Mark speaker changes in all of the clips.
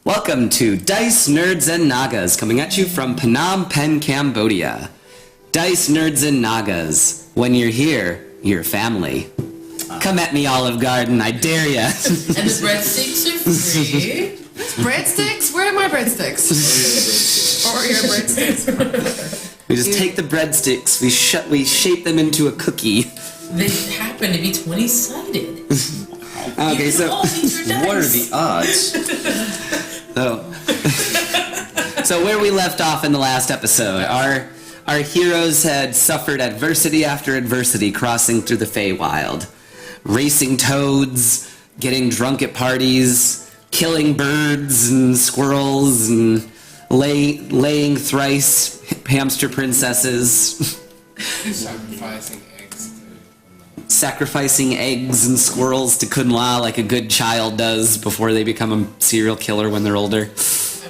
Speaker 1: Welcome to Dice, Nerds, and Nagas, coming at you from Phnom Penh, Cambodia. Dice, Nerds, and Nagas. When you're here, you're family. Come at me, Olive Garden, I dare ya.
Speaker 2: And the breadsticks are free.
Speaker 3: Breadsticks? Where are my breadsticks? Oreo breadsticks.
Speaker 1: We just take the breadsticks, we shape them into a cookie.
Speaker 2: They happen to be 20-sided.
Speaker 1: Okay, so
Speaker 4: what are the odds?
Speaker 1: So where we left off in the last episode, our heroes had suffered adversity after adversity crossing through the Feywild. Racing toads, getting drunk at parties, killing birds and squirrels, and laying thrice hamster princesses. Sacrificing eggs and squirrels to Kunla like a good child does before they become a serial killer when they're older.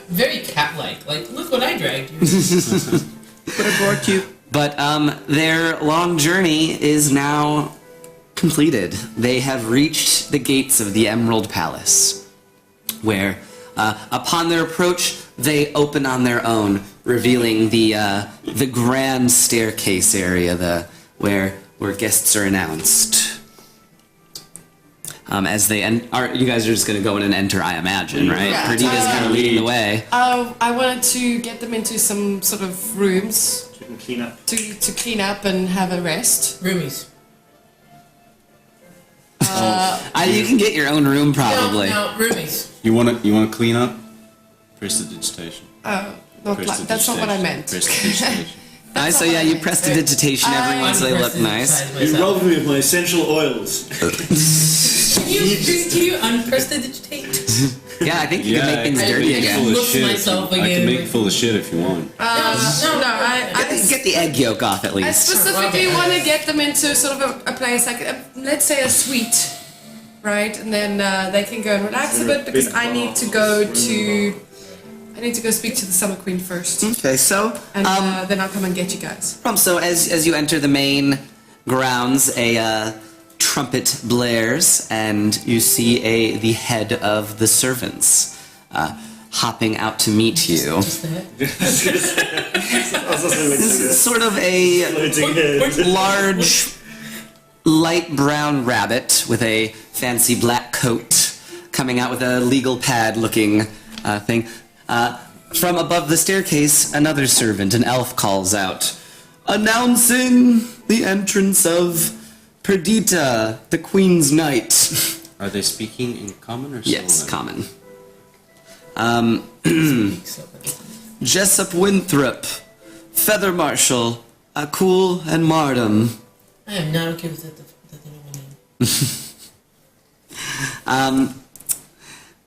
Speaker 2: Very cat-like. Like, look what I dragged you.
Speaker 1: But I brought you. But their long journey is now completed. They have reached the gates of the Emerald Palace, where, upon their approach, they open on their own, revealing the grand staircase area, where guests are announced. As they you guys are just going to go in and enter, I imagine, right?
Speaker 3: Yeah.
Speaker 1: Perdita's kind of leading the way.
Speaker 3: I wanted to get them into some sort of rooms to clean up and have a rest.
Speaker 2: Roomies.
Speaker 1: You can get your own room, probably.
Speaker 2: No, roomies.
Speaker 4: You want to clean up? Prestidigitation.
Speaker 3: That's not what I meant.
Speaker 4: Prestidigitation.
Speaker 1: So yeah, you prestidigitation everyone so they look nice.
Speaker 5: You robbed me of my essential oils.
Speaker 2: Can you unprestidigitate?
Speaker 1: Yeah, I think you can make things dirty again.
Speaker 4: I can make it full of shit if you want.
Speaker 3: I
Speaker 1: Get the egg yolk off at least.
Speaker 3: I specifically want to get them into sort of a place like, let's say, a suite, right? And then they can go and relax a bit because I need to go speak to the Summer Queen first.
Speaker 1: Okay, so
Speaker 3: And then I'll come and get you guys.
Speaker 1: so as you enter the main grounds, a trumpet blares, and you see the head of the servants hopping out to meet you. This is sort of a large, light brown rabbit with a fancy black coat, coming out with a legal pad-looking thing. From above the staircase, another servant, an elf, calls out, "Announcing the entrance of Perdita, the Queen's Knight."
Speaker 4: Are they speaking in common or
Speaker 1: Yes,
Speaker 4: Sylvan?
Speaker 1: common. Jessup Winthrop, Feather Marshal, Akul, and Mardam.
Speaker 2: I am not okay with that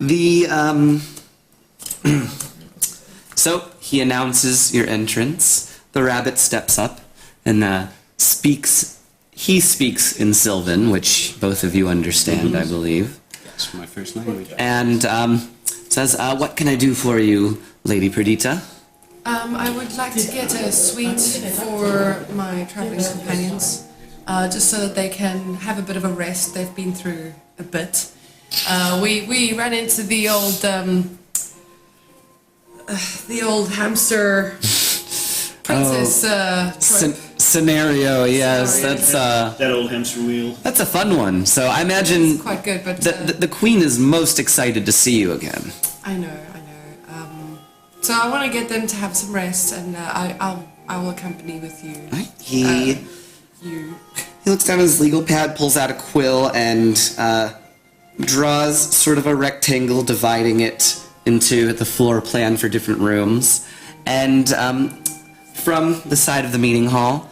Speaker 2: name.
Speaker 1: So he announces your entrance. The rabbit steps up and speaks. He speaks in Sylvan, which both of you understand, I believe.
Speaker 4: That's my first language.
Speaker 1: And says, "What can I do for you, Lady Perdita?"
Speaker 3: I would like to get a suite for my traveling companions, just so that they can have a bit of a rest. They've been through a bit. We ran into the old hamster princess trope.
Speaker 1: Scenario, yes, that's
Speaker 5: That old hamster wheel.
Speaker 1: that's a fun one. So I imagine
Speaker 3: It's quite good, but
Speaker 1: the Queen is most excited to see you again.
Speaker 3: I know. So I want to get them to have some rest, and I will accompany with you.
Speaker 1: Right? He
Speaker 3: You.
Speaker 1: looks down at his legal pad, pulls out a quill, and draws sort of a rectangle, dividing it into the floor plan for different rooms. And from the side of the meeting hall,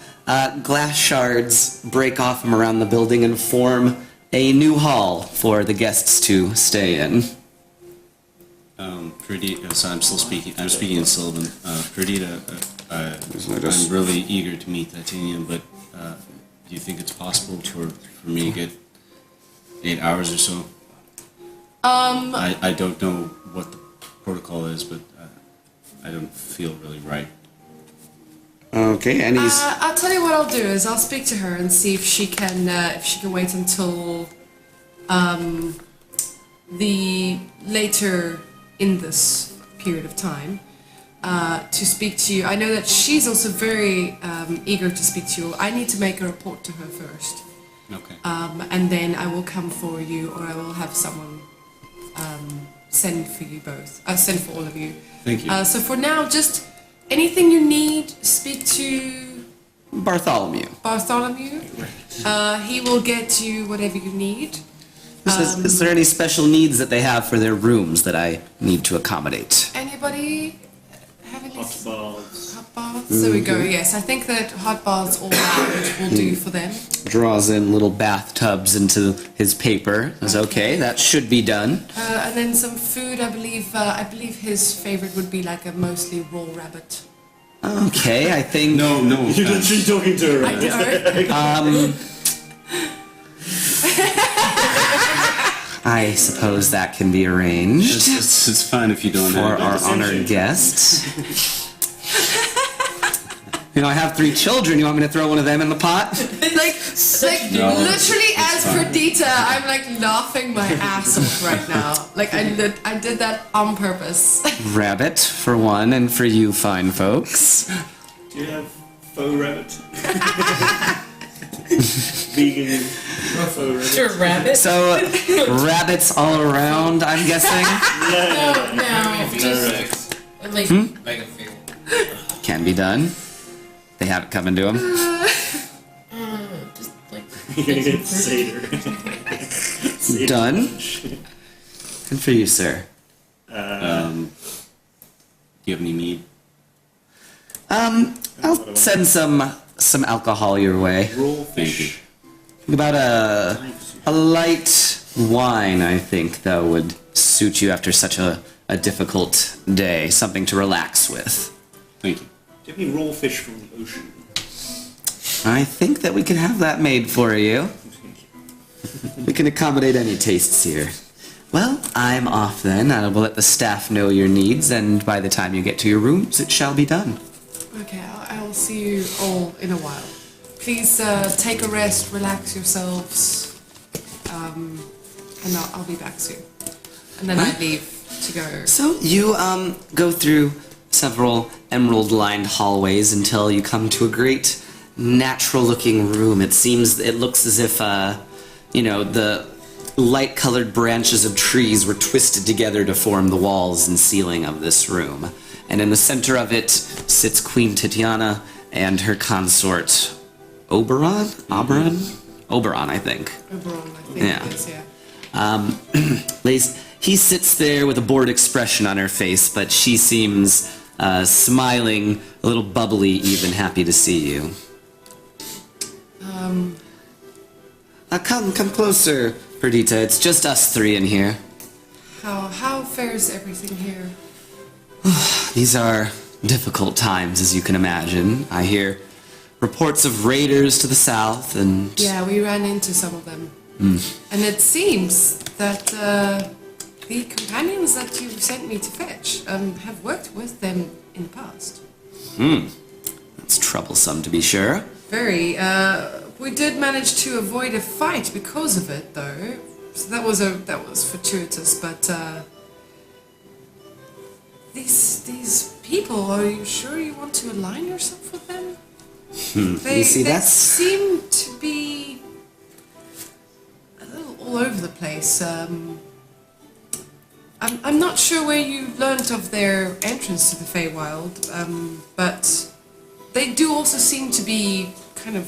Speaker 1: glass shards break off from around the building and form a new hall for the guests to stay in.
Speaker 4: Perdita, so I'm speaking in Sylvan. Perdita, I'm really eager to meet Titanium, but do you think it's possible for me to get 8 hours or so? I don't know what the protocol is, but I don't feel really right.
Speaker 1: Okay, and he's...
Speaker 3: I'll tell you what I'll do is I'll speak to her and see if she can wait until the later in this period of time to speak to you. I know that she's also very eager to speak to you. I need to make a report to her first.
Speaker 4: Okay.
Speaker 3: And then I will come for you, or I will have someone send for you both. Send for all of you.
Speaker 4: Thank you.
Speaker 3: So for now, just anything you need, speak to
Speaker 1: Bartholomew.
Speaker 3: Bartholomew. He will get you whatever you need.
Speaker 1: Is there any special needs that they have for their rooms that I need to accommodate?
Speaker 3: Anybody have any
Speaker 5: Hot baths.
Speaker 3: hot baths? There we go. Yes, I think that hot baths all round will do for them.
Speaker 1: Draws in little bathtubs into his paper. Says, okay, that should be done.
Speaker 3: And then some food. I believe his favorite would be like a mostly raw rabbit.
Speaker 1: Okay, I think...
Speaker 4: No.
Speaker 5: You're literally talking to her.
Speaker 3: I
Speaker 5: Right?
Speaker 3: know.
Speaker 1: I suppose that can be arranged
Speaker 4: It's fine if you don't
Speaker 1: for
Speaker 4: have
Speaker 1: our
Speaker 4: it.
Speaker 1: honored guests. I have 3 children. You want me to throw one of them in the pot?
Speaker 3: like
Speaker 4: No,
Speaker 3: literally
Speaker 4: it's
Speaker 3: as Perdita, I'm like laughing my ass off right now. Like I did that on purpose.
Speaker 1: Rabbit, for one, and for you fine folks.
Speaker 5: Do you have faux rabbit? Vegan faux rabbit.
Speaker 2: Sure, rabbit.
Speaker 1: So, rabbits all around, I'm guessing?
Speaker 2: No, just like
Speaker 6: Make it feel.
Speaker 1: Can be done. They have it coming to them.
Speaker 2: just like
Speaker 5: You're gonna get Seder. Seder
Speaker 1: Done.
Speaker 5: lunch.
Speaker 1: Good for you, sir.
Speaker 4: Do you have any mead?
Speaker 1: I'll send some alcohol your way.
Speaker 5: Raw
Speaker 4: Thank you.
Speaker 5: fish.
Speaker 1: Think about a light wine, I think, that would suit you after such a difficult day. Something to relax with.
Speaker 4: Thank you.
Speaker 5: Do you have any raw fish from the ocean?
Speaker 1: I think that we can have that made for you.
Speaker 5: Thank you.
Speaker 1: We can accommodate any tastes here. Well, I'm off then. I will let the staff know your needs, and by the time you get to your rooms, it shall be done.
Speaker 3: Okay, I will see you all in a while. Please take a rest, relax yourselves, and I'll be back soon. And then I leave to go.
Speaker 1: So you go through several emerald-lined hallways until you come to a great natural-looking room. It looks as if the light-colored branches of trees were twisted together to form the walls and ceiling of this room. And in the center of it sits Queen Titiana and her consort Oberon, I think.
Speaker 3: Oberon, I think
Speaker 1: Yeah.
Speaker 3: it is, yeah.
Speaker 1: He sits there with a bored expression on her face, but she seems smiling, a little bubbly, even happy to see you. Come closer, Perdita. It's just us 3 in here.
Speaker 3: How fares everything here?
Speaker 1: These are difficult times, as you can imagine. I hear reports of raiders to the south, and...
Speaker 3: Yeah, we ran into some of them. And it seems that the companions that you sent me to fetch have worked with them in the past.
Speaker 1: That's troublesome, to be sure.
Speaker 3: Very. We did manage to avoid a fight because of it, though. So that was fortuitous. But these people, are you sure you want to align yourself with them? They seem to be a little all over the place. I'm not sure where you learnt of their entrance to the Feywild, but they do also seem to be kind of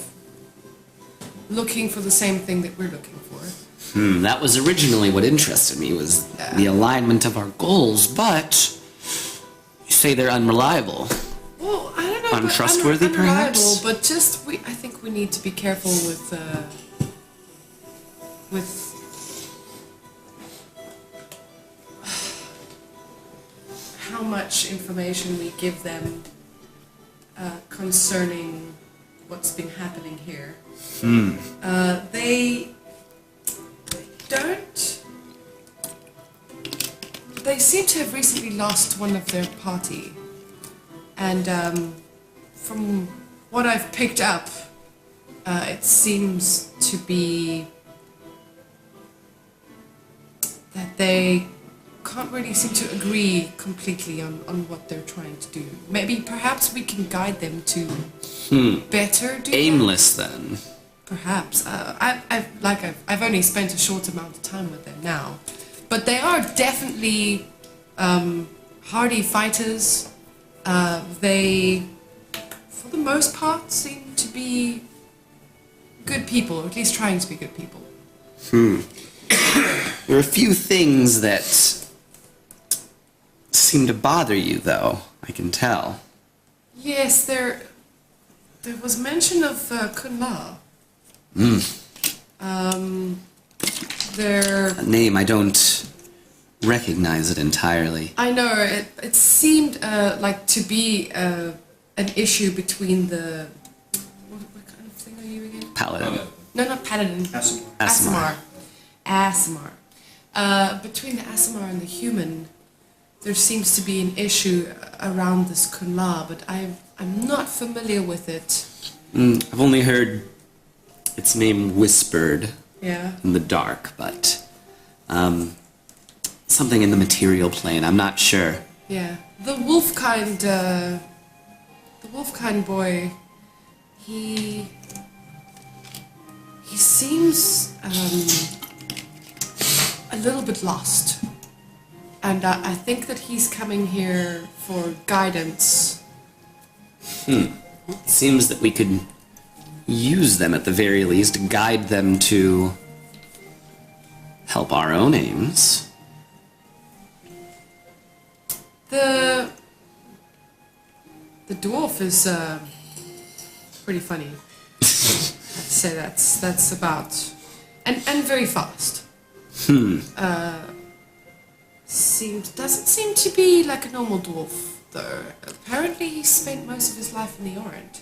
Speaker 3: looking for the same thing that we're looking for.
Speaker 1: That was originally what interested me, was the alignment of our goals, but you say they're unreliable.
Speaker 3: Well, I don't know.
Speaker 1: Untrustworthy, perhaps?
Speaker 3: But just I think we need to be careful with how much information we give them concerning what's been happening here. They don't. They seem to have recently lost one of their party, and from what I've picked up, it seems to be that they can't really seem to agree completely on what they're trying to do. Maybe, perhaps we can guide them to better do
Speaker 1: Aimless, then.
Speaker 3: that? Perhaps. I've only spent a short amount of time with them now, but they are definitely hardy fighters. They, for the most part, seem to be good people, or at least trying to be good people.
Speaker 1: There are a few things that seem to bother you, though, I can tell.
Speaker 3: Yes, there was mention of Kunla. There.
Speaker 1: A name, I don't recognize it entirely.
Speaker 3: I know it seemed like to be an issue between the. What kind of thing are you again?
Speaker 1: Paladin.
Speaker 3: No, not Paladin.
Speaker 1: Aasimar.
Speaker 3: Aasimar. Between the Aasimar and the human, there seems to be an issue around this Kunla, but I'm not familiar with it.
Speaker 1: I've only heard its name whispered
Speaker 3: Yeah.
Speaker 1: in the dark, but something in the material plane, I'm not sure.
Speaker 3: Yeah. The wolf-kind boy, he seems a little bit lost. And I think that he's coming here for guidance.
Speaker 1: It seems that we could use them at the very least, guide them to help our own aims.
Speaker 3: The dwarf is pretty funny. I'd say that's about and very fast. Doesn't seem to be like a normal dwarf though. Apparently he spent most of his life in the Orient.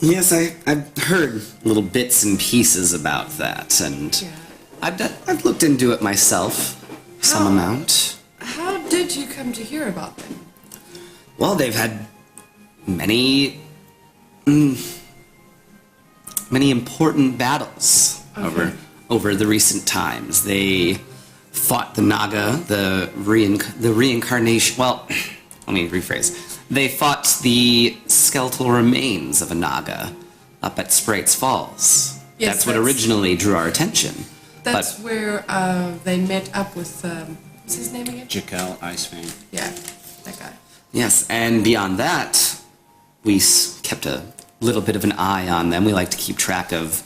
Speaker 1: Yes, I've heard little bits and pieces about that, and
Speaker 3: Yeah.
Speaker 1: I've looked into it myself, some
Speaker 3: How?
Speaker 1: amount.
Speaker 3: How did you come to hear about them?
Speaker 1: Well, they've had many important battles over the recent times. They fought the Naga, the reincarnation. Well, let me rephrase. They fought the skeletal remains of a Naga up at Spraite's Falls.
Speaker 3: Yes,
Speaker 1: that's what originally drew our attention.
Speaker 3: That's where they met up with what's his name again?
Speaker 4: Jekyll, Icefang.
Speaker 3: Yeah, that guy.
Speaker 1: Yes, and beyond that, we kept a little bit of an eye on them. We like to keep track of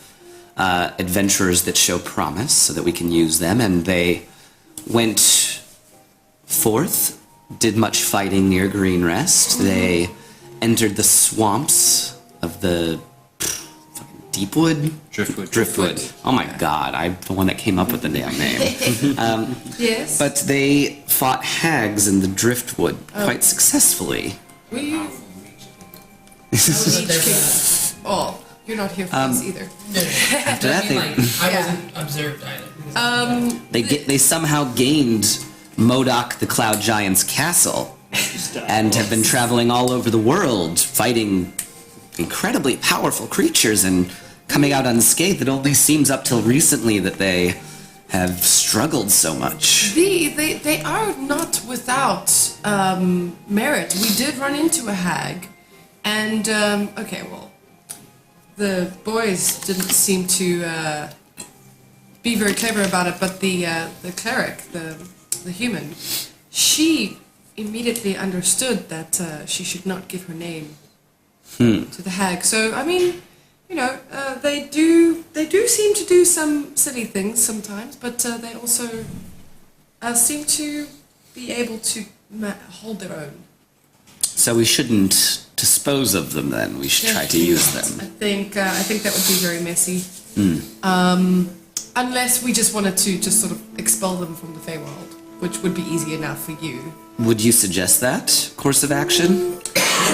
Speaker 1: adventurers that show promise so that we can use them, and they went forth, did much fighting near Green Rest. They entered the swamps of the Deepwood?
Speaker 4: Driftwood.
Speaker 1: Oh my god, I'm the one that came up with the damn name.
Speaker 3: Yes.
Speaker 1: But they fought hags in the Driftwood quite successfully.
Speaker 3: Were you? Oh, you're not here for this either.
Speaker 1: After that,
Speaker 2: I wasn't observed either.
Speaker 1: they somehow gained Modoc the Cloud Giant's castle and have been traveling all over the world, fighting incredibly powerful creatures and coming out unscathed. It only seems up till recently that they have struggled so much.
Speaker 3: They are not without merit. We did run into a hag, and the boys didn't seem to be very clever about it, but the cleric, the human, she immediately understood that she should not give her name to the hag. So I mean, you know, they do seem to do some silly things sometimes, but they also seem to be able to hold their own.
Speaker 1: So we shouldn't dispose of them then. We should try to use them.
Speaker 3: I think that would be very messy. Unless we just wanted to just sort of expel them from the Feywild, which would be easy enough for you.
Speaker 1: Would you suggest that course of action?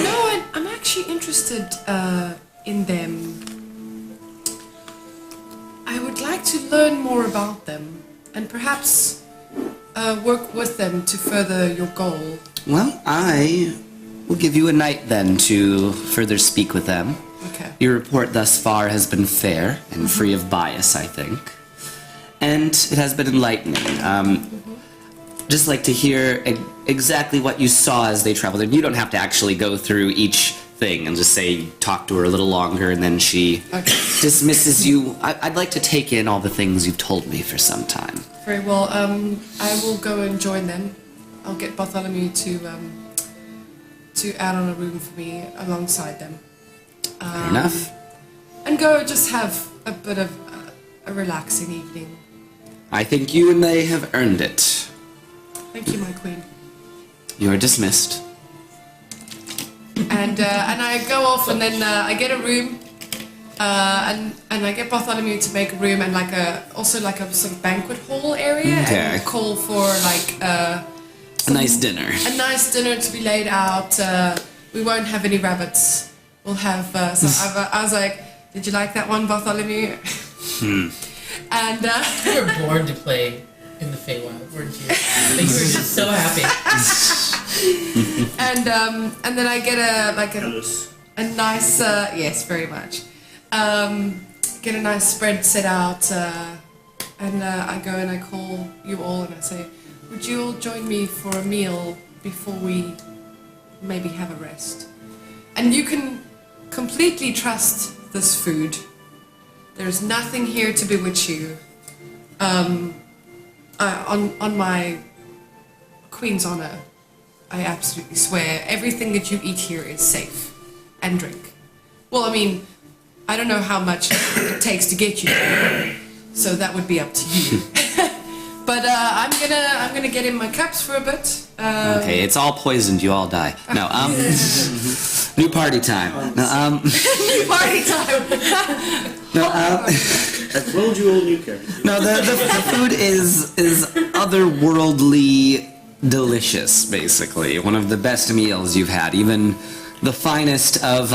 Speaker 3: No, I'm actually interested in them. I would like to learn more about them and perhaps work with them to further your goal.
Speaker 1: Well, I will give you a night then to further speak with them.
Speaker 3: Okay.
Speaker 1: Your report thus far has been fair and free of bias, I think. And it has been enlightening. just like to hear exactly what you saw as they traveled. And you don't have to actually go through each thing and just say you talk to her a little longer and then she dismisses you. I'd like to take in all the things you've told me for some time.
Speaker 3: Very well. I will go and join them. I'll get Bartholomew to add on a room for me alongside them.
Speaker 1: Fair enough.
Speaker 3: And go just have a bit of a relaxing evening.
Speaker 1: I think you and they have earned it.
Speaker 3: Thank you, my queen.
Speaker 1: You are dismissed.
Speaker 3: And I go off and then I get a room. And I get Bartholomew to make a room and also a sort of banquet hall area.
Speaker 1: Okay.
Speaker 3: And call for
Speaker 1: a nice dinner.
Speaker 3: A nice dinner to be laid out. We won't have any rabbits. We'll have. I was like, did you like that one, Bartholomew? And
Speaker 2: you were born to play in the Feywild, weren't you? Like, you were just so happy.
Speaker 3: And then I get a nice yes, very much. Get a nice spread set out, and I go and I call you all and I say, would you all join me for a meal before we maybe have a rest? And you can completely trust this food. There's nothing here to bewitch you. On my queen's honor, I absolutely swear everything that you eat here is safe and drink. Well, I mean, I don't know how much it takes to get you there, so that would be up to you. But I'm gonna get in my cups for a bit.
Speaker 1: Okay, it's all poisoned. You all die. No, new party time. No,
Speaker 3: new party time.
Speaker 1: No,
Speaker 5: Rolled you all new characters.
Speaker 1: no. The food is otherworldly delicious. Basically, one of the best meals you've had. Even the finest of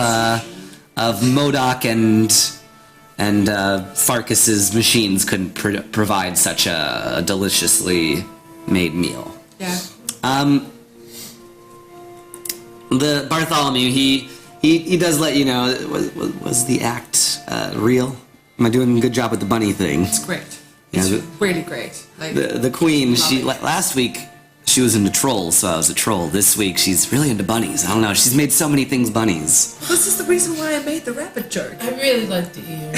Speaker 1: Modoc and Farkas's machines couldn't provide such a deliciously made meal.
Speaker 3: Yeah.
Speaker 1: The Bartholomew, he does let you know. Was the act real? Am I doing a good job with the bunny thing?
Speaker 3: It's great.
Speaker 1: Yeah,
Speaker 3: It's really great. Like,
Speaker 1: the queen,
Speaker 3: love it.
Speaker 1: last week she was into trolls, so I was a troll. This week she's really into bunnies. I don't know. She's made so many things bunnies.
Speaker 3: This is the reason why I made the rabbit joke.
Speaker 2: I really like the ear.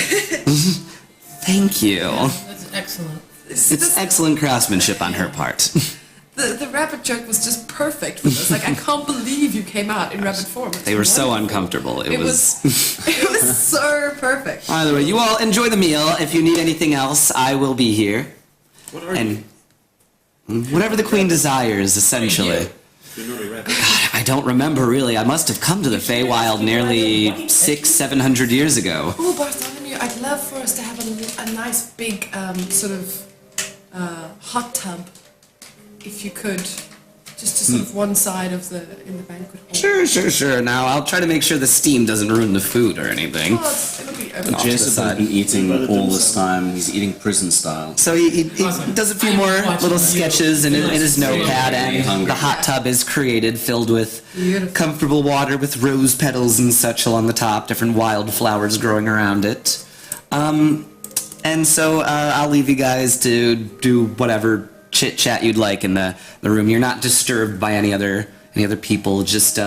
Speaker 1: Thank you.
Speaker 2: That's excellent.
Speaker 1: It's excellent craftsmanship on her part.
Speaker 3: The rabbit joke was just perfect for this. Like, I can't believe you came out in rabbit form. It's
Speaker 1: They were so
Speaker 3: wonderful.
Speaker 1: uncomfortable.
Speaker 3: It was so perfect.
Speaker 1: Either way, you all enjoy the meal. If you need anything else, I will be here.
Speaker 5: What are you?
Speaker 1: And whatever the queen desires, essentially.
Speaker 5: You're not a rabbit.
Speaker 1: God, I don't remember really. I must have come to the Feywild nearly 600-700 years ago.
Speaker 3: Oh, Bartholomew, I'd love for us to have a nice big sort of hot tub, if you could, just to sort of one side of in the banquet hall.
Speaker 1: Sure. Now, I'll try to make sure the steam doesn't ruin the food or anything.
Speaker 3: Oh, it'll be over.
Speaker 1: Off to the
Speaker 4: Jessup has
Speaker 1: side.
Speaker 4: been eating all this time. He's eating prison style.
Speaker 1: So he does a few more little sketches in his notepad,
Speaker 4: Really
Speaker 1: and
Speaker 4: hungry.
Speaker 1: the hot tub is created, filled with
Speaker 3: Beautiful.
Speaker 1: comfortable water with rose petals and such along the top, different wildflowers growing around it. And so I'll leave you guys to do whatever chit-chat you'd like in the room. You're not disturbed by any other people, just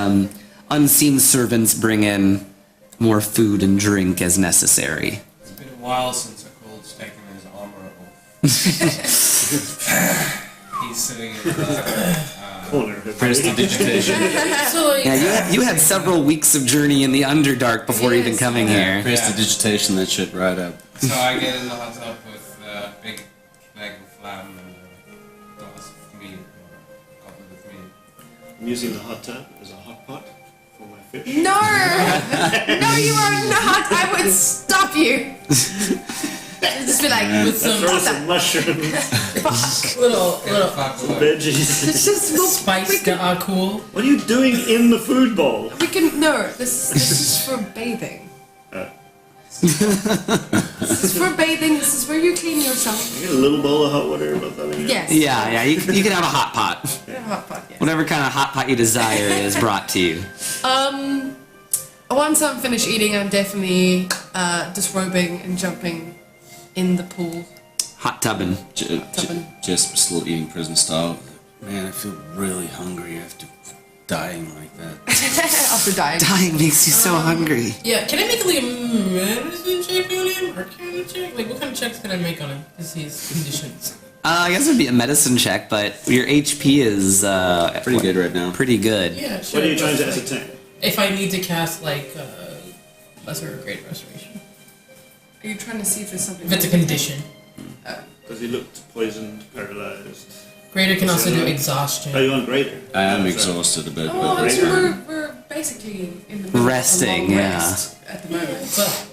Speaker 1: unseen servants bring in more food and drink as necessary.
Speaker 6: It's been a while since a cold's taken his armor off. He's sitting in the
Speaker 5: Corner.
Speaker 4: Prestidigitation.
Speaker 2: So,
Speaker 1: Yeah, you had several weeks of journey in the Underdark before
Speaker 3: Yes.
Speaker 1: even coming here.
Speaker 4: Prestidigitation that shit right up.
Speaker 6: So I get in the hot tub with a big keg of flam and a glass of meat, or a goblet of meat.
Speaker 5: I'm using the hot tub as a hot pot for my fish.
Speaker 3: No! No, you are not! I would stop you! Just be like,
Speaker 2: with some
Speaker 5: Throw some mushrooms,
Speaker 3: fuck.
Speaker 2: little
Speaker 6: Fuck away.
Speaker 5: veggies.
Speaker 3: It's just, we
Speaker 2: spice
Speaker 3: can,
Speaker 2: that are cool.
Speaker 5: What are you doing in the food bowl?
Speaker 3: no, this is for bathing. This is for bathing, this is where you clean yourself.
Speaker 5: You get a little bowl of hot water about that.
Speaker 3: Yes.
Speaker 1: Yeah, you can have a hot pot.
Speaker 3: Hot pot, yes.
Speaker 1: Whatever kind of hot pot you desire is brought to you.
Speaker 3: Once I'm finished eating, I'm definitely disrobing and jumping in the pool.
Speaker 1: Hot tubbing.
Speaker 3: Tubbing.
Speaker 4: Jessup is still eating prison style. Man, I feel really hungry after dying like that.
Speaker 3: After dying.
Speaker 1: Dying makes you so hungry.
Speaker 2: Yeah, can I make like a medicine check on him? Or can I check? Like, what kind of checks can I make on him to see his conditions?
Speaker 1: I guess it'd be a medicine check, but your HP is
Speaker 4: Pretty good right now.
Speaker 1: pretty good.
Speaker 2: Yeah, sure.
Speaker 5: What are you trying to ascertain?
Speaker 2: If I need to cast, like, lesser or greater restoration.
Speaker 3: Are you trying to see if there's something?
Speaker 2: If it's a condition.
Speaker 5: Because he looked poisoned, paralyzed.
Speaker 2: Greater can also do
Speaker 5: Are
Speaker 2: exhaustion.
Speaker 5: you on greater?
Speaker 4: I am exhausted a bit,
Speaker 3: Oh,
Speaker 4: but that's
Speaker 5: Greater.
Speaker 4: fine.
Speaker 3: we're basically in the middle
Speaker 1: Resting,
Speaker 3: of a long
Speaker 1: yeah.
Speaker 3: rest at the moment.
Speaker 2: But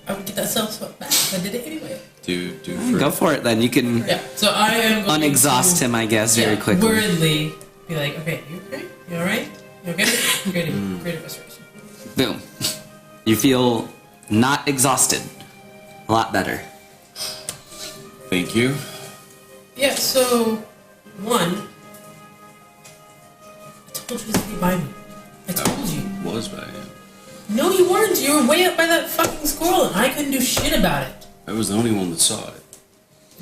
Speaker 2: I would get that self-swap back if I did it anyway.
Speaker 4: Go
Speaker 1: Go for it then. You can
Speaker 2: Yeah, so I am going
Speaker 1: unexhaust
Speaker 2: to,
Speaker 1: him, I guess, very quickly.
Speaker 2: Worriedly be like, okay, you okay? You alright? You okay? Greater restoration.
Speaker 1: Boom. You feel not exhausted. A lot better.
Speaker 4: Thank you.
Speaker 2: Yeah, so, one, I told you to stay by me. I told you.
Speaker 4: Was by him.
Speaker 2: No, you weren't. You were way up by that fucking squirrel, and I couldn't do shit about it.
Speaker 4: I was the only one that saw it.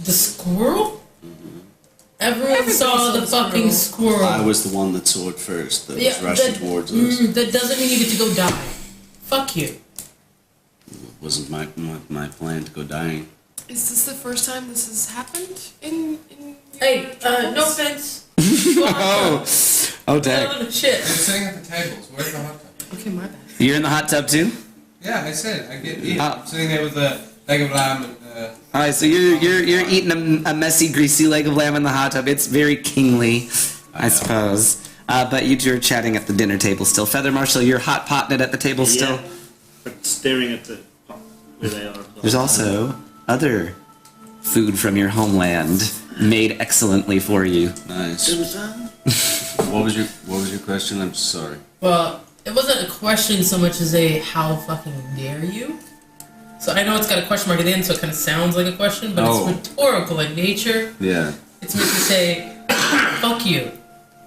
Speaker 2: The squirrel? Everyone
Speaker 3: Everybody
Speaker 2: saw the fucking squirrel.
Speaker 4: I was the one that saw it first, that
Speaker 2: Yeah,
Speaker 4: was rushing
Speaker 2: that-
Speaker 4: towards us.
Speaker 2: That doesn't mean you get to go die. Fuck you.
Speaker 4: It wasn't my plan to go dying.
Speaker 3: Is this the first time this has happened in your
Speaker 2: Hey,
Speaker 3: travels?
Speaker 2: no offense.
Speaker 1: Oh, dang.
Speaker 2: Oh, shit.
Speaker 6: I'm sitting at the tables. Where's the hot tub?
Speaker 3: Okay, my bad.
Speaker 1: You're in the hot tub too?
Speaker 6: Yeah, I said I get eat.
Speaker 1: Oh.
Speaker 6: I'm sitting there with a leg of lamb and
Speaker 1: All right, so you're eating a messy, greasy leg of lamb in the hot tub. It's very kingly, I suppose. But you two are chatting at the dinner table still. Feather Marshal, you're hot potting it at the table still.
Speaker 5: Yeah. But staring at the pot where they are.
Speaker 1: There's also other food from your homeland made excellently for you.
Speaker 4: Nice. What was your question? I'm sorry.
Speaker 2: Well, it wasn't a question so much as a how fucking dare you? So I know it's got a question mark at the end, so it kind of sounds like a question, but
Speaker 4: Oh.
Speaker 2: it's rhetorical in nature.
Speaker 4: Yeah.
Speaker 2: It's meant to say, fuck you.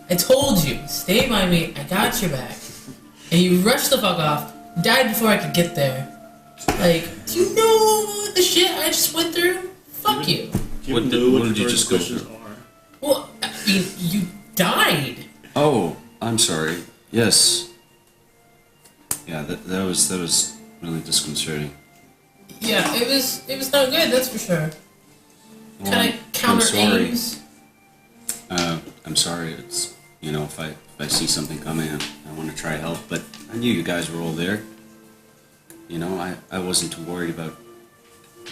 Speaker 2: I told you, stay by me, I got your back. And you rushed the fuck off, died before I could get there. Like, do you know the shit I just went through? Fuck you.
Speaker 5: Do you
Speaker 4: What
Speaker 5: know
Speaker 4: did- what
Speaker 5: the
Speaker 4: did you
Speaker 5: first
Speaker 4: just go
Speaker 5: questions
Speaker 4: through?
Speaker 5: are?
Speaker 2: Well, I mean, you died.
Speaker 4: Oh, I'm sorry. Yes. Yeah, that was really disconcerting.
Speaker 2: Yeah, it was not good, that's for sure.
Speaker 4: Well,
Speaker 2: Kind of counter
Speaker 4: sorry.
Speaker 2: aims.
Speaker 4: I'm sorry. It's if I see something coming, I want to try to help. But I knew you guys were all there. I wasn't too worried about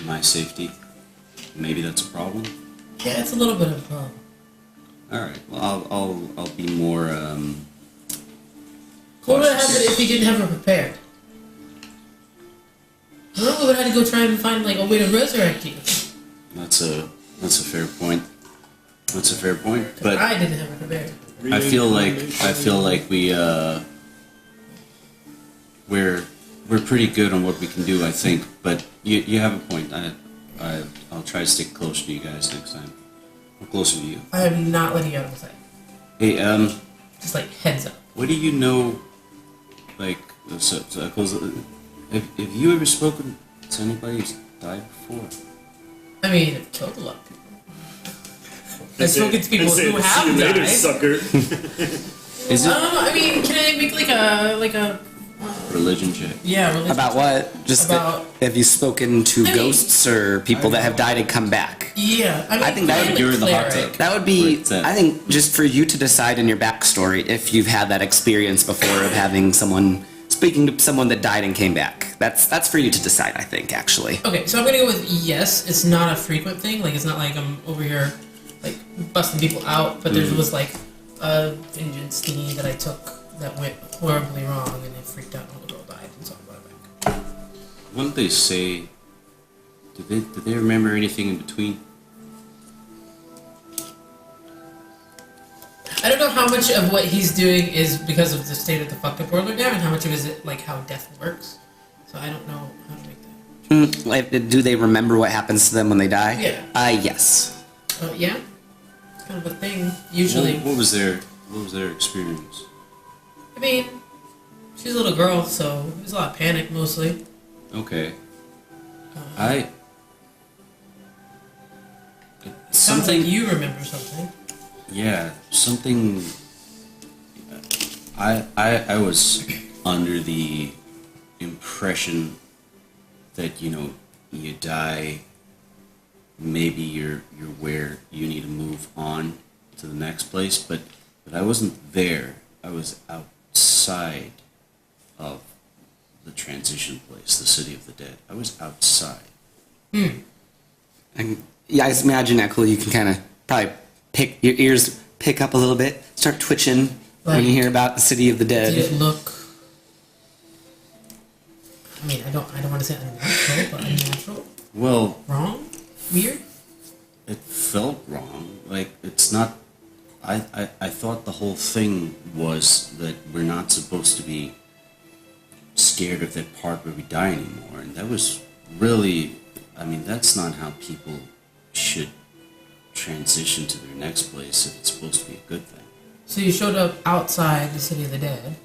Speaker 4: my safety. Maybe that's a problem.
Speaker 2: Yeah, it's a little bit of a problem.
Speaker 4: All right. Well, I'll be more.
Speaker 2: What would have
Speaker 4: cautious.
Speaker 2: happened if you didn't have her prepared? Well, we would have had to go try and find like a way to resurrect you.
Speaker 4: That's a fair point. That's a fair point. But
Speaker 2: I didn't have her prepared.
Speaker 4: I feel like we're pretty good on what we can do, I think. But you have a point. I'll try to stick close to you guys next time. I'm closer to you.
Speaker 2: I am not letting you out of sight.
Speaker 4: Hey,
Speaker 2: Just like heads up.
Speaker 4: what do you know? Like, have you ever spoken to anybody who's died before?
Speaker 2: I mean, I've killed a lot of people. I've spoken to people who have
Speaker 5: See you later,
Speaker 2: died.
Speaker 5: sucker.
Speaker 4: Is it
Speaker 2: I mean, can I make like a
Speaker 4: religion check?
Speaker 2: yeah religion
Speaker 1: About what? Just
Speaker 2: About-
Speaker 1: have you spoken to
Speaker 2: I mean-
Speaker 1: ghosts or people that have died and come back?
Speaker 2: Yeah, I mean,
Speaker 1: I think that would
Speaker 2: I'm
Speaker 1: be
Speaker 2: a
Speaker 4: during the hot
Speaker 2: cleric.
Speaker 4: tub.
Speaker 1: That would be,
Speaker 4: What's that?
Speaker 1: I think, just for you to decide in your backstory if you've had that experience before of having someone speaking to someone that died and came back. That's for you to decide, I think, actually.
Speaker 2: Okay, so I'm gonna go with yes. It's not a frequent thing. Like, it's not like I'm over here like busting people out. But there was like a vengeance thingy that I took that went horribly wrong, and it freaked out, and the girl died, and so I brought it back.
Speaker 4: What did they say? Did they remember anything in between?
Speaker 2: I don't know how much of what he's doing is because of the state of the fucked up world right now, and how much of it is like how death works. So I don't know how to make that.
Speaker 1: Like, do they remember what happens to them when they die?
Speaker 2: Yeah.
Speaker 1: Yes.
Speaker 2: Yeah, it's kind of a thing usually.
Speaker 4: What was their experience?
Speaker 2: I mean, she's a little girl, so there's a lot of panic mostly.
Speaker 4: Okay.
Speaker 2: Sounds like you remember something.
Speaker 4: Yeah, something. I was under the impression that you die. Maybe you're where you need to move on to the next place, but I wasn't there. I was outside of the transition place, the City of the Dead. I was outside.
Speaker 1: And yeah, I just imagine, Echo, you can kind of probably your ears pick up a little bit, start twitching when you hear about the City of the Dead.
Speaker 2: Did it look? I mean, I don't want to say unnatural, but unnatural.
Speaker 4: Well,
Speaker 2: Wrong? Weird?
Speaker 4: it felt wrong. Like, it's not. I thought the whole thing was that we're not supposed to be scared of that part where we die anymore, and that was really. I mean, that's not how people should transition to their next place if it's supposed to be a good thing.
Speaker 2: So you showed up outside the City of the Dead.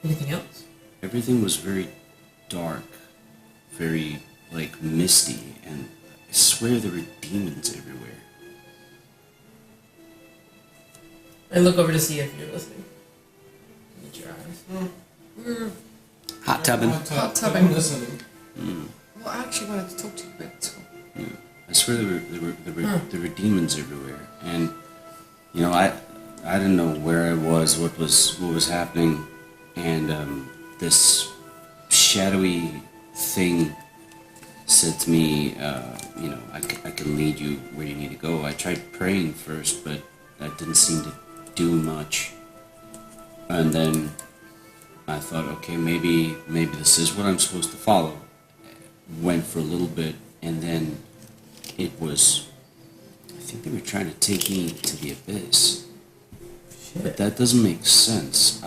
Speaker 2: Anything else?
Speaker 4: Everything was very dark, very, like, misty, and I swear there were demons everywhere.
Speaker 2: I look over to see if you're listening. Meet your eyes.
Speaker 3: We're
Speaker 1: Hot tubbing.
Speaker 3: hot tubbing.
Speaker 6: I'm listening.
Speaker 3: Well, I actually wanted to talk to you a bit.
Speaker 4: Yeah. I swear there were demons everywhere, and I didn't know where I was, what was happening, and this shadowy thing said to me, I can lead you where you need to go. I tried praying first, but that didn't seem to do much, and then I thought, okay, maybe this is what I'm supposed to follow. Went for a little bit, and then it was. I think they were trying to take me to the abyss.
Speaker 2: Shit.
Speaker 4: But that doesn't make sense.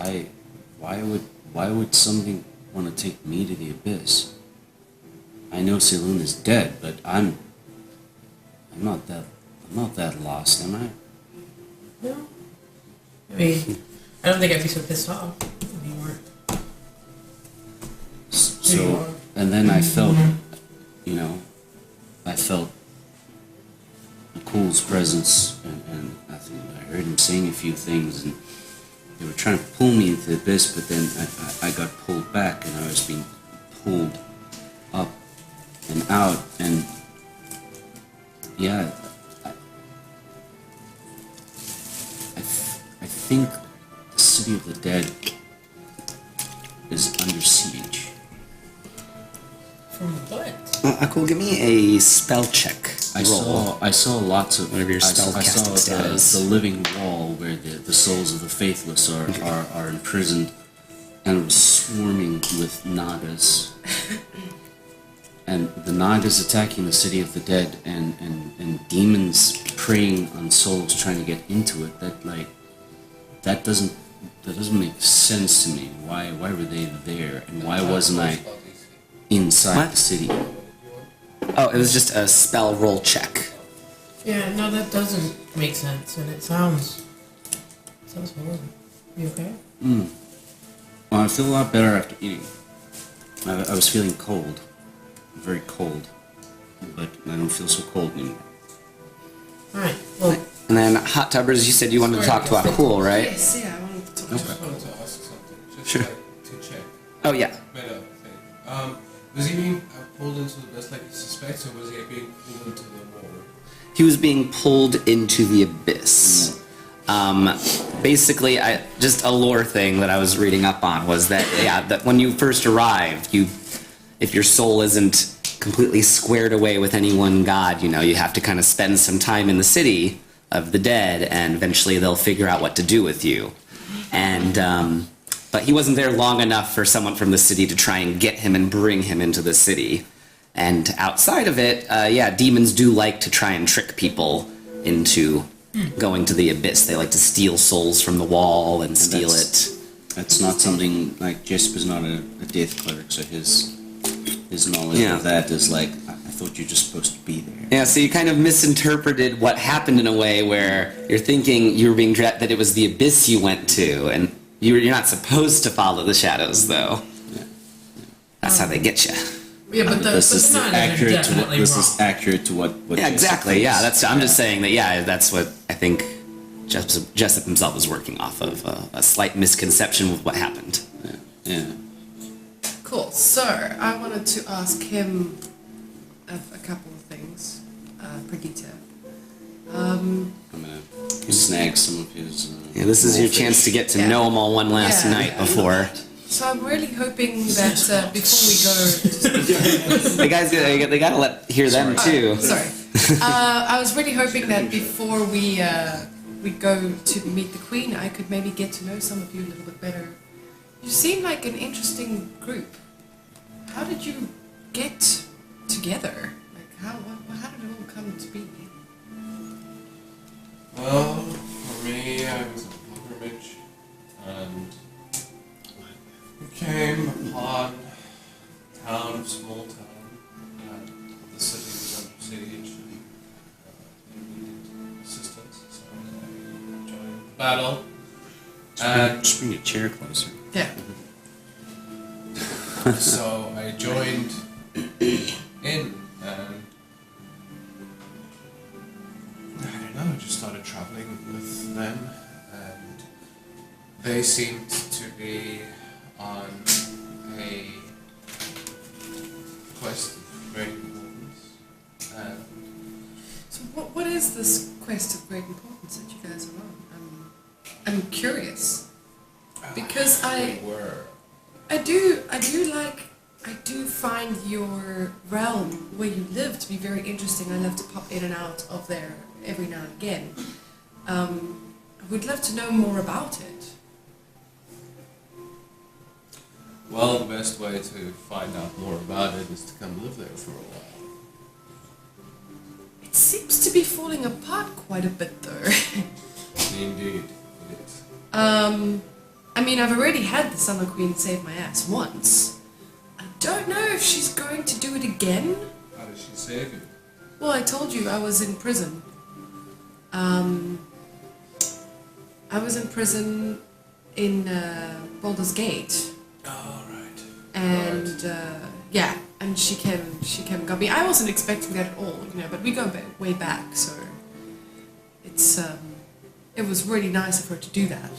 Speaker 4: Why would somebody want to take me to the abyss? I know Saloon is dead, but I'm not that lost, am I?
Speaker 2: No. I mean, I don't think I'd be so pissed off if you weren't.
Speaker 4: So, and then I felt, I felt Cool's presence, and I think I heard him saying a few things, and they were trying to pull me into the abyss, but then I got pulled back, and I was being pulled up and out, and yeah, I think the City of the Dead is under siege.
Speaker 2: From what?
Speaker 1: Cool, give me a spell check.
Speaker 4: I saw lots of.
Speaker 1: Whatever your spellcasting stat is.
Speaker 4: The living wall where the souls of the faithless are imprisoned, and it was swarming with Nagas. And the Nagas attacking the City of the Dead, and demons preying on souls trying to get into it. That doesn't make sense to me. Why were they there, and why wasn't I inside the city?
Speaker 1: Oh, it was just a spell roll check.
Speaker 2: Yeah, no, that doesn't make sense, and it sounds horrible. You okay?
Speaker 4: Well, I feel a lot better after eating. I was feeling cold, very cold, but I don't feel so cold anymore.
Speaker 2: Alright, well,
Speaker 1: And then Hot Tubbers, you said you wanted to talk to Akul, right?
Speaker 3: Yes, yeah, I wanted to talk to
Speaker 6: I just wanted to ask something, just
Speaker 1: Sure.
Speaker 6: to check.
Speaker 1: Oh yeah.
Speaker 6: Better thing. Was he being pulled into the abyss like he suspects, or was he being pulled into the wall?
Speaker 1: He was being pulled into the abyss. Basically, just a lore thing that I was reading up on was that that when you first arrived, if your soul isn't completely squared away with any one god, you have to kind of spend some time in the City of the Dead, and eventually they'll figure out what to do with you. And but he wasn't there long enough for someone from the city to try and get him and bring him into the city. And outside of it, demons do like to try and trick people into going to the abyss. They like to steal souls from the wall and steal it.
Speaker 4: That's not something like Jesper's not a death cleric, so his knowledge of that is like, I thought you're just supposed to be there.
Speaker 1: Yeah, so you kind of misinterpreted what happened in a way where you're thinking you were being that it was the abyss you went to, and you're not supposed to follow the shadows, though.
Speaker 4: Yeah.
Speaker 1: That's how they get you.
Speaker 2: yeah, but
Speaker 4: This is accurate to what
Speaker 2: definitely
Speaker 4: this
Speaker 2: wrong.
Speaker 4: is accurate to what
Speaker 1: Yeah, exactly. Yeah, I'm just saying that. Yeah, that's what I think Jessup himself is working off of a slight misconception with what happened.
Speaker 4: Yeah.
Speaker 3: Cool. So, I wanted to ask him a couple of things, Perdita.
Speaker 4: I'm gonna snag some of his.
Speaker 1: Yeah, this is your chance to get to know them all one last night before.
Speaker 3: So I'm really hoping that before we go...
Speaker 1: The guys, they gotta hear them too.
Speaker 3: Sorry. I was really hoping that before we go to meet the Queen, I could maybe get to know some of you a little bit better. You seem like an interesting group. How did you get together? Like, how did it all come to be?
Speaker 6: Well, for me, I was on pilgrimage, and we came upon a town, a small town, and the city was under siege, and we needed assistance, so I joined the battle, and
Speaker 4: Just bring your chair closer.
Speaker 3: Yeah.
Speaker 6: so I joined in, and I don't know, just started traveling with them, and they seemed to be on a quest of great importance. And
Speaker 3: So what is this quest of great importance that you guys are on? I'm curious. Because I do find your realm where you live to be very interesting. I love to pop in and out of there every now and again. I would love to know more about it.
Speaker 6: well, the best way to find out more about it is to come live there for a while.
Speaker 3: It seems to be falling apart quite a bit though.
Speaker 6: Indeed, it is.
Speaker 3: I mean, I've already had the Summer Queen save my ass once. I don't know if she's going to do it again.
Speaker 6: How did she save you?
Speaker 3: Well, I told you I was in prison. I was in prison in Baldur's Gate.
Speaker 6: Oh, right.
Speaker 3: And yeah, and she came and got me. I wasn't expecting that at all, but we go way back, so it's it was really nice of her to do that.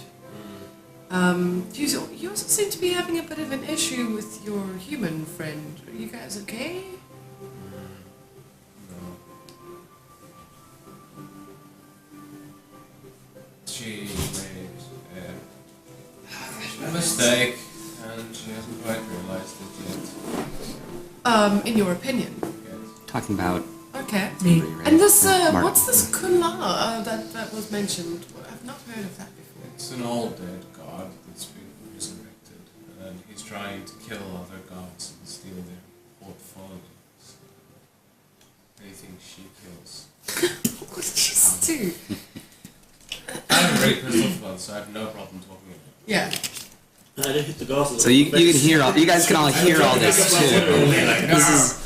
Speaker 3: You also seem to be having a bit of an issue with your human friend. Are you guys okay?
Speaker 6: No. She made a mistake, and she hasn't quite realized it yet.
Speaker 3: In your opinion?
Speaker 6: Yes.
Speaker 1: Talking about
Speaker 3: Okay.
Speaker 2: Me.
Speaker 3: And this,
Speaker 1: Mark.
Speaker 3: what's this Kunla that was mentioned? I've not heard of that before.
Speaker 6: It's an old dead god that's been resurrected, and he's trying to kill other gods and steal their portfolios. Anything she kills.
Speaker 3: What did she do?
Speaker 6: I'm very crystal flood, so I have no problem talking about it.
Speaker 3: Yeah.
Speaker 5: I didn't hit the glasses.
Speaker 1: so you can hear all, you guys can all hear all this too.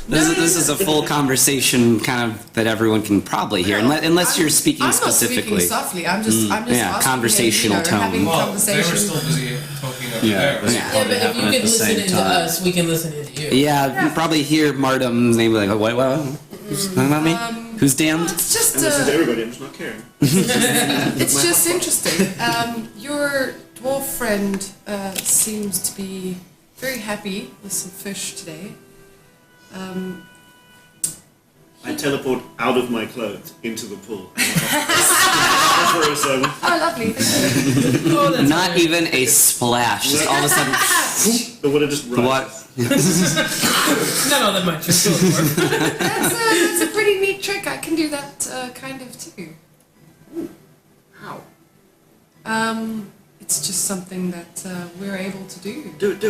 Speaker 1: This is a full conversation kind of that everyone can probably hear, unless you're speaking
Speaker 3: I'm
Speaker 1: specifically.
Speaker 3: not speaking softly. I'm just
Speaker 1: yeah,
Speaker 3: asking
Speaker 1: conversational
Speaker 3: him, having
Speaker 1: tone.
Speaker 6: Well,
Speaker 3: conversation.
Speaker 6: they were still busy talking over
Speaker 4: Yeah.
Speaker 6: there.
Speaker 4: Yeah.
Speaker 2: Yeah, but if you can listen in to us, we can listen in to you.
Speaker 1: Yeah, you probably hear Martum's name like, what? Who's talking about me? Who's damned?
Speaker 3: It's just
Speaker 5: I'm listening to everybody, I'm just not caring.
Speaker 3: it's just interesting. Your dwarf friend seems to be very happy with some fish today.
Speaker 5: I teleport out of my clothes into the pool.
Speaker 3: Oh, lovely. Thank you.
Speaker 2: Oh, that's
Speaker 1: Not
Speaker 2: weird.
Speaker 1: even a splash. Just all of a sudden,
Speaker 5: The water just
Speaker 1: the what?
Speaker 5: rises.
Speaker 2: Not all that much. You're still a dwarf.
Speaker 3: That's a pretty neat trick. I can do that kind of too.
Speaker 5: How?
Speaker 3: It's just something that we're able to do.
Speaker 5: Do it.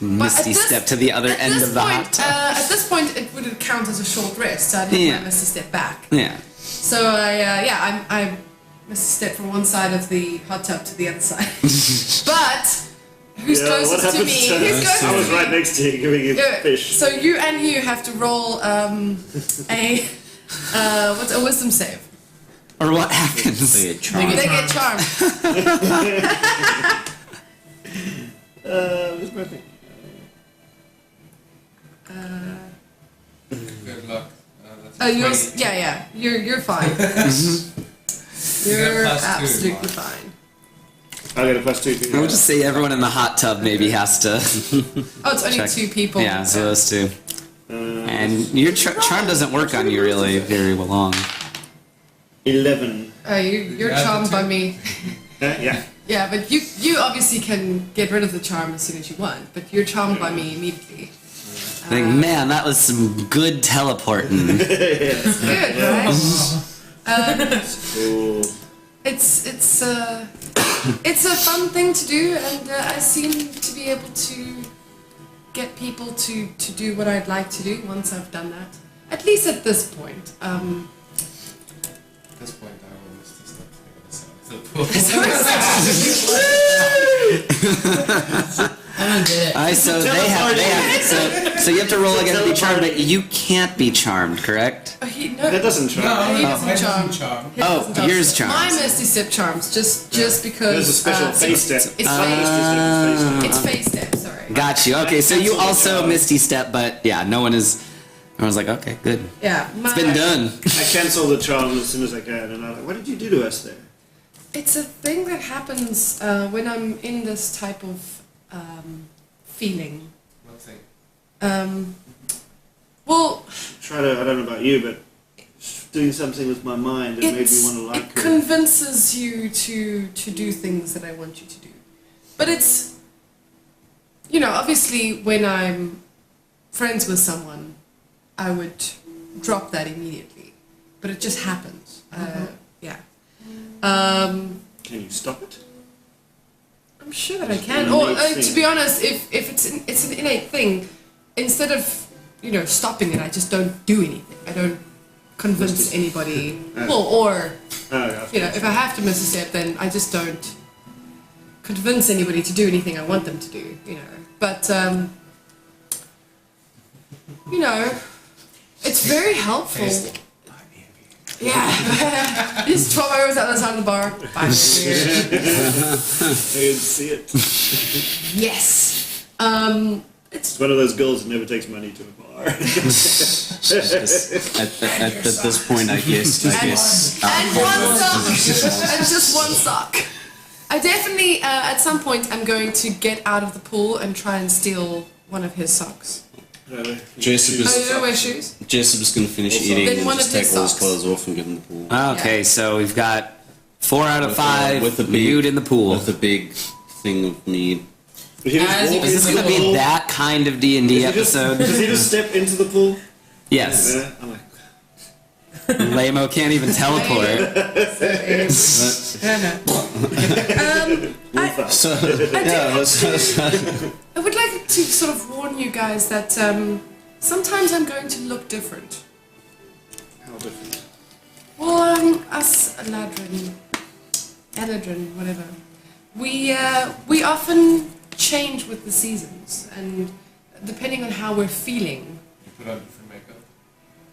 Speaker 1: Misty
Speaker 3: at this-
Speaker 1: step to the other
Speaker 3: At
Speaker 1: end
Speaker 3: this
Speaker 1: of the
Speaker 3: point,
Speaker 1: hot tub.
Speaker 3: at this point, it would count as a short rest, so I didn't
Speaker 1: Yeah.
Speaker 3: want Misty step back.
Speaker 1: Yeah.
Speaker 3: So I Misty step from one side of the hot tub to the other side. But who's
Speaker 5: Yeah, what
Speaker 3: closest to
Speaker 5: happens
Speaker 3: me?
Speaker 5: to-
Speaker 3: Who's closest
Speaker 5: I
Speaker 3: to
Speaker 5: was
Speaker 3: me?
Speaker 5: right next to you giving you fish.
Speaker 3: So you have to roll a what's a wisdom save.
Speaker 1: Or what happens?
Speaker 4: They get charmed.
Speaker 3: They get charmed.
Speaker 5: Where's my thing?
Speaker 6: Good luck. That's
Speaker 3: Yeah. You're fine. You're absolutely fine.
Speaker 5: I'll get a +2 for you.
Speaker 1: I would just say everyone in the hot tub maybe has to.
Speaker 3: Oh, it's only
Speaker 1: check.
Speaker 3: 2 people.
Speaker 1: Yeah, so those two. And your charm doesn't work on you really very long.
Speaker 5: 11.
Speaker 3: You're charmed by me.
Speaker 5: Yeah.
Speaker 3: Yeah, but you obviously can get rid of the charm as soon as you want, but you're charmed by me immediately.
Speaker 1: I think, man, that was some good teleporting.
Speaker 3: It's good, right?
Speaker 5: Cool.
Speaker 3: It's a fun thing to do, and I seem to be able to get people to do what I'd like to do once I've done that. At least at this point.
Speaker 6: At this point, I will miss the stuff to the pool.
Speaker 2: I don't get it.
Speaker 1: So you have to roll against be charmed, but you can't be charmed, correct?
Speaker 5: That doesn't try.
Speaker 3: He doesn't charm.
Speaker 1: Yours charms.
Speaker 3: My Misty Step charms, just because.
Speaker 5: There's a special face step.
Speaker 3: It's face step. Sorry.
Speaker 1: Got you. Okay, so you also Misty Step, but yeah, no one is. Everyone's like, okay, good.
Speaker 3: Yeah.
Speaker 1: It's been done.
Speaker 5: I cancel the charm as soon as I can, and I'm like, what did you do to us there?
Speaker 3: It's a thing that happens when I'm in this type of feeling.
Speaker 6: What thing?
Speaker 3: Well,
Speaker 5: I don't know about you, but doing something with my mind that made me want to like
Speaker 3: it convinces you to do things that I want you to do. But it's, obviously when I'm friends with someone, I would drop that immediately. But it just happens. Yeah.
Speaker 5: Can you stop it?
Speaker 3: I'm sure that I can. Or to be honest, if it's an innate thing, instead of stopping it, I just don't do anything. I don't convince anybody. If I have to miss a step, then I just don't convince anybody to do anything I want them to do. But it's very helpful. Yeah. Just 12 hours out the side of the bar.
Speaker 5: I didn't see it.
Speaker 3: Yes.
Speaker 5: It's one of those girls that never takes money to a bar.
Speaker 4: At this point, I guess.
Speaker 3: And one sock. And just one sock. I definitely, at some point, I'm going to get out of the pool and try and steal one of his socks.
Speaker 4: Jessup
Speaker 3: you don't wear shoes?
Speaker 4: Jessup going to finish eating and just take all his clothes off and get in the pool.
Speaker 1: Okay, so we've got 4 out of 5
Speaker 4: with the
Speaker 1: nude in the pool.
Speaker 4: With a big thing of mead.
Speaker 1: Is this going to be that kind of D&D episode?
Speaker 5: Does he just step into the pool?
Speaker 1: Yes.
Speaker 5: Yeah, I'm like,
Speaker 1: Lamo can't even teleport.
Speaker 3: I would like to sort of warn you guys that sometimes I'm going to look different.
Speaker 5: how different?
Speaker 3: Well, us Adrian, whatever. We often change with the seasons, and depending on how we're feeling,
Speaker 6: You put on different makeup.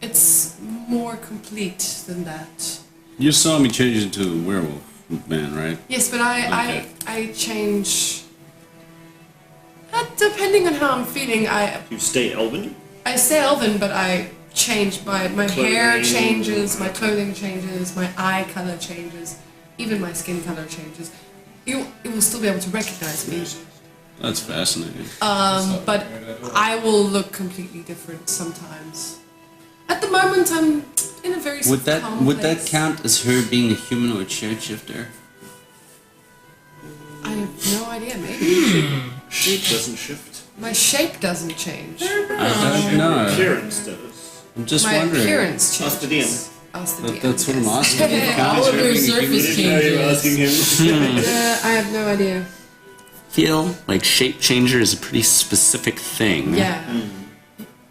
Speaker 3: it's more complete than that.
Speaker 4: You saw me change into a werewolf man, right?
Speaker 3: Yes, but I change. Depending on how I'm feeling,
Speaker 5: You stay elven?
Speaker 3: I stay elven, but I change. My hair changes, my clothing changes, my eye color changes, even my skin color changes. You will still be able to recognize me.
Speaker 4: That's fascinating.
Speaker 3: But I will look completely different sometimes. At the moment, I'm in a very
Speaker 4: Would that
Speaker 3: calm place.
Speaker 4: count as her being a humanoid shapeshifter?
Speaker 3: I have no idea. Maybe
Speaker 5: Shape doesn't shift.
Speaker 3: my shape doesn't change.
Speaker 4: I don't know.
Speaker 5: Appearance does.
Speaker 4: I'm just
Speaker 3: My
Speaker 4: wondering.
Speaker 3: appearance changes.
Speaker 5: Ask the DM.
Speaker 3: Ask the DM,
Speaker 4: That's what I'm
Speaker 3: yes.
Speaker 4: asking.
Speaker 2: All of your surface
Speaker 5: Didn't know you were asking
Speaker 2: changes.
Speaker 5: him.
Speaker 3: I have no idea.
Speaker 1: Feel like shape changer is a pretty specific thing.
Speaker 3: Yeah.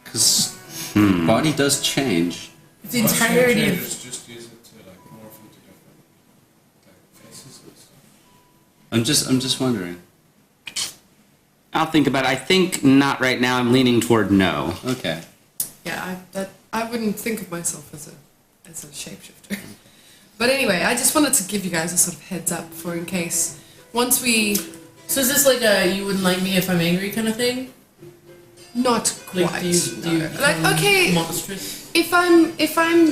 Speaker 4: Because body does change.
Speaker 2: The entirety of
Speaker 6: Just use it to morph into different faces and stuff.
Speaker 4: I'm just wondering.
Speaker 1: I'll think about it. I think not right now. I'm leaning toward no.
Speaker 4: Okay.
Speaker 3: Yeah, I wouldn't think of myself as a shapeshifter. But anyway, I just wanted to give you guys a sort of heads up for in case once we.
Speaker 2: So is this like a you wouldn't like me if I'm angry kind of thing?
Speaker 3: Not quite.
Speaker 2: Like, do you
Speaker 3: no. Like, okay,
Speaker 2: monstrous?
Speaker 3: if I'm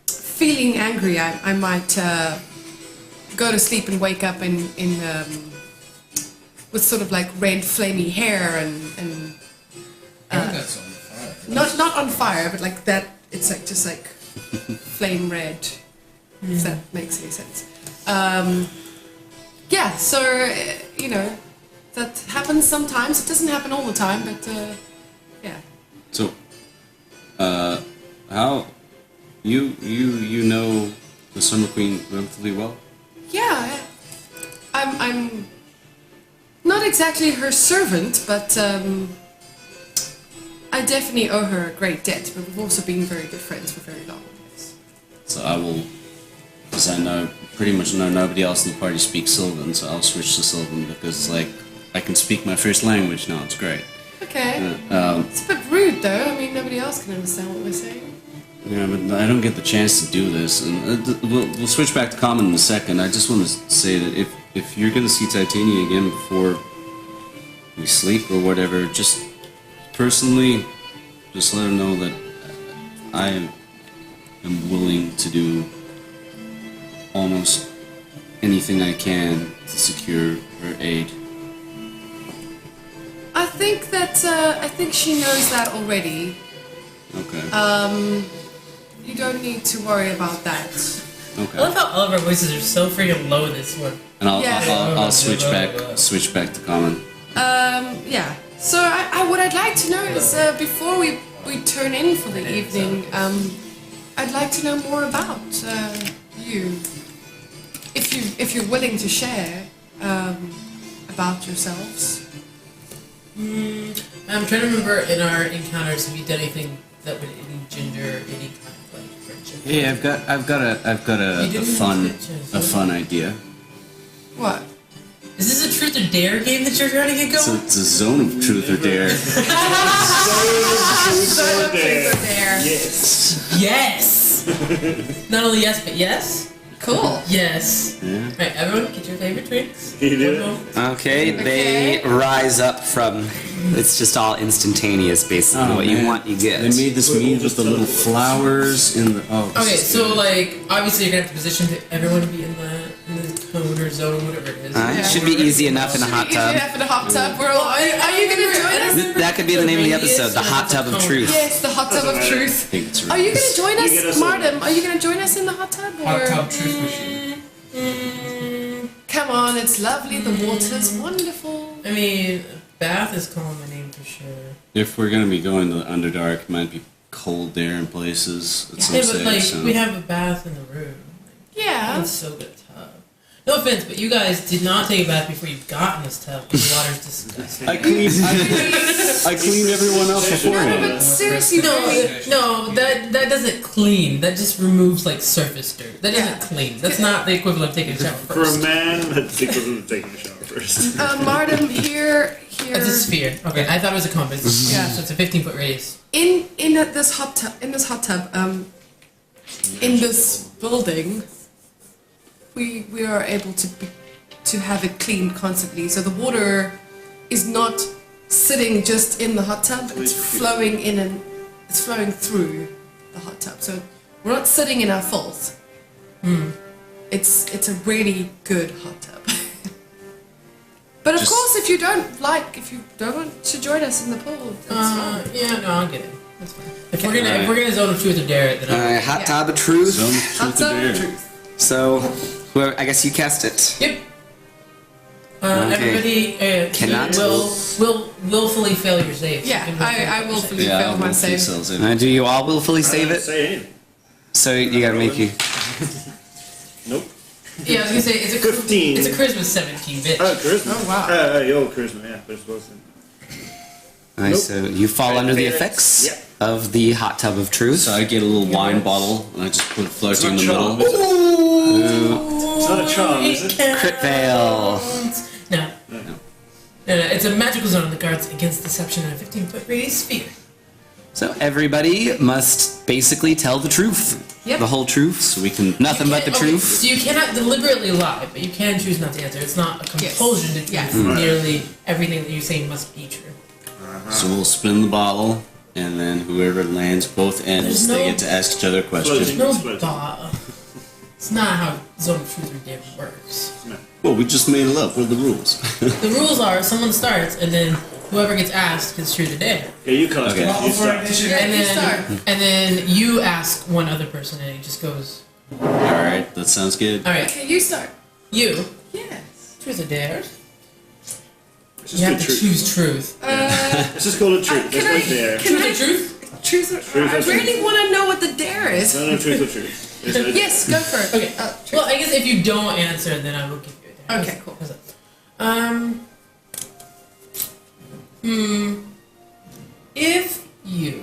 Speaker 3: feeling angry, I might go to sleep and wake up in with sort of like red flamey hair and
Speaker 6: I think that's on fire.
Speaker 3: not on fire, but like that. It's like just like flame red. If that makes any sense. Yeah. So you know, that happens sometimes. It doesn't happen all the time, but yeah.
Speaker 4: So, how you know the Summer Queen relatively well?
Speaker 3: Yeah, I'm not exactly her servant, but I definitely owe her a great debt. But we've also been very good friends for very long. Yes.
Speaker 4: So I will, because I pretty much know nobody else in the party speaks Sylvan, so I'll switch to Sylvan because like I can speak my first language now. It's great.
Speaker 3: Okay. It's a bit rude, though. I mean, nobody else can understand what we're saying.
Speaker 4: Yeah, but I don't get the chance to do this, and we'll switch back to common in a second. I just want to say that if you're gonna see Titania again before we sleep or whatever, just personally, just let her know that I am willing to do almost anything I can to secure her aid.
Speaker 3: I think she knows that already.
Speaker 4: Okay.
Speaker 3: You don't need to worry about that.
Speaker 4: Okay.
Speaker 2: I love how all of our voices are so freaking low this one.
Speaker 4: And
Speaker 3: Yeah.
Speaker 4: I'll switch back to common.
Speaker 3: Yeah. So what I'd like to know is before we turn in for the evening, I'd like to know more about you. If you're willing to share about yourselves.
Speaker 2: I'm trying to remember in our encounters have you done anything that would engender any kind of like friendship?
Speaker 4: Hey, I've got
Speaker 2: You
Speaker 4: a
Speaker 2: didn't mention it.
Speaker 4: fun idea.
Speaker 3: What?
Speaker 2: Is this a truth or dare game that you're trying to get going?
Speaker 4: It's a zone of truth or dare.
Speaker 3: There.
Speaker 5: Yes.
Speaker 2: Yes! Not only yes, but yes?
Speaker 3: Cool.
Speaker 2: Yes.
Speaker 4: Yeah.
Speaker 2: Alright, everyone, get your favorite drinks.
Speaker 5: You do it?
Speaker 1: Okay, they rise up from. It's just all instantaneous, basically.
Speaker 4: Oh,
Speaker 1: what you
Speaker 4: man.
Speaker 1: want, you get.
Speaker 4: They made this mead with the little flowers in the. Oh. this
Speaker 2: Okay,
Speaker 4: is
Speaker 2: so
Speaker 4: good.
Speaker 2: like, obviously you're gonna have to position everyone to be in the cone or zone, whatever it is.
Speaker 1: It should be easy enough in a hot
Speaker 3: Easy
Speaker 1: tub.
Speaker 3: enough in a hot tub. We're all, are you going to join us?
Speaker 1: That could be the name of the episode, The Hot Tub of Truth.
Speaker 3: Yes, the hot tub of
Speaker 4: I
Speaker 3: truth.
Speaker 4: think it's
Speaker 3: Are you going to join
Speaker 5: You get
Speaker 3: us,
Speaker 5: us
Speaker 3: Martin? Are you going to join us in the hot tub? Or?
Speaker 6: Hot tub truth machine.
Speaker 3: Come on, it's lovely. The water's wonderful.
Speaker 2: I mean, bath is calling my name for sure.
Speaker 4: If we're gonna be going to the Underdark, it might be cold there in places. At some
Speaker 2: Yeah, but like,
Speaker 4: stage, so.
Speaker 2: we have a bath in the room.
Speaker 3: Yeah.
Speaker 2: It's so good tub. No offense, but you guys did not take a bath before you got in this tub because the water's disgusting.
Speaker 4: I cleaned everyone else
Speaker 3: No,
Speaker 4: beforehand.
Speaker 3: but seriously, really.
Speaker 2: No, that doesn't clean. That just removes like surface dirt. That doesn't clean. That's not the equivalent of taking a shower
Speaker 5: For a
Speaker 2: first.
Speaker 5: man, that's equivalent to taking a shower first.
Speaker 3: Martin, here.
Speaker 2: It's a sphere. Okay, I thought it was a compass.
Speaker 3: Yeah.
Speaker 2: So it's a 15-foot radius.
Speaker 3: In this hot tub, in this building, we are able to have it cleaned constantly. So the water is not sitting just in the hot tub; it's flowing in and it's flowing through the hot tub. So we're not sitting in our filth. It's a really good hot tub. But of
Speaker 4: Just-
Speaker 3: course, if you don't want to join us in the pool, that's fine.
Speaker 2: Yeah, no, I'll get it. That's fine. If we're gonna zone of truth or dare it, then I'll.
Speaker 1: Hot
Speaker 3: Yeah.
Speaker 1: Tub of Truth.
Speaker 4: Zone
Speaker 3: Hot
Speaker 4: truth or
Speaker 3: tub
Speaker 4: dare.
Speaker 3: of truth.
Speaker 1: So, whoever, I guess you cast it.
Speaker 2: Yep.
Speaker 1: Okay.
Speaker 2: Everybody
Speaker 1: Cannot.
Speaker 2: will willfully fail your saves.
Speaker 3: Yeah,
Speaker 2: You can
Speaker 3: I will fully
Speaker 4: Yeah,
Speaker 3: fail
Speaker 4: I'll
Speaker 3: my
Speaker 4: move
Speaker 3: save.
Speaker 4: cells in.
Speaker 1: Do you all willfully save
Speaker 5: I
Speaker 1: it?
Speaker 5: don't say anything.
Speaker 1: So you gotta make you.
Speaker 5: Nope.
Speaker 2: Yeah, I was gonna say it's a
Speaker 5: 15.
Speaker 2: It's a charisma 17, bitch.
Speaker 5: Oh, charisma.
Speaker 3: Oh, wow.
Speaker 5: Yo, charisma, yeah, but it's supposed to.
Speaker 1: Alright,
Speaker 5: Nope.
Speaker 1: so you fall under the
Speaker 5: Phoenix.
Speaker 1: effects
Speaker 5: Yeah.
Speaker 1: of the Hot Tub of Truth.
Speaker 4: So I get a little wine bottle and I just put
Speaker 5: It's
Speaker 4: floating in
Speaker 5: not
Speaker 4: the
Speaker 5: charm,
Speaker 4: middle.
Speaker 5: is it? It's not a charm, is it?
Speaker 1: Crit fail.
Speaker 2: No. No, it's a magical zone that guards against deception in a 15-foot radius sphere.
Speaker 1: So everybody must basically tell the truth.
Speaker 3: Yep.
Speaker 1: The whole truth.
Speaker 4: So we can.
Speaker 1: Nothing but the
Speaker 2: Okay,
Speaker 1: truth.
Speaker 2: So you cannot deliberately lie, but you can choose not to answer. It's not a compulsion to
Speaker 3: Yes.
Speaker 2: truth. Nearly everything that you say must be true.
Speaker 4: So we'll spin the bottle, and then whoever lands both ends, they get to ask each other a question.
Speaker 2: There's no bottle. It's not how Zone of Truth or Dare works.
Speaker 4: Well, we just made it up. What are the rules?
Speaker 2: The rules are someone starts, and then whoever gets asked gets Truth or Dare.
Speaker 5: Yeah, you can't.
Speaker 4: Okay.
Speaker 5: You start.
Speaker 2: And then you ask one other person, and it just goes.
Speaker 4: Alright, that sounds good.
Speaker 2: All right,
Speaker 3: Okay, you start.
Speaker 2: you.
Speaker 3: Yes.
Speaker 2: Truth or Dare?
Speaker 5: Let's
Speaker 2: You
Speaker 5: just
Speaker 2: have
Speaker 5: do
Speaker 2: to
Speaker 5: truth.
Speaker 2: choose Truth.
Speaker 5: Let's just call it truth. There's no dare.
Speaker 2: Truth or Truth?
Speaker 3: Truth or
Speaker 5: Truth
Speaker 3: I
Speaker 5: or truth.
Speaker 3: really want to know what the dare is.
Speaker 5: No, truth or truth. There's no
Speaker 3: Yes, go for it.
Speaker 2: Okay.
Speaker 3: Truth.
Speaker 2: Well, I guess if you don't answer, then I will give you a dare.
Speaker 3: Okay, cool.
Speaker 2: How's that? If you.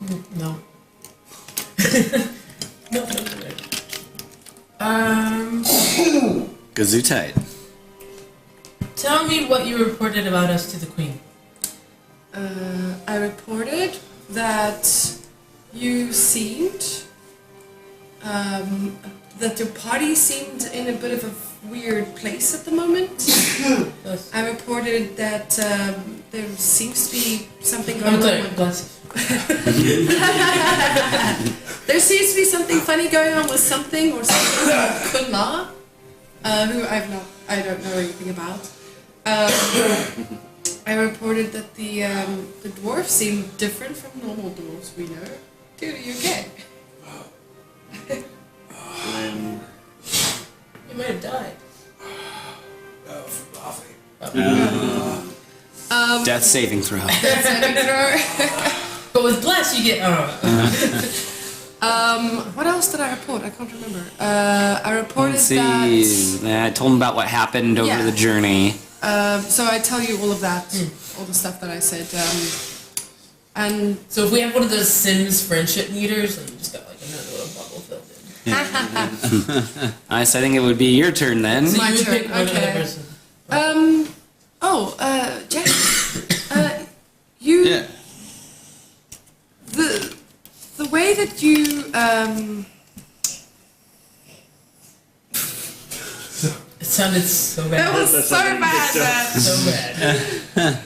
Speaker 2: No. No.
Speaker 1: Gesundheit.
Speaker 2: Tell me what you reported about us to the Queen.
Speaker 3: I reported that you seemed, that your party seemed in a bit of a weird place at the moment.
Speaker 2: Yes.
Speaker 3: I reported that there seems to be something going
Speaker 2: I'm sorry,
Speaker 3: on. With,
Speaker 2: glasses.
Speaker 3: there seems to be something funny going on with something or something with Kunla, who I don't know anything about. I reported that the dwarf seemed different from normal dwarves we know. Dude, are you okay?
Speaker 2: You might have died.
Speaker 1: Death saving throw.
Speaker 2: But with bless, you get.
Speaker 3: What else did I report? I can't remember. I reported
Speaker 1: Let's see.
Speaker 3: that.
Speaker 1: I told him about what happened over
Speaker 3: Yeah.
Speaker 1: the journey.
Speaker 3: So I tell you all of that, all the stuff that I said. And
Speaker 2: So if we have one of those Sims friendship meters, then you just got like another little bubble filled in.
Speaker 1: I think it would be your turn then.
Speaker 2: So
Speaker 3: My
Speaker 2: you would
Speaker 3: turn,
Speaker 2: pick one
Speaker 3: okay.
Speaker 2: other person.
Speaker 3: Jack, you.
Speaker 4: Yeah.
Speaker 3: The way that you
Speaker 2: It sounded so
Speaker 3: that
Speaker 2: bad.
Speaker 3: was so bad, man.
Speaker 2: So bad.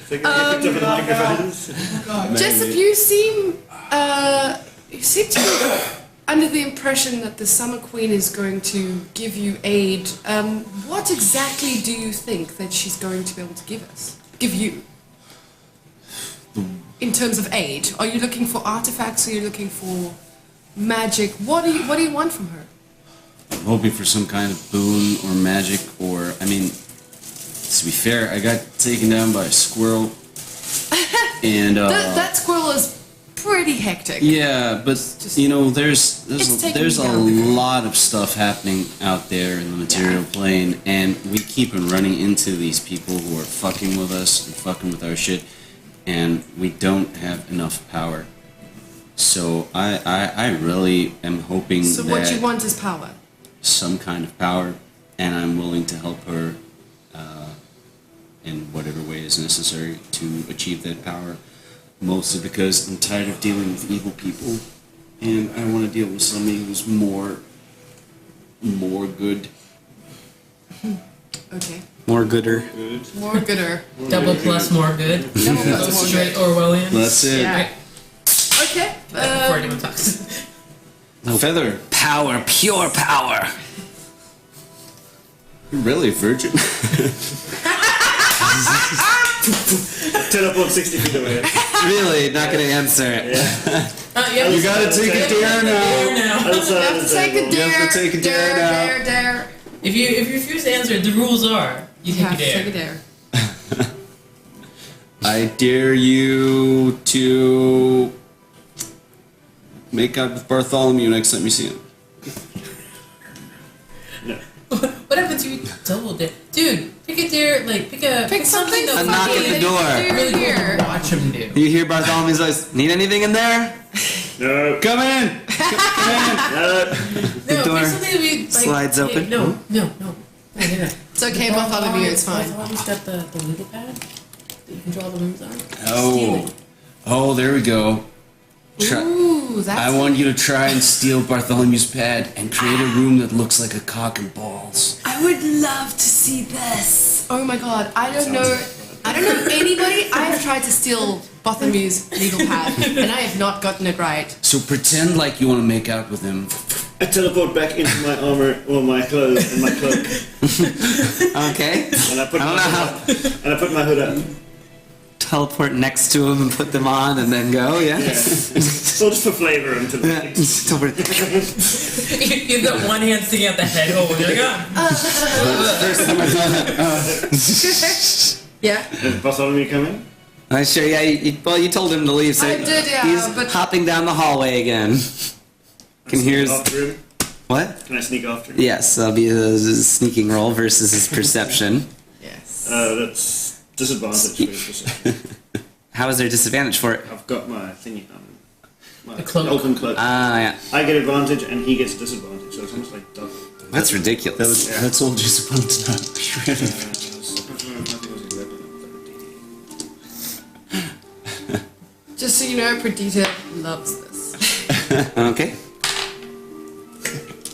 Speaker 5: Think you picked up on the microphones?
Speaker 3: Jessup, you seem to be under the impression that the Summer Queen is going to give you aid. What exactly do you think that she's going to be able to give you? In terms of aid, are you looking for artifacts? Are you looking for magic? What do you want from her?
Speaker 4: I'm hoping for some kind of boon or magic, or, I mean, to be fair, I got taken down by a squirrel. And,
Speaker 3: That squirrel is pretty hectic.
Speaker 4: yeah, but, you know, there's
Speaker 3: taking
Speaker 4: a
Speaker 3: me down.
Speaker 4: lot of stuff happening out there in the material plane, and we keep on running into these people who are fucking with us and fucking with our shit, and we don't have enough power. So I really am hoping
Speaker 3: So
Speaker 4: that
Speaker 3: what you want is power.
Speaker 4: some kind of power, and I'm willing to help her in whatever way is necessary to achieve that power. Mostly because I'm tired of dealing with evil people, and I want to deal with somebody who's more good.
Speaker 3: Okay.
Speaker 1: More gooder.
Speaker 3: More gooder.
Speaker 2: Double plus more good.
Speaker 3: Double plus
Speaker 2: Go
Speaker 3: more
Speaker 2: straight
Speaker 3: good.
Speaker 2: Orwellian.
Speaker 4: That's it.
Speaker 3: Yeah. Okay.
Speaker 2: Before anyone talks.
Speaker 4: Feather,
Speaker 1: Power, pure power.
Speaker 4: you're really a virgin?
Speaker 5: Teleport 60 feet away.
Speaker 1: Really, not gonna answer it.
Speaker 4: You gotta take a dare now.
Speaker 5: Outside
Speaker 3: You have
Speaker 5: of
Speaker 3: to
Speaker 5: the
Speaker 3: take a
Speaker 5: table.
Speaker 3: dare.
Speaker 4: You have to take a dare now.
Speaker 3: Dare.
Speaker 2: If you refuse to answer, the rules are you
Speaker 3: You
Speaker 2: take
Speaker 3: have
Speaker 2: a
Speaker 3: to
Speaker 2: dare.
Speaker 3: take a dare.
Speaker 4: I dare you to make out with Bartholomew next time you see him.
Speaker 2: What happens if you double dare? Dude, pick a dare, like pick something that
Speaker 1: A knock at the door.
Speaker 2: really
Speaker 3: Here.
Speaker 2: cool to watch him do.
Speaker 1: You hear Bartholomew's voice. Need anything in there?
Speaker 5: No.
Speaker 4: Come in!
Speaker 5: No.
Speaker 2: No,
Speaker 1: door
Speaker 2: pick something that we like,
Speaker 1: slides
Speaker 2: hey,
Speaker 1: open.
Speaker 2: No.
Speaker 3: It's okay, Bartholomew, it's fine.
Speaker 2: Bartholomew's got the legal pad that you can draw the rooms on. Steal
Speaker 4: Oh.
Speaker 2: it.
Speaker 4: Oh, there we go.
Speaker 3: Ooh, that's.
Speaker 4: I want you to try and steal Bartholomew's pad and create a room that looks like a cock and balls.
Speaker 3: I would love to see this. Oh my god, I don't know. I don't know anybody. I have tried to steal Bothamew's legal pad, and I have not gotten it right.
Speaker 4: So pretend like you want to make out with him.
Speaker 5: I teleport back into my armor, or my clothes, and my cloak,
Speaker 1: Okay.
Speaker 5: and I put
Speaker 1: I don't know how.
Speaker 5: and I put my hood up.
Speaker 1: Teleport next to him and put them on and then go, yeah?
Speaker 5: Yeah. So just for flavor until
Speaker 1: Teleport.
Speaker 2: You've got one hand sticking out the head hole, and you're like,
Speaker 1: First time I've done it.
Speaker 3: Yeah.
Speaker 5: Is Bartholomew coming?
Speaker 1: Sure, yeah, you told him to leave, so
Speaker 3: I did, yeah,
Speaker 1: he's
Speaker 3: but-
Speaker 1: hopping down the hallway again. Can hear
Speaker 5: Sneak after him?
Speaker 1: What?
Speaker 5: Can I sneak after him?
Speaker 1: Yes, that'll be a sneaking roll versus his perception.
Speaker 3: Yes.
Speaker 5: That's disadvantage. Basically.
Speaker 1: How is there disadvantage for it?
Speaker 5: I've got my thingy on. My
Speaker 2: The cloak.
Speaker 5: Elven cloak.
Speaker 1: Yeah.
Speaker 5: I get advantage and he gets disadvantage, so it's almost like double.
Speaker 1: That's ridiculous.
Speaker 4: That's all just a bunch of
Speaker 3: Just so you know, Perdita loves this.
Speaker 1: Okay.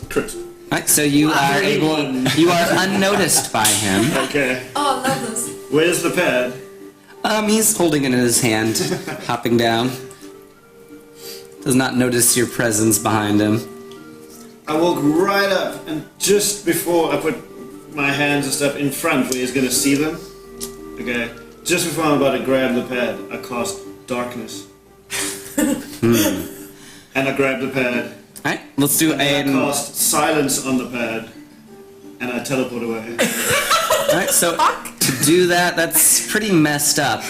Speaker 5: Crit.
Speaker 1: Right, so you are you are unnoticed by him.
Speaker 5: Okay.
Speaker 3: Oh, I love this.
Speaker 5: Where's the pad?
Speaker 1: He's holding it in his hand, hopping down. Does not notice your presence behind him.
Speaker 5: I walk right up, and just before I put my hands and stuff in front where he's gonna see them, okay, just before I'm about to grab the pad, I cast darkness. And I grab the pad,
Speaker 1: Alright, let's do
Speaker 5: and I cast silence on the pad, and I teleport away.
Speaker 1: Alright, so to do that, that's pretty messed up.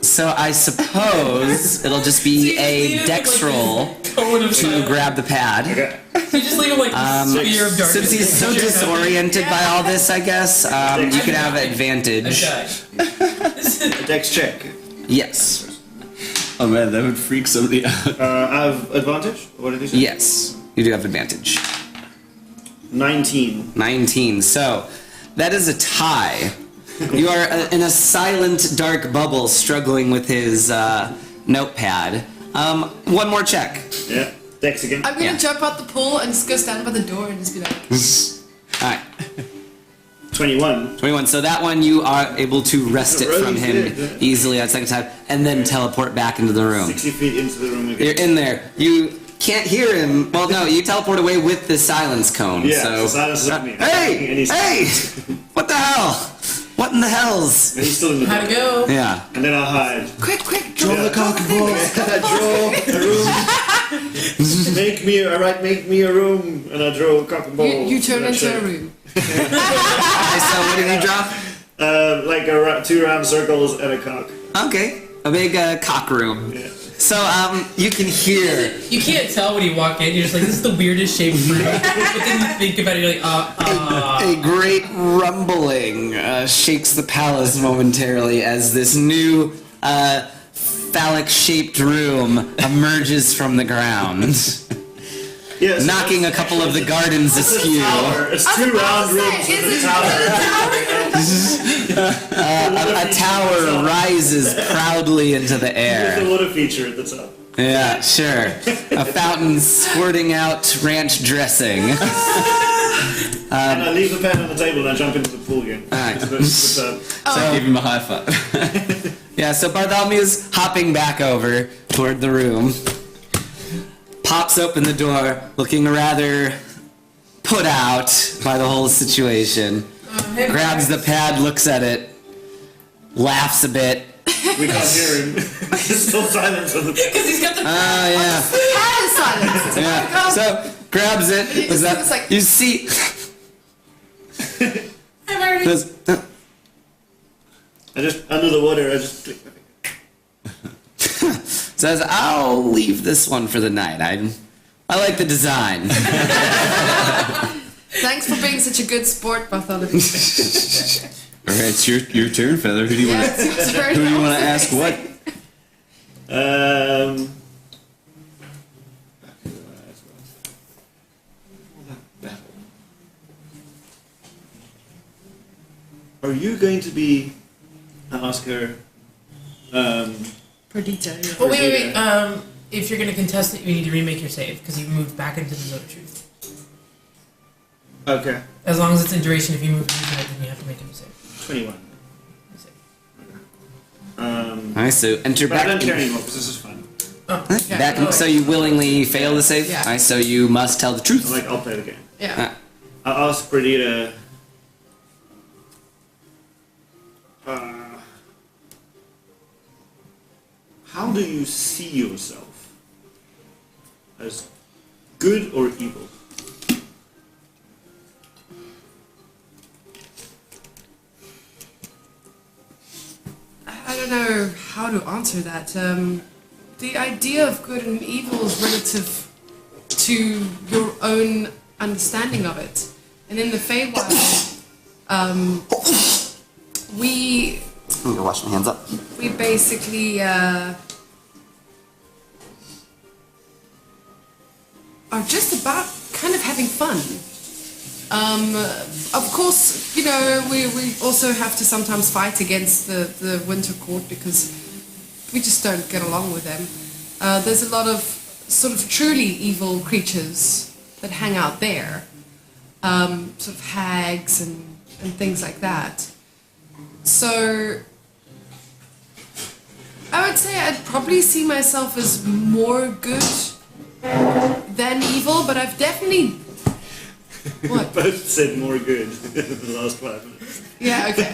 Speaker 1: So I suppose it'll just be a dex roll to grab the pad.
Speaker 5: Okay.
Speaker 2: you just leave him like a sphere of darkness.
Speaker 1: Since he's so disoriented by all this, I guess, you can have advantage.
Speaker 2: Okay.
Speaker 5: A dex check.
Speaker 1: Yes.
Speaker 4: Oh man, that would freak somebody out.
Speaker 5: I have advantage? What did he say?
Speaker 1: Yes, you do have advantage.
Speaker 5: 19.
Speaker 1: 19. So, that is a tie. You are in a silent, dark bubble struggling with his notepad. One more check.
Speaker 5: Yeah. Dex again.
Speaker 3: I'm gonna
Speaker 1: Yeah.
Speaker 3: jump out the pool and just go stand by the door and just be like,
Speaker 1: Alright,
Speaker 5: 21.
Speaker 1: 21. So that one you are able to wrest it from him
Speaker 5: Really good.
Speaker 1: easily at second time, and then teleport back into the room.
Speaker 5: 60 feet into the room
Speaker 1: You're
Speaker 5: again.
Speaker 1: in there. You can't hear him. Well, no, you teleport away with the silence cone.
Speaker 5: Yeah,
Speaker 1: so
Speaker 5: the silence is on me.
Speaker 1: Hey!
Speaker 5: And he's-
Speaker 1: Hey! What the hell? What in the hells?
Speaker 5: He's still in the
Speaker 2: How'd it
Speaker 5: door.
Speaker 2: go?
Speaker 1: Yeah.
Speaker 5: And then I'll hide.
Speaker 3: quick,
Speaker 5: Draw the cock and ball. I draw a room. Make me a room. And I draw a cock and ball.
Speaker 3: You turn
Speaker 5: And I
Speaker 3: into
Speaker 5: check.
Speaker 3: a room.
Speaker 1: Okay, so what did you draw?
Speaker 5: Like two round circles and a cock.
Speaker 1: Okay, a big cock room.
Speaker 5: Yeah.
Speaker 1: So you can hear.
Speaker 2: You can't tell when you walk in. You're just like, this is the weirdest shaped room. But then you think about it, you're like,
Speaker 1: A great rumbling shakes the palace momentarily as this new phallic-shaped room emerges from the ground,
Speaker 5: Yeah, so
Speaker 1: knocking a couple of the gardens
Speaker 5: it's a
Speaker 1: askew.
Speaker 5: tower. It's
Speaker 3: I was
Speaker 5: two
Speaker 3: about
Speaker 5: round
Speaker 3: to say,
Speaker 5: rooms
Speaker 3: is
Speaker 5: with a
Speaker 3: it
Speaker 5: tower.
Speaker 1: A tower rises proudly into the
Speaker 5: There's
Speaker 1: air.
Speaker 5: the water feature at the top.
Speaker 1: Yeah, sure. A fountain squirting out ranch dressing.
Speaker 5: And I leave the pen on the table and I jump into the pool again.
Speaker 1: Alright.
Speaker 4: So I give him a high five.
Speaker 1: Yeah, so Bartholomew's hopping back over toward the room, pops open the door, looking rather put out by the whole situation, grabs the pad, looks at it, laughs a bit.
Speaker 5: We can't hear him. There's still silence on the
Speaker 2: because he's got the.
Speaker 1: Oh, yeah.
Speaker 3: Pad is silence.
Speaker 1: Yeah. So, grabs it.
Speaker 3: It's like-
Speaker 1: You see.
Speaker 2: I'm already.
Speaker 1: Does-
Speaker 5: I just, under the water, I just click my finger.
Speaker 1: Says, I'll leave this one for the night. I like the design.
Speaker 3: Thanks for being such a good sport, Bartholomew.
Speaker 4: Alright, it's your turn, Feather. Who do you want to who do you want to ask what?
Speaker 5: Are you going to be? I ask her.
Speaker 3: Perdita, yeah.
Speaker 2: Oh, wait. If you're gonna contest it, you need to remake your save because you moved back into the zone of truth.
Speaker 5: Okay.
Speaker 2: As long as it's in duration, if you move using it, then you have to make a new save.
Speaker 5: 21.
Speaker 1: Alright, so enter
Speaker 5: But I
Speaker 1: back.
Speaker 5: don't care anymore because this is fun.
Speaker 1: Back. So you willingly fail the save.
Speaker 3: Yeah.
Speaker 1: Alright, so you must tell the truth.
Speaker 5: Like, I'll play the game.
Speaker 3: Yeah.
Speaker 5: I'll ask Perdita. How do you see yourself? As good or evil?
Speaker 3: I don't know how to answer that. The idea of good and evil is relative to your own understanding of it. And in the Feywild, we
Speaker 1: I'm gonna wash my hands up.
Speaker 3: basically are just about kind of having fun. Of course, you know, we also have to sometimes fight against the Winter Court because we just don't get along with them. There's a lot of sort of truly evil creatures that hang out there, sort of hags and things like that. So I would say I'd probably see myself as more good than evil, but I've definitely... What?
Speaker 5: Both said more good in the last 5 minutes.
Speaker 3: Yeah, okay.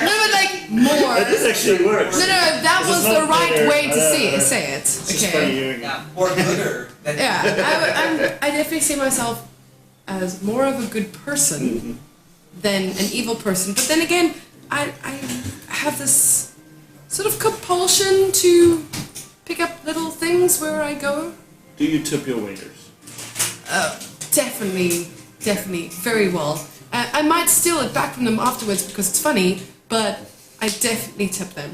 Speaker 3: No, but like more.
Speaker 5: This actually works.
Speaker 3: No, that
Speaker 5: This
Speaker 3: was
Speaker 5: is not
Speaker 3: the right
Speaker 5: better.
Speaker 3: way to say it.
Speaker 5: It's just funny
Speaker 3: Okay.
Speaker 5: hearing it.
Speaker 7: Yeah, or gooder than
Speaker 3: Yeah, I definitely see myself as more of a good person than an evil person. But then again, I have this sort of compulsion to pick up little things where I go.
Speaker 5: Do you tip your waiters?
Speaker 3: Definitely, very well. I might steal it back from them afterwards because it's funny, but I definitely tip them.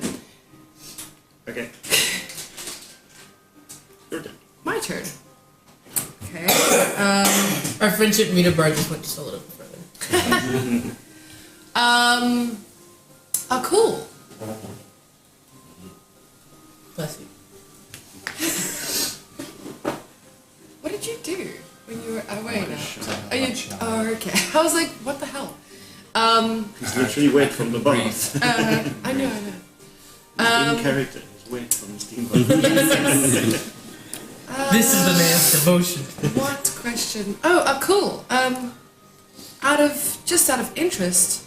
Speaker 5: Okay. Your turn.
Speaker 3: My turn. Okay.
Speaker 2: Our friendship meter bar just went just a little bit further.
Speaker 3: Oh, cool.
Speaker 2: Bless you.
Speaker 3: What did you do when you were away now? Oh, okay. I was like, what the hell?
Speaker 5: He's literally wet from the bath.
Speaker 3: I know.
Speaker 5: In character, he's wet from the steam bath.
Speaker 2: This is the man's devotion.
Speaker 3: What question? Oh, cool. Out of interest,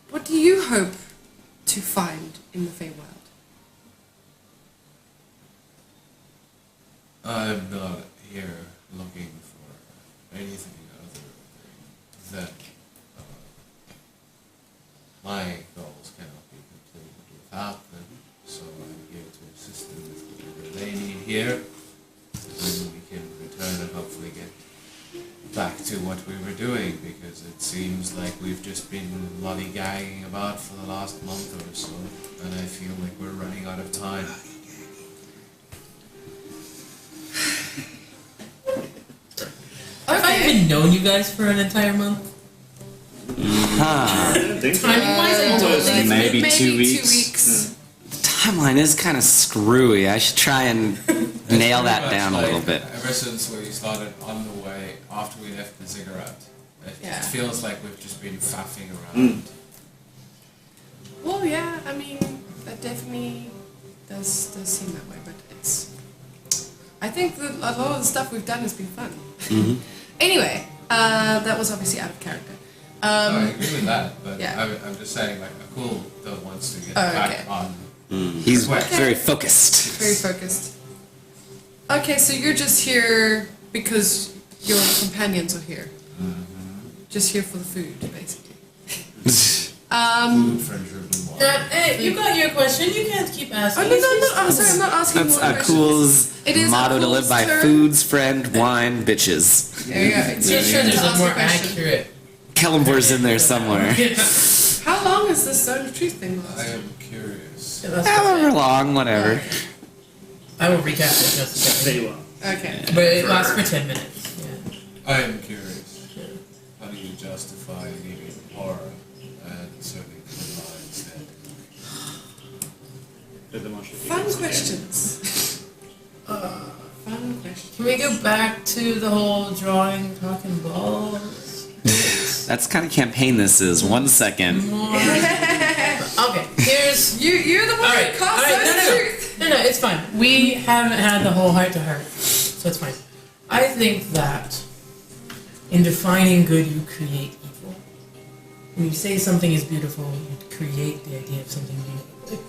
Speaker 3: what do you hope to find in the Feywild?
Speaker 6: I'm not here looking for anything other than my goals cannot be completed without them, so I'm here to assist them with whatever they need here, and we can return and hopefully get back to what we were doing, because it seems like we've just been lollygagging about for the last month or so, and I feel like we're running out of time.
Speaker 2: Have I even known you guys for an entire month?
Speaker 5: I don't think so.
Speaker 2: Timing-wise, I don't think
Speaker 1: Maybe 2
Speaker 3: 2
Speaker 1: weeks.
Speaker 3: weeks.
Speaker 1: Timeline is kind of screwy. I should try and nail that down a little bit.
Speaker 6: Ever since we started on the way, after we left the ziggurat, it
Speaker 3: Yeah.
Speaker 6: feels like we've just been faffing around.
Speaker 3: Well, yeah. I mean, that definitely does seem that way, but it's. I think that a lot of the stuff we've done has been fun. Anyway, that was obviously out of character.
Speaker 6: I agree with that, but
Speaker 3: yeah.
Speaker 6: I'm just saying, like, Akul though wants to get
Speaker 3: Oh,
Speaker 6: back
Speaker 3: okay.
Speaker 6: on.
Speaker 1: He's
Speaker 6: Quest.
Speaker 1: very focused.
Speaker 3: Very focused. Okay, so you're just here because your companions are here. Just here for the food, basically.
Speaker 6: Friendship and
Speaker 2: Hey, you got your question. You can't keep asking.
Speaker 3: Oh, no, I'm sorry, I'm not asking
Speaker 1: That's
Speaker 3: more questions.
Speaker 1: Akul's
Speaker 3: It is
Speaker 1: motto to
Speaker 3: Akul's
Speaker 1: live by:
Speaker 3: turn.
Speaker 1: foods, friend, wine, bitches.
Speaker 3: There you go. It's
Speaker 2: Yeah,
Speaker 3: your
Speaker 2: sure,
Speaker 3: turn
Speaker 2: there's
Speaker 3: to
Speaker 2: a
Speaker 3: ask
Speaker 2: more
Speaker 3: a question.
Speaker 2: accurate.
Speaker 1: Kellenbor's in there somewhere.
Speaker 3: How long is this Zone of Truth thing last?
Speaker 6: I am curious.
Speaker 2: Yeah, that's
Speaker 1: However long, whatever.
Speaker 2: I will recap it just a second.
Speaker 5: Very well.
Speaker 3: Okay.
Speaker 2: But it lasts for 10 minutes. Yeah.
Speaker 6: I am curious. How do you justify leaving horror and serving the line instead?
Speaker 5: Let the marshal
Speaker 3: Fun questions.
Speaker 2: go back to the whole drawing, talking balls?
Speaker 1: That's kind of campaign this is. 1 second.
Speaker 2: Okay, here's...
Speaker 3: You're the one that caused that truth.
Speaker 2: No, it's fine. We haven't had the whole heart-to-heart, so it's fine. I think that in defining good, you create evil. When you say something is beautiful, you create the idea of something beautiful.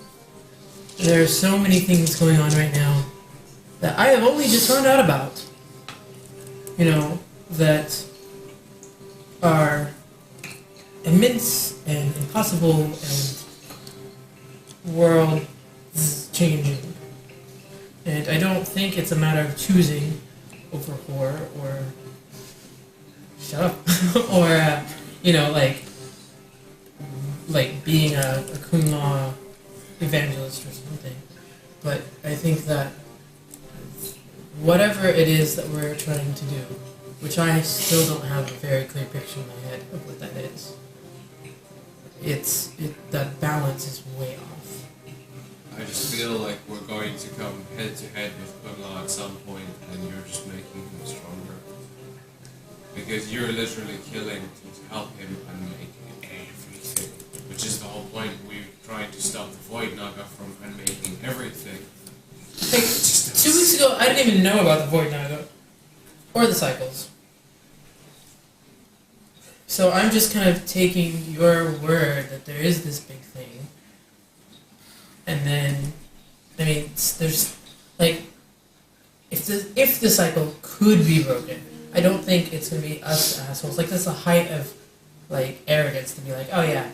Speaker 2: There are so many things going on right now that I have only just found out about. You know, that are immense and impossible and world changing. And I don't think it's a matter of choosing over horror or shut up or you know, like being a Kun Law evangelist or something. But I think that whatever it is that we're trying to do, which I still don't have a very clear picture in my head of what that is, that balance is way off.
Speaker 6: I just feel like we're going to come head to head with Kunla at some point, and you're just making him stronger. Because you're literally killing to help him unmake everything. Which is the whole point. We're trying to stop the Void Naga from unmaking everything.
Speaker 2: Hey, 2 weeks ago, I didn't even know about the Void Naga or the cycles. So I'm just kind of taking your word that there is this big thing. And then, I mean, there's, like, if the cycle could be broken, I don't think it's going to be us assholes. Like, that's the height of, like, arrogance to be like, oh yeah,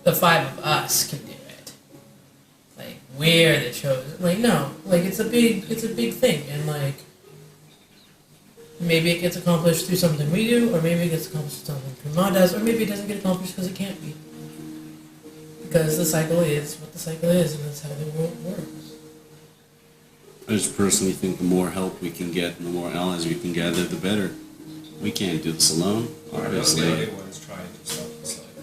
Speaker 2: the 5 of us can do it. Like, we're the chosen. Like, no. Like, it's a big thing. And, like, maybe it gets accomplished through something we do, or maybe it gets accomplished through something Kumar does, or maybe it doesn't get accomplished because it can't be. Because the cycle is what the cycle is, and that's how the world works.
Speaker 4: I just personally think the more help we can get and the more allies we can gather, the better. We can't do this alone, obviously.
Speaker 6: We're not the only ones trying to stop the cycle.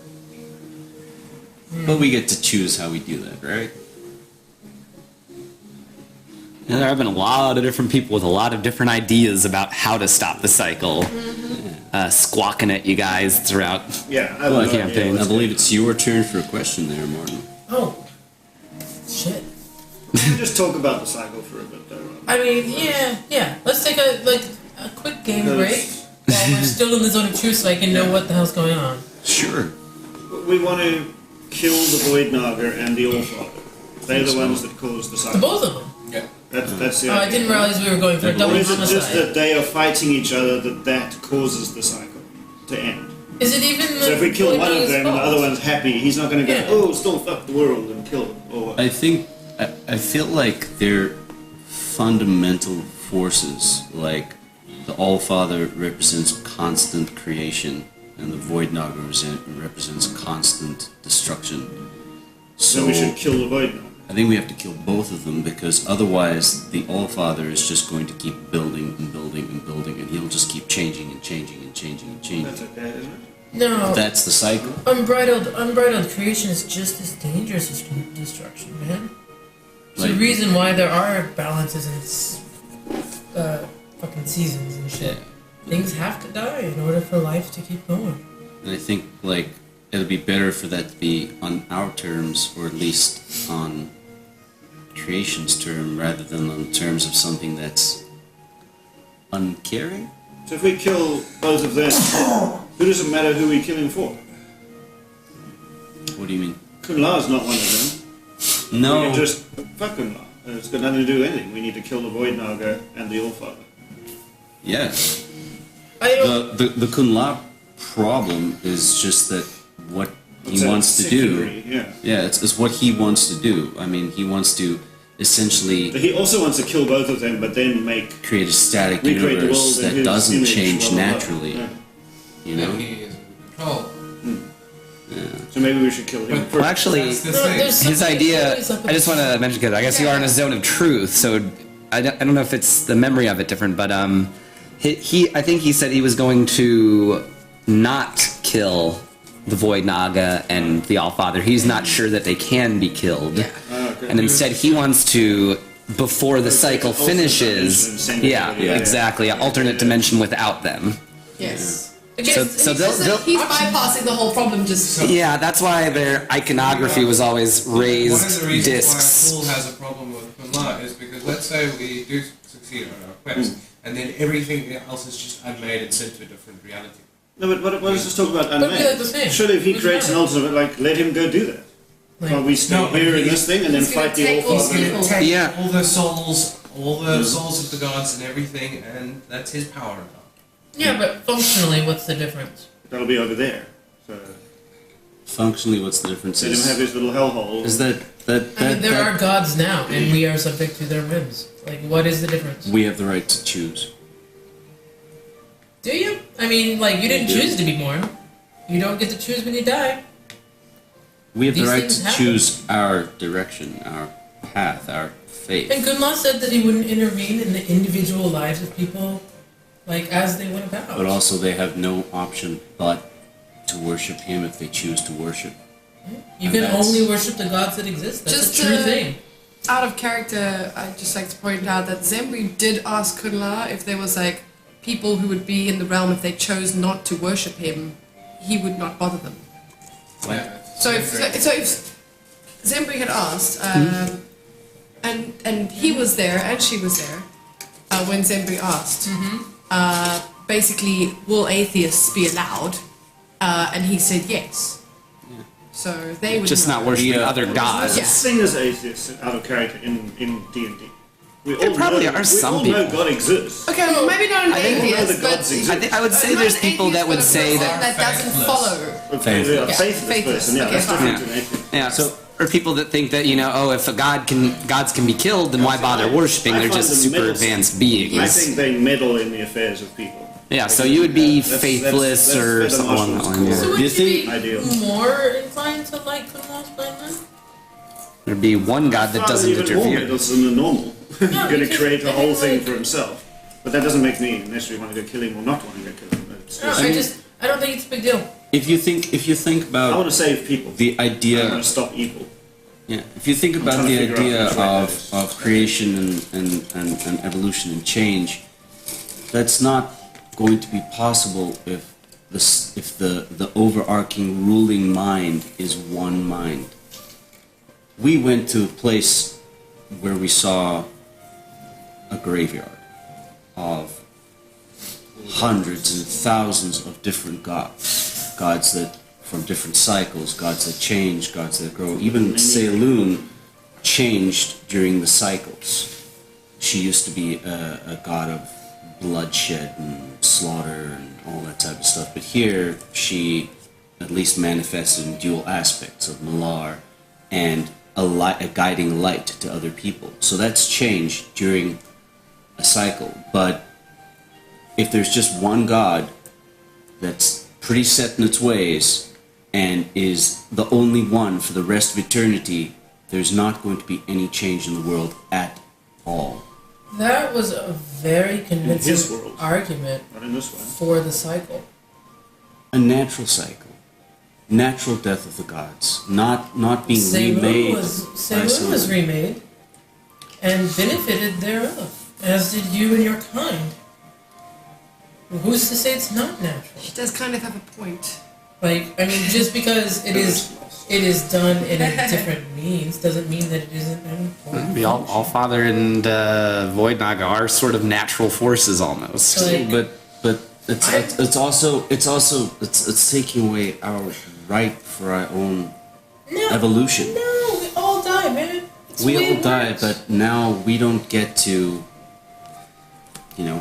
Speaker 4: But we get to choose how we do that, right?
Speaker 1: And there have been a lot of different people with a lot of different ideas about how to stop the cycle. Squawking at you guys throughout the campaign.
Speaker 4: I believe it's your turn for a question there, Martin.
Speaker 2: Oh. Shit.
Speaker 5: We can just talk about the cycle for a bit, though.
Speaker 2: I mean, yeah. Let's take a quick game break while we're still in the zone of truth so I can know what the hell's going on.
Speaker 4: Sure.
Speaker 5: We want to kill the Void Naga and the Allfather. They're the ones that cause the cycle.
Speaker 2: Both of them?
Speaker 6: Yeah.
Speaker 5: That's the
Speaker 2: Oh, I didn't realize we were going for a double
Speaker 5: Or is it just
Speaker 2: homicide.
Speaker 5: that they are fighting each other that causes the cycle to end?
Speaker 2: Is it even
Speaker 5: So if we kill one of
Speaker 2: Void
Speaker 5: them and the
Speaker 2: Naga's
Speaker 5: other
Speaker 2: fault?
Speaker 5: one's happy, he's not going to go,
Speaker 2: Yeah.
Speaker 5: oh, still fuck the world and kill him. Or what?
Speaker 4: I feel like they're fundamental forces. Like, the All-Father represents constant creation, and the Void Naga represents constant destruction.
Speaker 5: So we should kill the Void Naga.
Speaker 4: I think we have to kill both of them, because otherwise the All-Father is just going to keep building and building and building, and he'll just keep changing and changing and changing and changing.
Speaker 5: That's okay, isn't it?
Speaker 2: No.
Speaker 4: That's the cycle.
Speaker 2: Unbridled creation is just as dangerous as destruction, man. It's the
Speaker 4: Like-
Speaker 2: reason why there are balances in fucking seasons and shit. Things have to die in order for life to keep going.
Speaker 4: And I think, like, it'll be better for that to be on our terms, or at least on creation's term, rather than on terms of something that's uncaring.
Speaker 5: So if we kill both of them, who does it matter who we kill him for?
Speaker 4: What do you mean?
Speaker 5: Kun La's not one of them. We
Speaker 4: No.
Speaker 5: can just fuck Kun La. It's got nothing to do with anything. We need to kill the Void Naga and the Allfather.
Speaker 4: Yeah.
Speaker 2: I don't.
Speaker 4: The Kun La problem is just that what he wants to do.
Speaker 5: Secondary, yeah.
Speaker 4: Yeah, it's what he wants to do. I mean, he wants to essentially
Speaker 5: But he also wants to kill both of them, but then
Speaker 4: create a static
Speaker 5: recreate the
Speaker 4: universe
Speaker 5: world in
Speaker 4: that
Speaker 5: his
Speaker 4: doesn't
Speaker 5: image,
Speaker 4: change
Speaker 5: blah, blah, blah.
Speaker 4: naturally.
Speaker 5: Yeah.
Speaker 4: You know?
Speaker 6: And he is in control.
Speaker 5: So maybe we should kill him
Speaker 1: Well,
Speaker 5: first.
Speaker 1: actually,
Speaker 6: That's the
Speaker 2: No,
Speaker 6: thing.
Speaker 2: there's
Speaker 1: his
Speaker 2: something
Speaker 1: idea,
Speaker 2: always up with
Speaker 1: I just want to mention, because I guess you are in a zone of truth, so I don't know if it's the memory of it different, but I think he said he was going to not kill the Void Naga and the Allfather. He's not sure that they can be killed.
Speaker 5: Okay.
Speaker 1: And instead he wants to before the
Speaker 5: Okay,
Speaker 1: cycle
Speaker 5: it's an alternate dimension and
Speaker 1: finishes.
Speaker 5: send
Speaker 1: Yeah,
Speaker 5: everybody there.
Speaker 1: exactly. An alternate dimension without them.
Speaker 3: Yes.
Speaker 1: So
Speaker 3: He's bypassing the whole problem. Just
Speaker 1: yeah, that's why their iconography was always
Speaker 6: One of
Speaker 1: raised
Speaker 6: the reasons
Speaker 1: discs.
Speaker 6: why Paul has a problem with Kunla is because let's say we do succeed on our quest, and then everything else is just unmade and sent to a different reality.
Speaker 5: No, but what is this talk about
Speaker 2: But we like the
Speaker 5: unmade?
Speaker 2: same.
Speaker 5: Surely if he
Speaker 2: Which
Speaker 5: creates an
Speaker 2: one?
Speaker 5: alternate, like, let him go do that.
Speaker 2: Like,
Speaker 5: While we stay
Speaker 6: No, but
Speaker 5: here in
Speaker 6: he's-
Speaker 5: this thing and then
Speaker 3: he's gonna
Speaker 5: fight the
Speaker 3: take all
Speaker 5: All-Father.
Speaker 3: people.
Speaker 6: Take
Speaker 1: Yeah.
Speaker 6: all the souls of the gods and everything, and that's his power now.
Speaker 2: yeah, but functionally, what's the difference?
Speaker 5: That'll be over there. So
Speaker 4: Functionally, what's the difference?
Speaker 5: let him have his little hellhole.
Speaker 4: Is that
Speaker 2: I mean, there are gods now, and we are subject to their whims. Like, what is the difference?
Speaker 4: we have the right to choose.
Speaker 2: Do you? I mean, like, you didn't choose to be born. You don't get to choose when you die.
Speaker 4: We have the
Speaker 2: These
Speaker 4: right
Speaker 2: things
Speaker 4: to
Speaker 2: happen.
Speaker 4: choose our direction, our path, our faith.
Speaker 2: And Kunla said that he wouldn't intervene in the individual lives of people, like, as they went about.
Speaker 4: But also, they have no option but to worship him if they choose to worship.
Speaker 2: You
Speaker 4: and
Speaker 2: can
Speaker 4: that's-
Speaker 2: only worship the gods that exist. That's
Speaker 3: Just
Speaker 2: a true
Speaker 3: to-
Speaker 2: thing.
Speaker 3: out of character, I'd just like to point out that Zembri did ask Kunla if there was like people who would be in the realm if they chose not to worship him, he would not bother them.
Speaker 6: Yeah,
Speaker 3: So if Zembri had asked, and he was there and she was there when Zembri asked, basically, will atheists be allowed? And he said yes. So they would
Speaker 1: Just not worshiping other gods.
Speaker 5: There's such thing as atheists out of character in D&D. We
Speaker 1: There
Speaker 5: all
Speaker 1: probably
Speaker 5: know,
Speaker 1: are some
Speaker 5: we all know
Speaker 1: people.
Speaker 5: God exists.
Speaker 3: Okay, well, maybe not an
Speaker 1: I think-
Speaker 5: We all know
Speaker 3: atheist,
Speaker 5: the
Speaker 3: but
Speaker 5: gods exist.
Speaker 1: I would say
Speaker 3: not
Speaker 1: there's
Speaker 3: an
Speaker 1: people that
Speaker 3: atheist,
Speaker 1: would
Speaker 3: but a
Speaker 1: say
Speaker 3: person
Speaker 1: that.
Speaker 3: that doesn't follow.
Speaker 5: Okay,
Speaker 4: Faithless.
Speaker 5: a
Speaker 3: Yeah,
Speaker 5: faithless
Speaker 3: faithless.
Speaker 5: person, yeah,
Speaker 3: Okay,
Speaker 5: that's different
Speaker 1: fine.
Speaker 5: to an atheist.
Speaker 1: Yeah, so or people that think that if a gods can be killed, then why bother worshiping? They're
Speaker 5: I find
Speaker 1: just
Speaker 5: them
Speaker 1: super
Speaker 5: meddlesome.
Speaker 1: advanced
Speaker 5: I
Speaker 1: beings.
Speaker 5: think they meddle in the affairs of people.
Speaker 1: Yeah, so you would be
Speaker 5: That's-
Speaker 1: faithless
Speaker 5: that's
Speaker 1: or
Speaker 5: where the
Speaker 1: something along that
Speaker 5: mushrooms
Speaker 1: line.
Speaker 5: come
Speaker 2: So
Speaker 1: Yeah.
Speaker 2: would
Speaker 4: Do
Speaker 2: you
Speaker 4: you
Speaker 2: be
Speaker 5: Ideal.
Speaker 2: more inclined to like Kunla's plan then?
Speaker 1: There'd be one god that
Speaker 5: Father
Speaker 1: doesn't
Speaker 5: even more
Speaker 1: interfere.
Speaker 5: meddlesome than normal. Going to
Speaker 2: because
Speaker 5: create a
Speaker 2: I
Speaker 5: whole
Speaker 2: mean,
Speaker 5: thing
Speaker 2: like-
Speaker 5: for himself. But that doesn't make me necessarily want to go kill him or not want to go kill him. It's
Speaker 2: No,
Speaker 5: just-
Speaker 2: I don't think it's a big deal.
Speaker 4: If you think
Speaker 5: I
Speaker 4: about
Speaker 5: want to save people.
Speaker 4: the
Speaker 5: I want
Speaker 4: idea,
Speaker 5: to stop evil.
Speaker 4: yeah, if you think about
Speaker 5: trying to
Speaker 4: the
Speaker 5: figure out
Speaker 4: idea
Speaker 5: which way that is.
Speaker 4: of creation and evolution and change, that's not going to be possible if the overarching ruling mind is one mind. We went to a place where we saw a graveyard of hundreds and thousands of different gods that from different cycles, gods that change, gods that grow. Even Saloon changed during the cycles. She used to be a god of bloodshed and slaughter and all that type of stuff, but here she at least manifested in dual aspects of Malar and a guiding light to other people. So that's changed during a cycle. But if there's just one god that's pretty set in its ways and is the only one for the rest of eternity, there's not going to be any change in the world at all.
Speaker 2: That was a very
Speaker 5: his
Speaker 2: convincing
Speaker 5: world.
Speaker 2: argument
Speaker 5: Not in this one.
Speaker 2: for the cycle.
Speaker 4: A natural cycle. Natural death of the gods. Not being
Speaker 2: Saloon
Speaker 4: remade.
Speaker 2: was remade and benefited thereof, as did you and your kind. Who's to say it's not natural?
Speaker 3: She does kind of have a point.
Speaker 2: Like, I mean, just because it is done in a different means doesn't mean that it isn't an important.
Speaker 1: The Allfather and Void Naga are sort of natural forces almost.
Speaker 2: Like,
Speaker 4: But it's taking away our right for our own
Speaker 2: no,
Speaker 4: evolution.
Speaker 2: No, we all die, man. It's
Speaker 4: We
Speaker 2: the way
Speaker 4: all
Speaker 2: it
Speaker 4: die,
Speaker 2: works.
Speaker 4: but now we don't get to,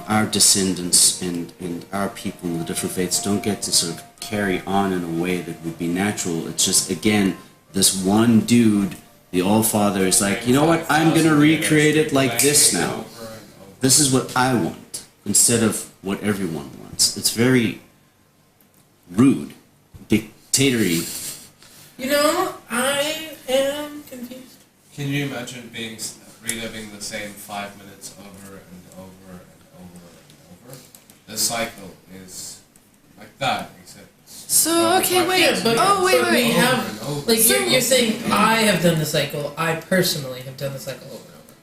Speaker 4: our descendants and our people in the different faiths don't get to sort of carry on in a way that would be natural. It's just, again, this one dude, the All-Father, is like, you know what, I'm going to recreate it like this now. This is what I want, instead of what everyone wants. It's very rude, dictatory.
Speaker 2: I am confused.
Speaker 6: Can you imagine reliving the same 5 minutes over and over and over and over? The cycle is like that, except.
Speaker 3: So, okay, wait.
Speaker 2: Yeah, but
Speaker 3: Oh, wait,
Speaker 2: but
Speaker 3: wait.
Speaker 2: we
Speaker 6: Over
Speaker 2: have,
Speaker 6: and over.
Speaker 2: like, you're saying I have done the cycle. I personally have done the cycle over and over.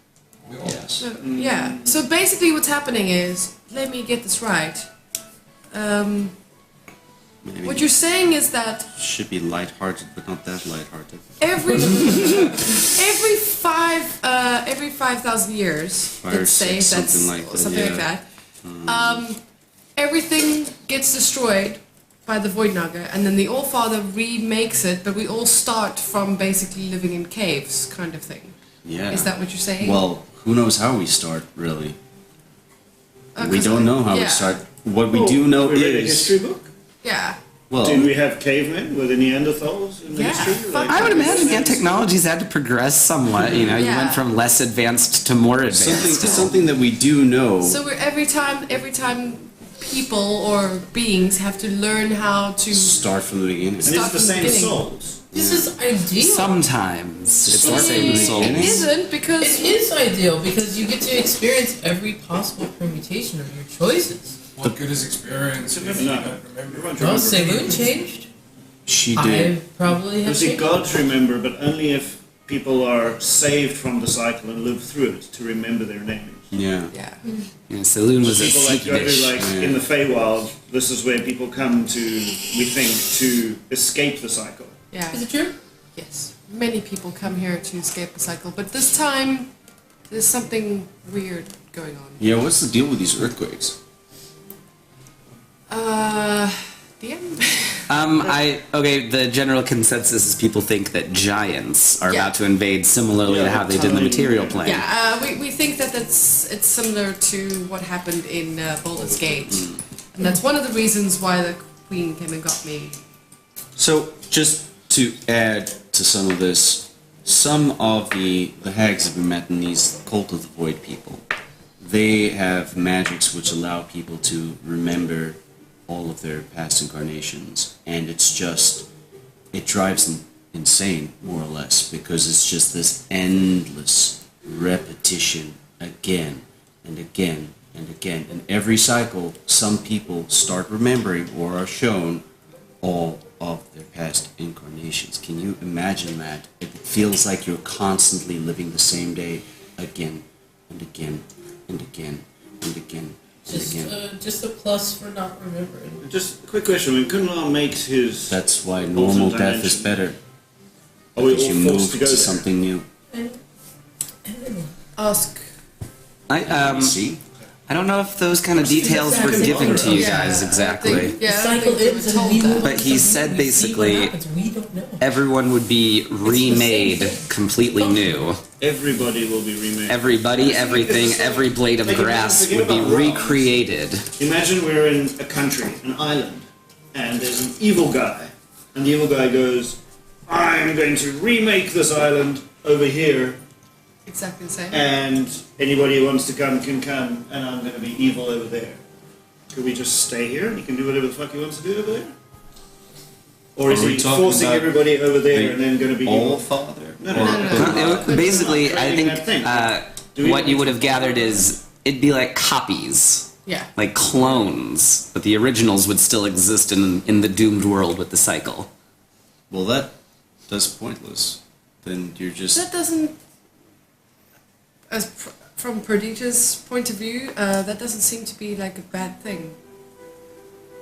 Speaker 6: We all
Speaker 1: Yes.
Speaker 3: So, yeah. So basically, what's happening is, let me get this right.
Speaker 4: Maybe
Speaker 3: What you're saying is that
Speaker 4: should be lighthearted, but not that lighthearted.
Speaker 3: every 5,000 years,
Speaker 4: Five or
Speaker 3: let's say
Speaker 4: six,
Speaker 3: that's
Speaker 4: something like that,
Speaker 3: everything gets destroyed by the Void Naga, and then the Allfather remakes it, but we all start from basically living in caves, kind of thing.
Speaker 4: Yeah.
Speaker 3: Is that what you're saying?
Speaker 4: Well, who knows how we start, really? We
Speaker 3: 'Cause
Speaker 4: don't know how we
Speaker 3: yeah.
Speaker 4: start. What we do know
Speaker 5: we read a
Speaker 4: is...
Speaker 5: history book.
Speaker 3: Yeah.
Speaker 4: Well,
Speaker 5: Did we have cavemen? Were there Neanderthals in the
Speaker 3: Yeah,
Speaker 5: history?
Speaker 3: fuck,
Speaker 1: I would imagine, yeah, technologies had to progress somewhat. You know, you
Speaker 3: Yeah.
Speaker 1: went from less advanced to more advanced.
Speaker 4: something that we do know...
Speaker 3: So we're every time people or beings have to learn how to
Speaker 4: Start from the beginning.
Speaker 5: And
Speaker 3: Start
Speaker 5: it's the
Speaker 3: from the
Speaker 5: same
Speaker 3: beginning.
Speaker 5: souls.
Speaker 2: This is ideal.
Speaker 1: Sometimes it's the
Speaker 4: Start
Speaker 1: same
Speaker 4: from the
Speaker 1: soul.
Speaker 3: It
Speaker 4: beginning.
Speaker 3: isn't because
Speaker 2: It is ideal because you get to experience every possible permutation of your choices.
Speaker 6: What good is experience if you
Speaker 5: No.
Speaker 6: don't remember?
Speaker 5: Everyone
Speaker 2: Well,
Speaker 5: remember.
Speaker 2: Saloon changed.
Speaker 4: She did.
Speaker 2: I probably
Speaker 5: You
Speaker 2: have
Speaker 5: see,
Speaker 2: changed.
Speaker 5: gods remember, but only if people are saved from the cycle and live through it to remember their names.
Speaker 4: Yeah.
Speaker 3: yeah.
Speaker 1: Yeah, Saloon was a
Speaker 5: People like go to,
Speaker 1: Seekish.
Speaker 5: like
Speaker 4: Yeah.
Speaker 5: in the Feywild, this is where people come to, we think, to escape the cycle.
Speaker 3: Yeah.
Speaker 2: Is it true?
Speaker 3: Yes. Many people come here to escape the cycle, but this time there's something weird going on.
Speaker 4: Yeah, what's the deal with these earthquakes?
Speaker 3: DM?
Speaker 1: The general consensus is people think that giants are
Speaker 3: Yeah.
Speaker 1: about to invade similarly
Speaker 5: Yeah,
Speaker 1: to how they did in the
Speaker 5: tiny,
Speaker 1: material
Speaker 5: yeah.
Speaker 1: plane.
Speaker 3: Yeah, we think that it's similar to what happened in Baldur's Gate. And that's one of the reasons why the Queen came and got me.
Speaker 4: So, just to add to some of this, some of the hags that we met in these Cult of the Void people, they have magics which allow people to remember all of their past incarnations, and it's just, it drives them insane, more or less, because it's just this endless repetition again and again and again. And every cycle, some people start remembering or are shown all of their past incarnations. Can you imagine that? It feels like you're constantly living the same day again and again and again and again and again.
Speaker 2: Just a plus for not remembering.
Speaker 5: Just a quick question, when Kunla makes his...
Speaker 4: That's why normal
Speaker 5: Alternate
Speaker 4: death is
Speaker 5: dimension.
Speaker 4: better.
Speaker 5: Are we
Speaker 4: Because
Speaker 5: all
Speaker 4: you move
Speaker 5: forced to go there?
Speaker 4: something new.
Speaker 2: And then
Speaker 3: Ask.
Speaker 4: See?
Speaker 1: I don't know if those kind of details were given to you guys exactly.
Speaker 3: Yeah, I don't
Speaker 2: cycle
Speaker 3: think we were
Speaker 2: ends and
Speaker 3: told
Speaker 2: we
Speaker 3: that.
Speaker 2: move on
Speaker 1: But
Speaker 2: to
Speaker 1: he
Speaker 2: something
Speaker 1: said
Speaker 2: new. We see
Speaker 1: basically
Speaker 2: what happens. We don't know.
Speaker 1: Everyone would be remade completely new.
Speaker 5: Everybody will be remade.
Speaker 1: Everybody, everything, every blade of
Speaker 5: Like,
Speaker 1: grass
Speaker 5: forget
Speaker 1: would be
Speaker 5: about rocks.
Speaker 1: recreated.
Speaker 5: Imagine we're in a country, an island, and there's an evil guy, and the evil guy goes, I'm going to remake this island over here,
Speaker 3: Exactly the same.
Speaker 5: and anybody who wants to come can come, and I'm going to be evil over there. Could we just stay here and he can do whatever the fuck he wants to do over there? Or is
Speaker 4: Are we
Speaker 5: he
Speaker 4: talking
Speaker 5: forcing
Speaker 4: about
Speaker 5: everybody over there
Speaker 4: the
Speaker 5: and then going to be evil?
Speaker 4: All-Father?
Speaker 5: No, no, no, no.
Speaker 3: No.
Speaker 1: Basically, I
Speaker 5: Creating that thing.
Speaker 1: think
Speaker 5: Do we-
Speaker 1: what you would have gathered is it'd be like copies,
Speaker 3: Yeah.
Speaker 1: like clones, but the originals would still exist in the doomed world with the cycle.
Speaker 4: Well, that's pointless. Then you're just...
Speaker 3: That doesn't, from Perdita's point of view, that doesn't seem to be like a bad thing.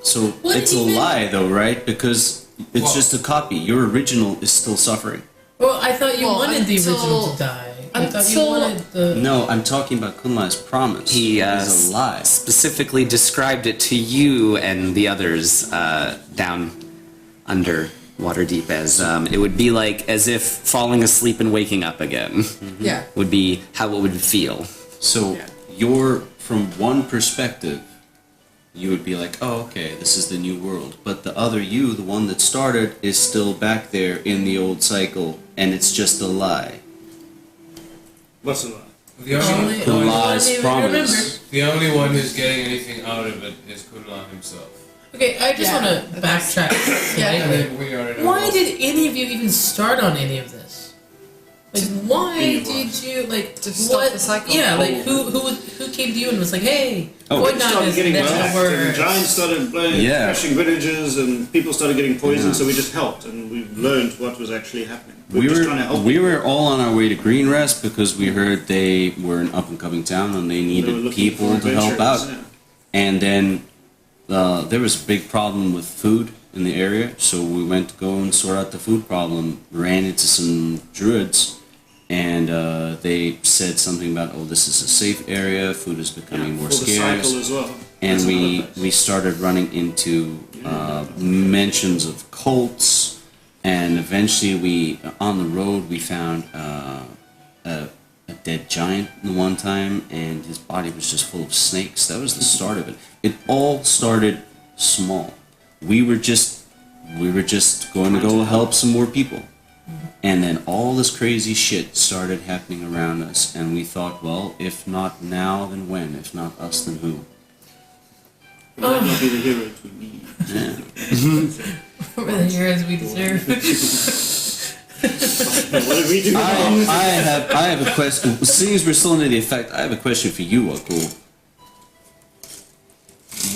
Speaker 4: So
Speaker 2: What
Speaker 4: it's a
Speaker 2: even-
Speaker 4: lie, though, right? Because it's
Speaker 6: Well-
Speaker 4: just a copy. Your original is still suffering.
Speaker 2: Well, I thought you
Speaker 3: Well,
Speaker 2: wanted the
Speaker 3: until-
Speaker 2: original to die. I thought you
Speaker 3: until-
Speaker 2: wanted the.
Speaker 4: No, I'm talking about Kunlai's promise.
Speaker 1: He
Speaker 4: it is a lie.
Speaker 1: specifically described it to you and the others down under Waterdeep as it would be like as if falling asleep and waking up again
Speaker 3: Yeah.
Speaker 1: would be how it would feel.
Speaker 4: So
Speaker 3: Yeah.
Speaker 4: you're, from one perspective, you would be like, oh, okay, this is the new world. But the other you, the one that started, is still back there in the old cycle, and it's just a lie.
Speaker 5: What's the lie?
Speaker 6: The only,
Speaker 4: Kunlai's promise.
Speaker 6: the only one who's getting anything out of it is Kunla himself.
Speaker 2: Okay, I just
Speaker 3: Yeah,
Speaker 2: want to
Speaker 3: that's-
Speaker 2: backtrack
Speaker 3: Yeah.
Speaker 6: And
Speaker 2: slightly.
Speaker 6: then we already know.
Speaker 2: Why did any of you even start on any of this? Like, why
Speaker 5: be
Speaker 2: did you like
Speaker 3: To stop
Speaker 2: what?
Speaker 3: the cycle.
Speaker 2: Yeah, like
Speaker 5: Oh.
Speaker 2: who Who came to you and was like, "Hey,
Speaker 4: Oh,
Speaker 2: Void
Speaker 5: It started
Speaker 2: Nagas,
Speaker 5: getting
Speaker 2: that's
Speaker 5: attacked,
Speaker 2: our
Speaker 5: and
Speaker 2: word."
Speaker 5: giants started crashing villages, and people started getting poisoned. So we just helped, and we learned what was actually happening.
Speaker 4: We
Speaker 5: just trying to help.
Speaker 4: we were all on our way to Green Rest because we heard they were an up and coming town and they
Speaker 5: They were
Speaker 4: needed
Speaker 5: looking
Speaker 4: people
Speaker 5: for
Speaker 4: to help out.
Speaker 5: adventurers,
Speaker 4: And then there was a big problem with food in the area, so we went to go and sort out the food problem. Ran into some druids, and they said something about, "Oh, this is a safe area. Food is becoming more
Speaker 5: for the
Speaker 4: scarce."
Speaker 5: cycle as well.
Speaker 4: And
Speaker 5: That's
Speaker 4: we
Speaker 5: another place.
Speaker 4: we started running into mentions of cults, and eventually on the road we found a dead giant the one time, and his body was just full of snakes. That was the start of it. It all started small. We were just going to go help some more people, and then all this crazy shit started happening around us, and we thought, well, if not now, then when? If not us, then who?
Speaker 5: We might not be the heroes we need.
Speaker 4: Yeah.
Speaker 2: We're the heroes we deserve.
Speaker 5: What did we do?
Speaker 4: I have a question. Seeing as we're still under the effect, I have a question for you, Akul.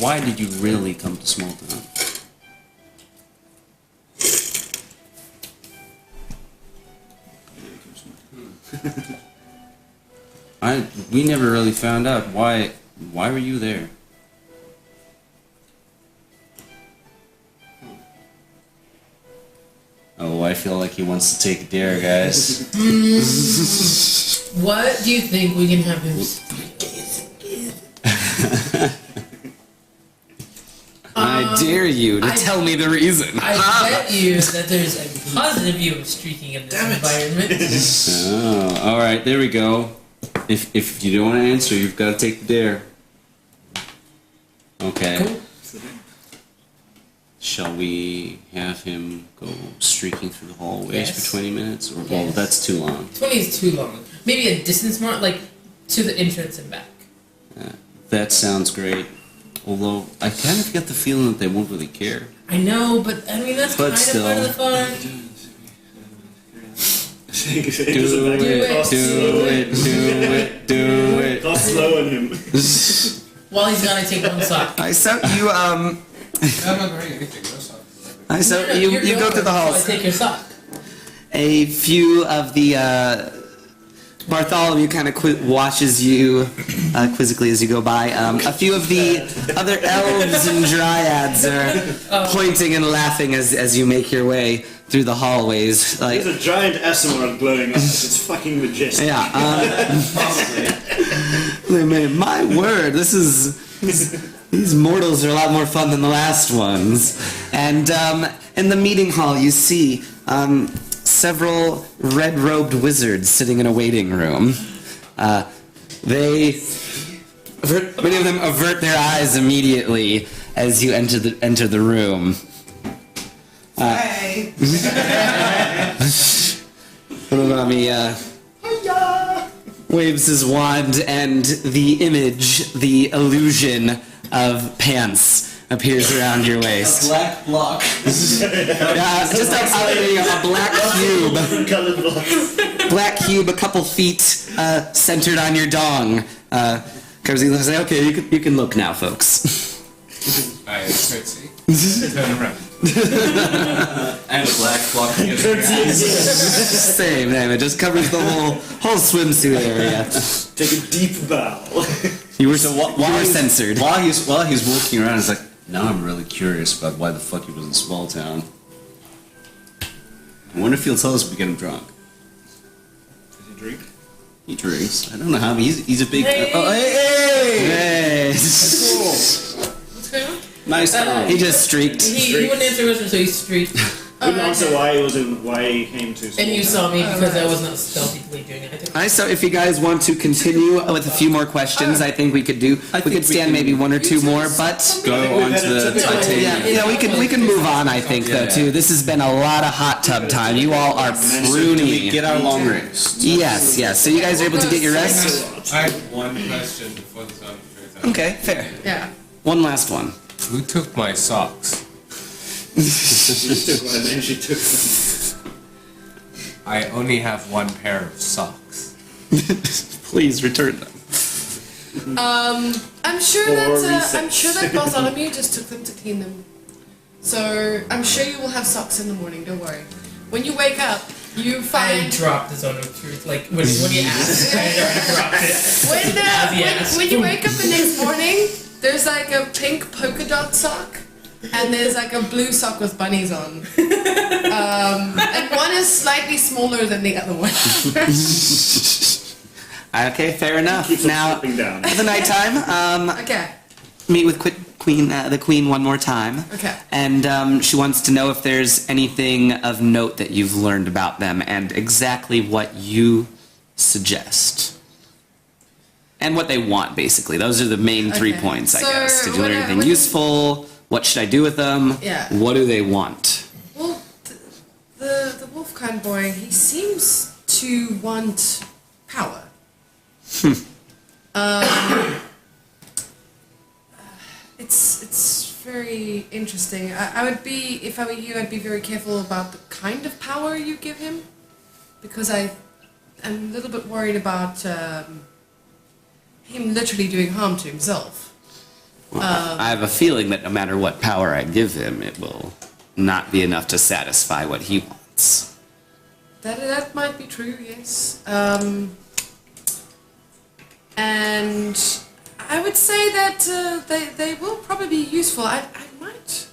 Speaker 4: Why did you really come to Small Town? We never really found out why were you there? Oh, I feel like he wants to take a dare, guys.
Speaker 2: What do you think we can have him?
Speaker 1: I dare you to tell me the reason.
Speaker 2: I bet you that there's a positive view of streaking in this environment.
Speaker 4: Oh, all right, there we go. If you don't want to answer, you've got to take the dare. Okay.
Speaker 2: Cool.
Speaker 4: Shall we have him go streaking through the hallways
Speaker 2: Yes.
Speaker 4: for 20 minutes? Or,
Speaker 2: Yes.
Speaker 4: well, that's too long.
Speaker 2: 20 is too long. Maybe a distance mark, like to the entrance and back.
Speaker 4: That sounds great. Although, I kind of get the feeling that they won't really care.
Speaker 2: I know, but I mean that's
Speaker 4: But
Speaker 2: kind
Speaker 4: still.
Speaker 2: of part of the fun.
Speaker 5: Do
Speaker 4: Do it.
Speaker 5: I'll slow on him.
Speaker 2: While he's gonna take one sock.
Speaker 1: I saw you.
Speaker 6: I'm not wearing anything. No socks.
Speaker 1: I saw
Speaker 2: No,
Speaker 1: you.
Speaker 2: you're
Speaker 1: You go
Speaker 2: going,
Speaker 1: through the
Speaker 2: so
Speaker 1: halls.
Speaker 2: I take your sock.
Speaker 1: A few of the Bartholomew kind of watches you quizzically as you go by. A few of the other elves and dryads are pointing and laughing as you make your way through the hallways. Like,
Speaker 5: There's a giant Asimov glowing eyes. It's fucking majestic.
Speaker 1: yeah. My word, these mortals are a lot more fun than the last ones. And in the meeting hall, you see several red-robed wizards sitting in a waiting room. Many of them avert their eyes immediately as you enter the room.
Speaker 7: Hey!
Speaker 1: Urugami waves his wand, and the image, the illusion of pants appears around your waist.
Speaker 7: Black block.
Speaker 1: Just a black cube.
Speaker 5: Different colored blocks.
Speaker 1: Black cube, a couple feet centered on your dong. Kersey looks like, okay, you can look now, folks.
Speaker 6: I curtsy. Turn around.
Speaker 7: And a black block.
Speaker 1: Same, it just covers the whole swimsuit area.
Speaker 5: Take a deep bow.
Speaker 1: You were
Speaker 4: While
Speaker 1: censored.
Speaker 4: While he's walking around, he's like, now I'm really curious about why the fuck he was in Small Town. I wonder if he'll tell us if we get him drunk.
Speaker 5: Does he drink?
Speaker 4: He drinks. I don't know how. He's a big.
Speaker 2: Hey.
Speaker 4: Oh, hey!
Speaker 1: Hey.
Speaker 2: What's going on?
Speaker 4: Nice.
Speaker 1: He just streaked.
Speaker 2: He wouldn't answer questions, so he streaked.
Speaker 5: Couldn't answer why he came to.
Speaker 2: And you saw me because I was not stealthily doing it. I took
Speaker 1: Alright, so if you guys want to continue with a few more questions, I think we could do. We could stand maybe one or two more, but
Speaker 4: Go on to the titanium.
Speaker 1: yeah, we can move on. I think though too. This has been a lot of hot tub time. You all are
Speaker 4: Can we
Speaker 1: pruny.
Speaker 4: get our long rest?
Speaker 1: Yes. So you guys are able to get your rest.
Speaker 6: I have one question before the sun goes out.
Speaker 1: Okay, fair.
Speaker 3: Yeah.
Speaker 1: One last one.
Speaker 6: Who took my socks?
Speaker 5: She took one and she took one.
Speaker 6: I only have one pair of socks.
Speaker 1: Please return them.
Speaker 3: I'm sure that Bartholomew just took them to clean them. So I'm sure you will have socks in the morning. Don't worry. When you wake up, you
Speaker 2: I
Speaker 3: find
Speaker 2: dropped the zone of truth. Like when you asked, I already dropped it.
Speaker 3: when you wake up the next morning, there's like a pink polka dot sock, and there's like a blue sock with bunnies on, and one is slightly smaller than the other one.
Speaker 1: Okay, fair enough.
Speaker 5: Keeps on
Speaker 1: Now,
Speaker 5: slipping down.
Speaker 1: for the nighttime,
Speaker 3: Okay.
Speaker 1: meet with the queen one more time.
Speaker 3: Okay.
Speaker 1: And she wants to know if there's anything of note that you've learned about them and exactly what you suggest. And what they want, basically. Those are the main 3
Speaker 3: Okay.
Speaker 1: points, I
Speaker 3: So,
Speaker 1: guess. Did you learn
Speaker 3: when I-
Speaker 1: anything
Speaker 3: when-
Speaker 1: useful? What should I do with them?
Speaker 3: Yeah.
Speaker 1: What do they want?
Speaker 3: Well, the wolf kind boy, he seems to want power. It's very interesting. I would be, if I were you, I'd be very careful about the kind of power you give him, because I'm a little bit worried about him literally doing harm to himself.
Speaker 1: Well, I have a feeling that no matter what power I give him, it will not be enough to satisfy what he wants.
Speaker 3: That might be true, yes. And I would say that they will probably be useful. I might,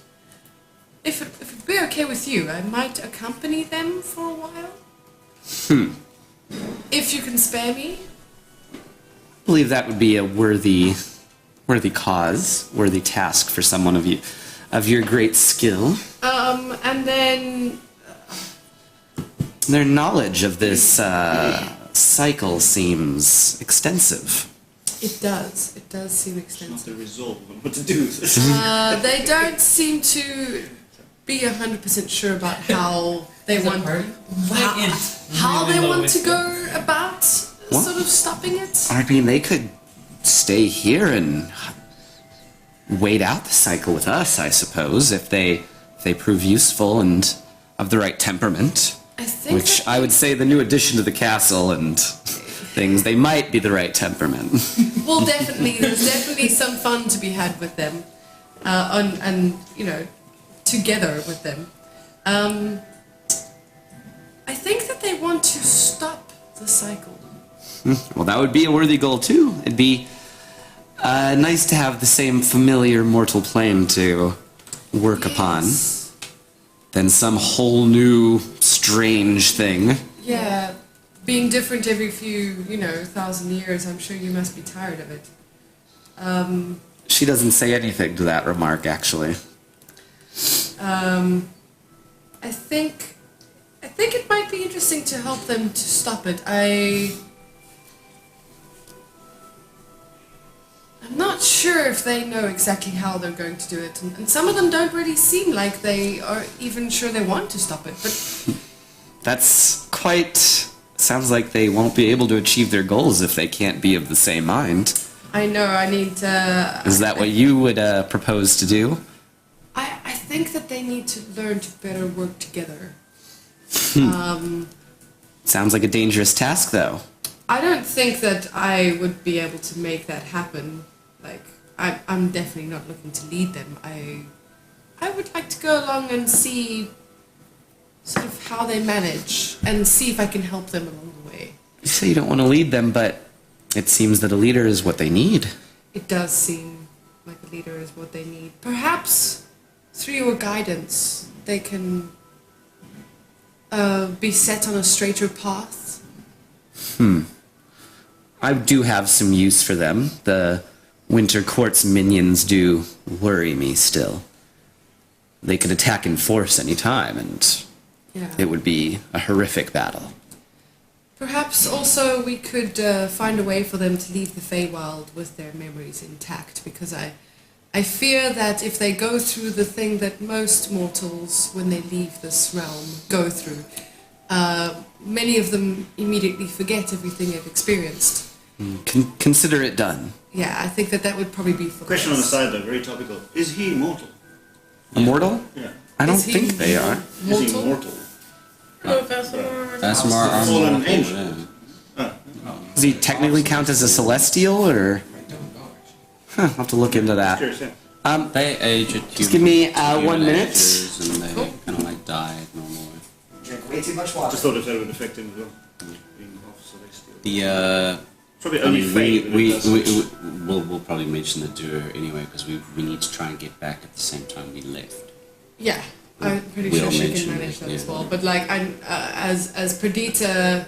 Speaker 3: if it would be okay with you, I might accompany them for a while. If you can spare me.
Speaker 1: I believe that would be a worthy cause, worthy task for someone of your great skill.
Speaker 3: And then
Speaker 1: Their knowledge of this cycle seems extensive.
Speaker 3: it does seem
Speaker 5: Not
Speaker 3: extensive.
Speaker 5: the resolve on what to do with this.
Speaker 3: They don't seem to be 100% sure about how they want how they want to go about
Speaker 1: What?
Speaker 3: sort of stopping it.
Speaker 1: I mean, they could stay here and wait out the cycle with us, I suppose, if they prove useful and of the right temperament.
Speaker 3: I think
Speaker 1: Which
Speaker 3: that
Speaker 1: I would say the new addition to the castle and things, they might be the right temperament.
Speaker 3: well, definitely, there's definitely some fun to be had with them, and together with them. I think that they want to stop the cycle.
Speaker 1: Well, that would be a worthy goal, too. It'd be nice to have the same familiar mortal plane to work upon
Speaker 3: Yes.
Speaker 1: than some whole new strange thing.
Speaker 3: Yeah, being different every few, 1,000 years. I'm sure you must be tired of it.
Speaker 1: She doesn't say anything to that remark, actually.
Speaker 3: I think it might be interesting to help them to stop it. I'm not sure if they know exactly how they're going to do it, and some of them don't really seem like they are even sure they want to stop it. But
Speaker 1: That's quite... Sounds like they won't be able to achieve their goals if they can't be of the same mind.
Speaker 3: I know I need.
Speaker 1: Is that what you would propose to do?
Speaker 3: I think that they need to learn to better work together.
Speaker 1: Sounds like a dangerous task, though.
Speaker 3: I don't think that I would be able to make that happen. Like, I'm definitely not looking to lead them. I would like to go along and see sort of how they manage and see if I can help them along the way.
Speaker 1: You say you don't want to lead them, but it seems that a leader is what they need.
Speaker 3: It does seem like a leader is what they need. Perhaps through your guidance, they can be set on a straighter path.
Speaker 1: I do have some use for them. The Winter Court's minions do worry me still. They could attack in force any time, and
Speaker 3: Yeah.
Speaker 1: it would be a horrific battle.
Speaker 3: Perhaps also we could find a way for them to leave the Feywild with their memories intact, because I fear that if they go through the thing that most mortals, when they leave this realm, go through, many of them immediately forget everything they've experienced.
Speaker 1: Consider it done.
Speaker 3: Yeah, I think that would probably be for the
Speaker 5: Question on the
Speaker 3: best.
Speaker 5: side though, very topical. Is he mortal?
Speaker 1: Immortal?
Speaker 5: Yeah.
Speaker 1: I don't
Speaker 3: Is he
Speaker 1: think they are.
Speaker 5: Is he
Speaker 3: Mortal?
Speaker 5: mortal?
Speaker 4: That's more
Speaker 5: Fallen
Speaker 4: mortal.
Speaker 5: angel.
Speaker 4: Yeah.
Speaker 1: Does he technically count as a celestial, or I'll have to look into that.
Speaker 5: Curious, yeah.
Speaker 4: They age at
Speaker 1: Just give me,
Speaker 4: human
Speaker 1: 1 minute.
Speaker 4: ages, and they kind of like die at normal.
Speaker 1: Drink way too much
Speaker 5: Just
Speaker 1: water.
Speaker 5: thought if that would affect him as well. Being off, so they steal.
Speaker 4: The
Speaker 5: Probably
Speaker 4: I
Speaker 5: only
Speaker 4: mean,
Speaker 5: fade, but it does.
Speaker 4: we'll probably mention the duo anyway because we need to try and get back at the same time we left.
Speaker 3: Yeah, I'm pretty
Speaker 4: We'll
Speaker 3: sure she
Speaker 4: mention
Speaker 3: can manage
Speaker 4: it,
Speaker 3: that as
Speaker 4: yeah.
Speaker 3: well. But like, as Perdita,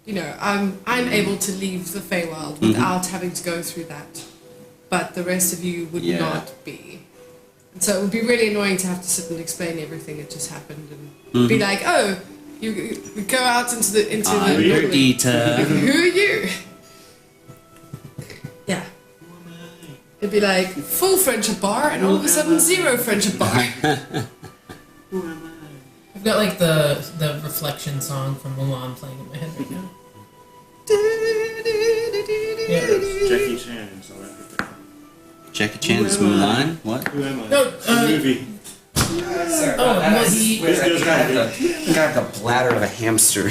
Speaker 3: you know, I'm able to leave the Feywild without having to go through that, but the rest of you would
Speaker 4: Yeah.
Speaker 3: not be. And so it would be really annoying to have to sit and explain everything that just happened and be like, oh, you go out into the
Speaker 1: I'm Perdita.
Speaker 3: Who are you? Yeah. It'd be like full friendship bar and all of a sudden zero friendship bar.
Speaker 2: I've got like the reflection song from Mulan playing in my head right now.
Speaker 5: Jackie Chan in South Africa.
Speaker 4: Jackie Chan's Mulan. What?
Speaker 5: Who am I?
Speaker 2: No,
Speaker 5: The movie.
Speaker 2: well, he
Speaker 1: Got the bladder of a hamster.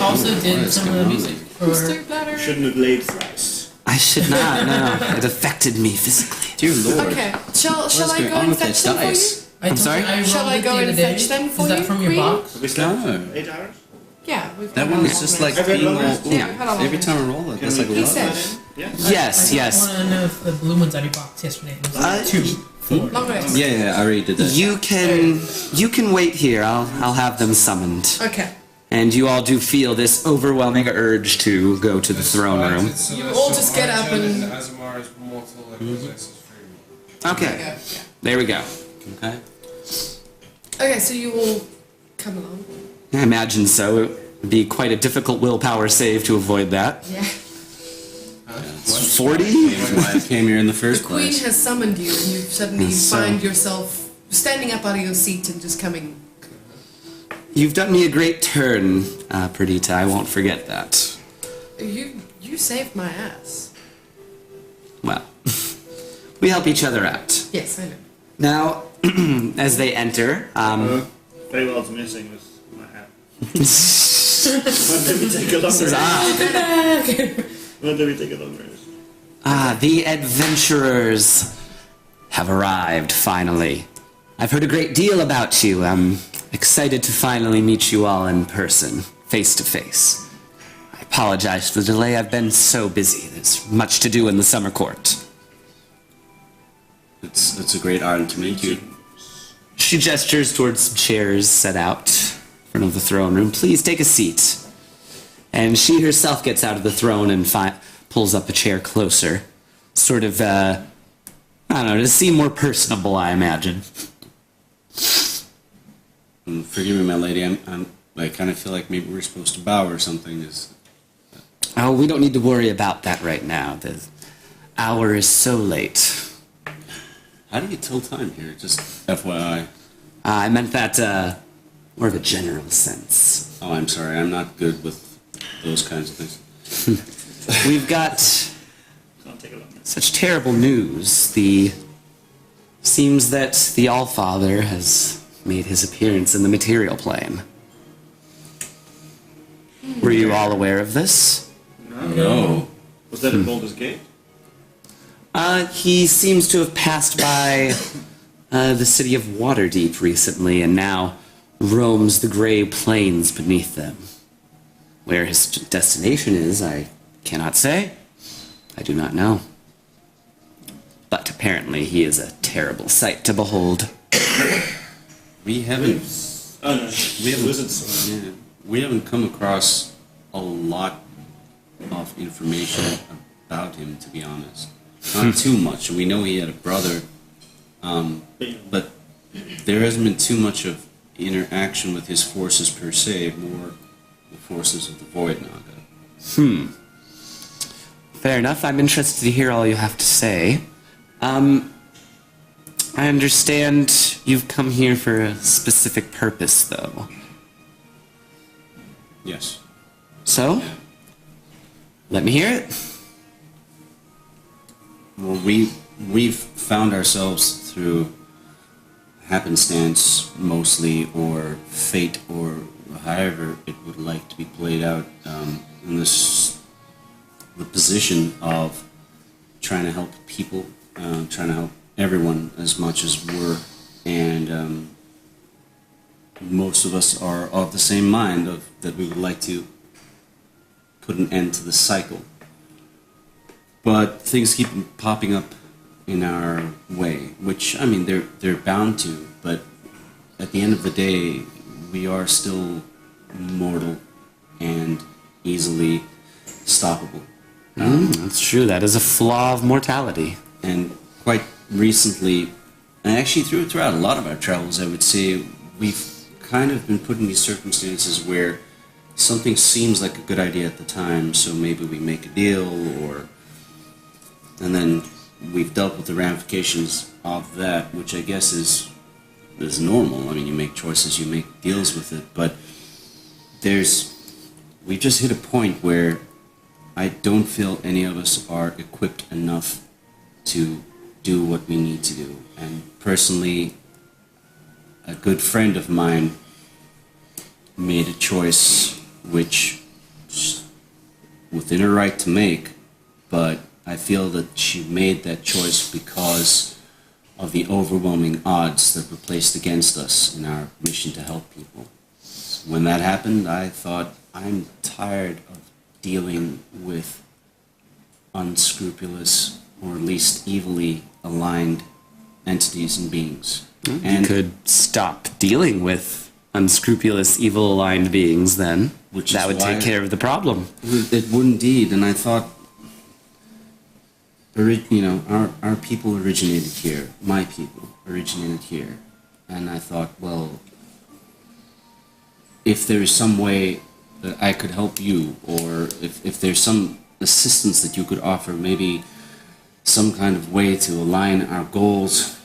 Speaker 2: also did some of the music for.
Speaker 3: Mr. Bladder.
Speaker 5: Shouldn't have laid thrice.
Speaker 1: I should not, no. It affected me physically.
Speaker 4: Dear Lord.
Speaker 3: Okay, shall I
Speaker 4: going
Speaker 3: go
Speaker 4: on
Speaker 3: and
Speaker 4: with
Speaker 3: fetch
Speaker 4: this
Speaker 3: them for you?
Speaker 4: dice?
Speaker 2: I told
Speaker 1: sorry?
Speaker 2: you I
Speaker 3: Shall
Speaker 2: rolled
Speaker 3: I
Speaker 2: it
Speaker 3: go
Speaker 2: the
Speaker 3: and
Speaker 2: other day.
Speaker 3: fetch them for
Speaker 2: Is that
Speaker 3: you,
Speaker 2: from your
Speaker 3: Queen?
Speaker 2: box?
Speaker 5: Have we slept
Speaker 4: No.
Speaker 5: 8 hours?
Speaker 3: Yeah, we've
Speaker 4: That
Speaker 3: got
Speaker 4: one
Speaker 3: a
Speaker 4: is
Speaker 3: long
Speaker 4: just
Speaker 3: rest.
Speaker 4: like
Speaker 5: I've had
Speaker 4: being
Speaker 5: long
Speaker 4: all,
Speaker 5: rest.
Speaker 3: Yeah, I've had a long
Speaker 4: every
Speaker 3: rest.
Speaker 4: time I roll it, that's like a
Speaker 5: He
Speaker 4: lot.
Speaker 3: said.
Speaker 5: Yeah.
Speaker 1: Yes,
Speaker 2: I
Speaker 1: yes.
Speaker 2: want to know if the blue ones out of your box yesterday. It was 2, 4.
Speaker 3: Long rest.
Speaker 4: Yeah, I already did that.
Speaker 1: You can wait here. I'll have them summoned.
Speaker 3: Okay.
Speaker 1: And you all do feel this overwhelming urge to go to the throne room.
Speaker 3: You all just get up and-
Speaker 6: Azamar is mortal and possesses free will.
Speaker 1: Okay,
Speaker 3: Yeah.
Speaker 1: there we go.
Speaker 4: Okay.
Speaker 3: Okay, so you all come along.
Speaker 1: I imagine so. It would be quite a difficult willpower save to avoid that.
Speaker 3: Yeah.
Speaker 1: 40?
Speaker 4: Why I came here in the first
Speaker 3: The Queen
Speaker 4: place.
Speaker 3: has summoned you, and you suddenly
Speaker 1: So-
Speaker 3: find yourself standing up out of your seat and just coming.
Speaker 1: You've done me a great turn, Perdita. I won't forget that.
Speaker 3: You saved my ass.
Speaker 1: Well, we help each other out.
Speaker 3: Yes, I know.
Speaker 1: Now, as they enter,
Speaker 5: Feywild's missing with my hat. Let me take a long
Speaker 1: says,
Speaker 5: rest. Let me take a long rest.
Speaker 1: the adventurers have arrived, finally. I've heard a great deal about you. I'm excited to finally meet you all in person, face to face. I apologize for the delay. I've been so busy. There's much to do in the summer court.
Speaker 4: It's a great honor to meet you.
Speaker 1: She gestures towards some chairs set out in front of the throne room. Please take a seat. And she herself gets out of the throne and pulls up a chair closer. Sort of, I don't know, to seem more personable, I imagine.
Speaker 4: Forgive me, my lady. I kind of feel like maybe we're supposed to bow or something.
Speaker 1: Oh, we don't need to worry about that right now. The hour is so late.
Speaker 4: How do you tell time here? Just FYI.
Speaker 1: I meant that, more of a general sense.
Speaker 4: Oh, I'm sorry. I'm not good with those kinds of things.
Speaker 1: We've got
Speaker 5: Can't take a long rest.
Speaker 1: such terrible news. Seems that the Allfather has made his appearance in the material plane. Were you all aware of this?
Speaker 4: No.
Speaker 5: Was that at Baldur's Gate?
Speaker 1: He seems to have passed by the city of Waterdeep recently and now roams the gray plains beneath them. Where his destination is, I cannot say. I do not know. But apparently he is a terrible sight to behold.
Speaker 4: We haven't.
Speaker 5: Oh no,
Speaker 4: We haven't.
Speaker 5: Wizards.
Speaker 4: Yeah, we haven't come across a lot of information about him, to be honest. Not too much. We know he had a brother, but there hasn't been too much of interaction with his forces per se. More the forces of the Void Naga.
Speaker 1: Fair enough. I'm interested to hear all you have to say. I understand you've come here for a specific purpose, though.
Speaker 4: Yes.
Speaker 1: So? Let me hear it.
Speaker 4: Well, we've found ourselves through happenstance mostly, or fate, or however it would like to be played out, in the position of trying to help people, trying to help everyone as much as we're, and most of us are of the same mind of that we would like to put an end to the cycle. But things keep popping up in our way, which, I mean, they're bound to, but at the end of the day, we are still mortal and easily stoppable.
Speaker 1: That's true. That is a flaw of mortality.
Speaker 4: And quite recently, and actually throughout a lot of our travels, I would say, we've kind of been put in these circumstances where something seems like a good idea at the time, so maybe we make a deal, and then we've dealt with the ramifications of that, which I guess is normal. I mean, you make choices, you make deals with it, but we've just hit a point where I don't feel any of us are equipped enough to do what we need to do. And personally, a good friend of mine made a choice which is within her right to make, but I feel that she made that choice because of the overwhelming odds that were placed against us in our mission to help people. When that happened, I thought, I'm tired of dealing with unscrupulous, or at least evilly aligned entities and beings. And
Speaker 1: you could stop dealing with unscrupulous, evil-aligned beings then. That would take care of the problem.
Speaker 4: It would indeed, and I thought, our people originated here. My people originated here. And I thought, well, if there is some way that I could help you, or if there's some assistance that you could offer, maybe some kind of way to align our goals,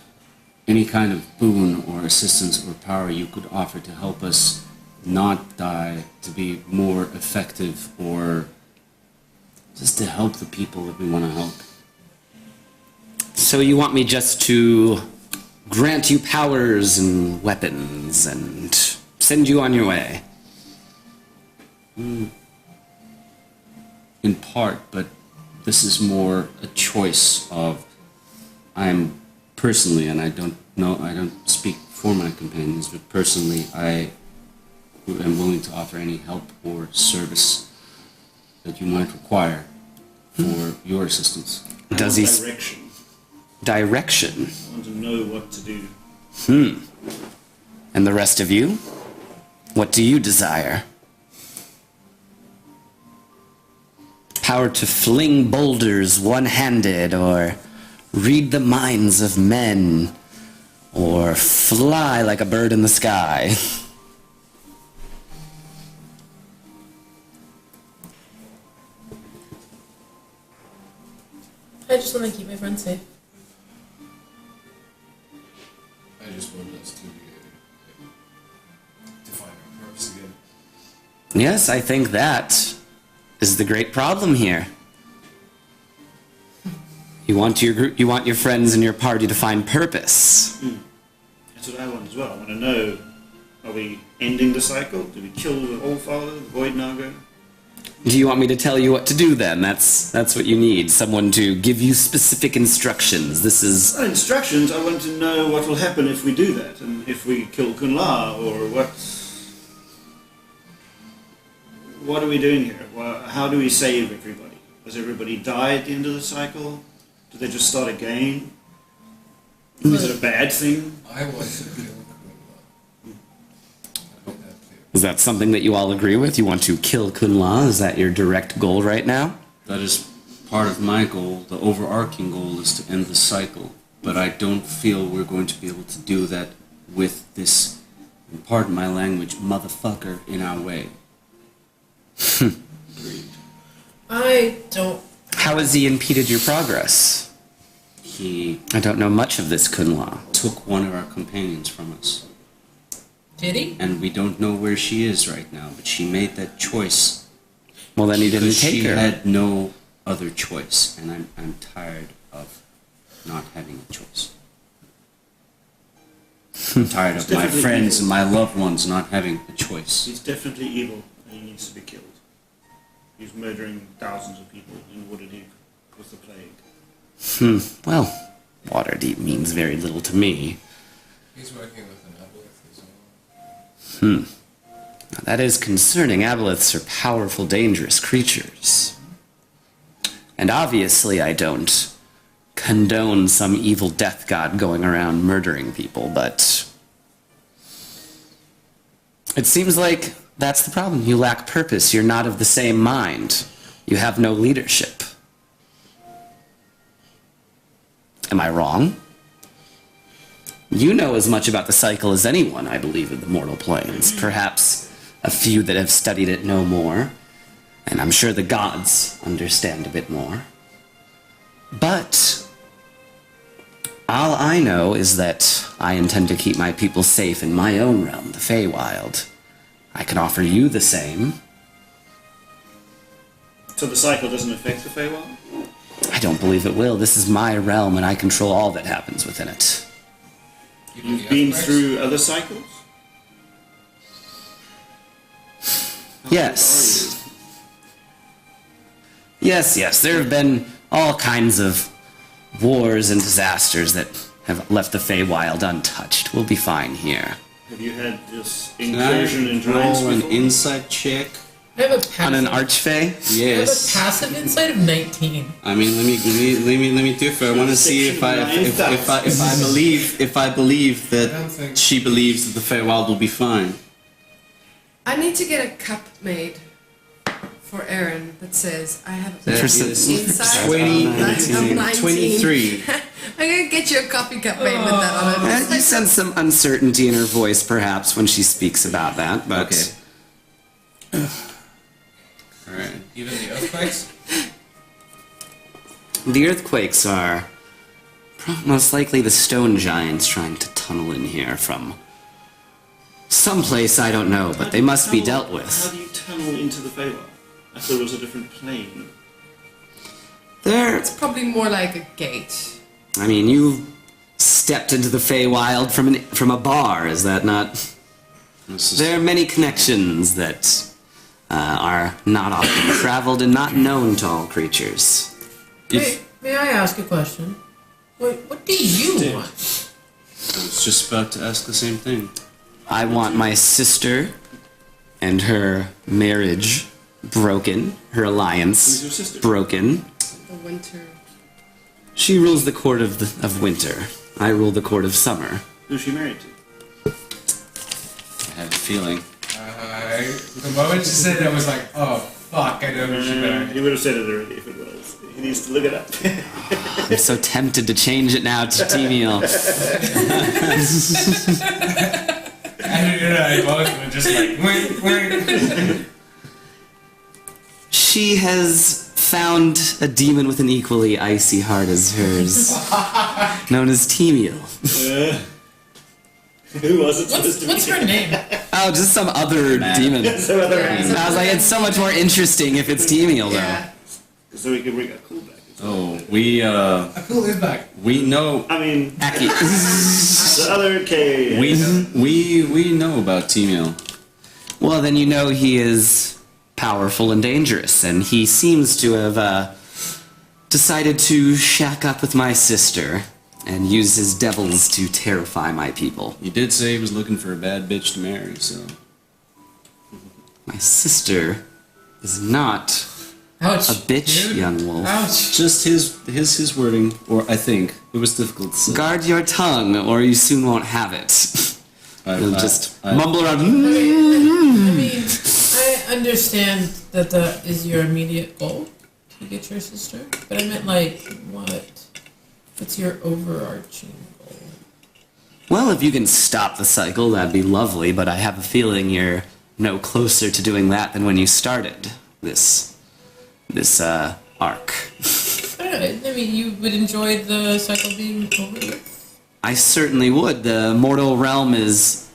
Speaker 4: any kind of boon or assistance or power you could offer to help us not die, to be more effective, or just to help the people that we want to help.
Speaker 1: So you want me just to grant you powers and weapons and send you on your way?
Speaker 4: In part, but this is more a choice of, I'm personally, and I don't speak for my companions, but personally, I am willing to offer any help or service that you might require for your assistance.
Speaker 1: Does he...
Speaker 5: Direction.
Speaker 1: Direction?
Speaker 5: I want to know what to do.
Speaker 1: And the rest of you? What do you desire? Power to fling boulders one-handed, or read the minds of men, or fly like a bird in the sky?
Speaker 2: I just want to keep my friends safe.
Speaker 6: I just want us to find our purpose again.
Speaker 1: Yes, I think that is the great problem here. You want your group, you want your friends and your party to find purpose.
Speaker 5: That's what I want as well. I want to know, are we ending the cycle? Do we kill the Allfather, the Void Naga?
Speaker 1: Do you want me to tell you what to do then? That's what you need. Someone to give you specific instructions. This is...
Speaker 5: Not instructions, I want to know what will happen if we do that, and if we kill Kunla, or what are we doing here? How do we save everybody? Does everybody die at the end of the cycle? Do they just start again? Is it a bad thing?
Speaker 6: I want to kill Kunla. I made that clear.
Speaker 1: Is that something that you all agree with? You want to kill Kunla? Is that your direct goal right now?
Speaker 4: That is part of my goal. The overarching goal is to end the cycle. But I don't feel we're going to be able to do that with this, pardon my language, motherfucker in our way. Agreed.
Speaker 2: I don't...
Speaker 1: How has he impeded your progress? I don't know much of this Kunla.
Speaker 4: Took one of our companions from us.
Speaker 2: Did he?
Speaker 4: And we don't know where she is right now, but she made that choice.
Speaker 1: Well, then he didn't take her.
Speaker 4: She had no other choice, and I'm tired of not having a choice. I'm tired of my friends and my loved ones not having a choice.
Speaker 5: He's definitely evil, and he needs to be killed. He's murdering thousands of people in Waterdeep with the plague.
Speaker 1: Well, Waterdeep means very little to me.
Speaker 6: He's working with an aboleth as well.
Speaker 1: Now, that is concerning. Aboleths are powerful, dangerous creatures. And obviously I don't condone some evil death god going around murdering people, but it seems like that's the problem. You lack purpose. You're not of the same mind. You have no leadership. Am I wrong? You know as much about the cycle as anyone, I believe, in the mortal planes. Perhaps a few that have studied it know more. And I'm sure the gods understand a bit more. But all I know is that I intend to keep my people safe in my own realm, the Feywild. I can offer you the same.
Speaker 5: So the cycle doesn't affect the Feywild?
Speaker 1: I don't believe it will. This is my realm, and I control all that happens within it.
Speaker 5: You've been through other cycles?
Speaker 1: Yes. Yes. There have been all kinds of wars and disasters that have left the Feywild untouched. We'll be fine here.
Speaker 5: Have you had this
Speaker 4: Can I
Speaker 5: incursion in dragons
Speaker 4: roll an
Speaker 5: before?
Speaker 4: insight check?
Speaker 2: I have a passive,
Speaker 1: On an archfey?
Speaker 4: Yes.
Speaker 2: I have a passive insight of 19.
Speaker 4: I mean, let me differ. I want to see if I believe that she believes that the Feywild will be fine.
Speaker 3: I need to get a cup made for Eron that says I have a
Speaker 4: That
Speaker 1: Percent-
Speaker 4: is
Speaker 3: inside
Speaker 4: 20,
Speaker 3: of 19.
Speaker 4: 23.
Speaker 3: I'm gonna get you a coffee cup made with that on it.
Speaker 1: You sense some uncertainty in her voice, perhaps, when she speaks about that, but...
Speaker 4: Okay. Alright.
Speaker 6: Even the earthquakes?
Speaker 1: The earthquakes are most likely the stone giants trying to tunnel in here from someplace I don't know, but they must be dealt
Speaker 5: How
Speaker 1: with.
Speaker 5: do you tunnel into the Feywild? I thought it was a different plane.
Speaker 3: It's probably more like a gate.
Speaker 1: I mean, you stepped into the Feywild from a bar, is that not? There are many connections that are not often traveled and not known to all creatures.
Speaker 2: May I ask a question? What do you want?
Speaker 4: I was just about to ask the same thing.
Speaker 1: I want my sister and her marriage broken, her
Speaker 5: Who's
Speaker 1: alliance
Speaker 5: your sister?
Speaker 1: broken.
Speaker 3: The winter.
Speaker 1: She rules the court of winter. I rule the court of summer.
Speaker 5: Who's she married to?
Speaker 4: I have a feeling.
Speaker 6: The moment she said it, I was like, oh, fuck, I know who she married.
Speaker 5: He would have said it already if it was. He needs to look it up.
Speaker 1: I'm so tempted to change it now to Temiel.
Speaker 6: And I both were just like, wait.
Speaker 1: She has found a demon with an equally icy heart as hers, known as Temiel.
Speaker 5: Who was it supposed to be?
Speaker 2: What's her name?
Speaker 1: Oh, just some other demon.
Speaker 5: Some other reason.
Speaker 1: I was like, it's so much more interesting if it's Temiel, though.
Speaker 3: Yeah.
Speaker 5: So we can bring a cool back.
Speaker 4: Oh, we
Speaker 6: Cool is back.
Speaker 4: we know
Speaker 5: I mean,
Speaker 1: Aki.
Speaker 5: the other K.
Speaker 4: we know about Temiel.
Speaker 1: Well, then you know he is powerful and dangerous, and he seems to have decided to shack up with my sister and use his devils to terrify my people.
Speaker 4: He did say he was looking for a bad bitch to marry, so
Speaker 1: My sister is not
Speaker 2: Ouch.
Speaker 1: a bitch,
Speaker 2: dude.
Speaker 1: young wolf.
Speaker 2: Ouch.
Speaker 4: just his wording, or I think it was difficult to say.
Speaker 1: Guard your tongue, or you soon won't have it. You'll just mumble around.
Speaker 2: I mean, I understand that that is your immediate goal to get your sister, but I meant like, what's your overarching goal?
Speaker 1: Well, if you can stop the cycle, that'd be lovely, but I have a feeling you're no closer to doing that than when you started this arc.
Speaker 2: I mean, you would enjoy the cycle being over with?
Speaker 1: I certainly would. The mortal realm is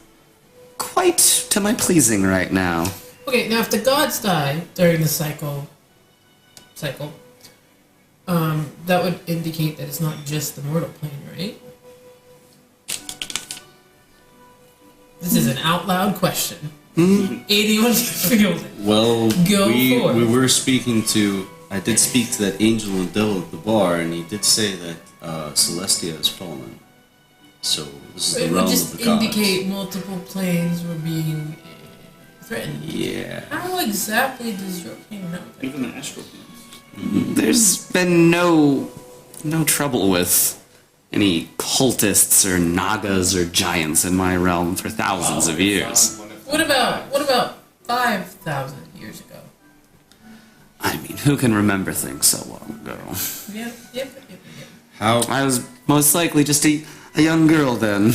Speaker 1: quite to my pleasing right now.
Speaker 2: Okay, now if the gods die during the cycle, that would indicate that it's not just the mortal plane, right? This is an out loud question. Anyone can field it.
Speaker 4: Well,
Speaker 2: Go
Speaker 4: we
Speaker 2: for it.
Speaker 4: were speaking to I did speak to that angel and devil at the bar, and he did say that Celestia has fallen. So this is
Speaker 2: It
Speaker 4: the
Speaker 2: would
Speaker 4: realm
Speaker 2: just
Speaker 4: of the gods.
Speaker 2: indicate multiple planes were being threatened.
Speaker 4: Yeah.
Speaker 2: How exactly does your king know that?
Speaker 5: Even the astral planes.
Speaker 1: There's been no trouble with any cultists or Nagas or giants in my realm for thousands of years.
Speaker 2: What about 5,000 years ago?
Speaker 1: I mean, who can remember things so long ago?
Speaker 2: Yep.
Speaker 4: How
Speaker 1: I was most likely just a young girl then.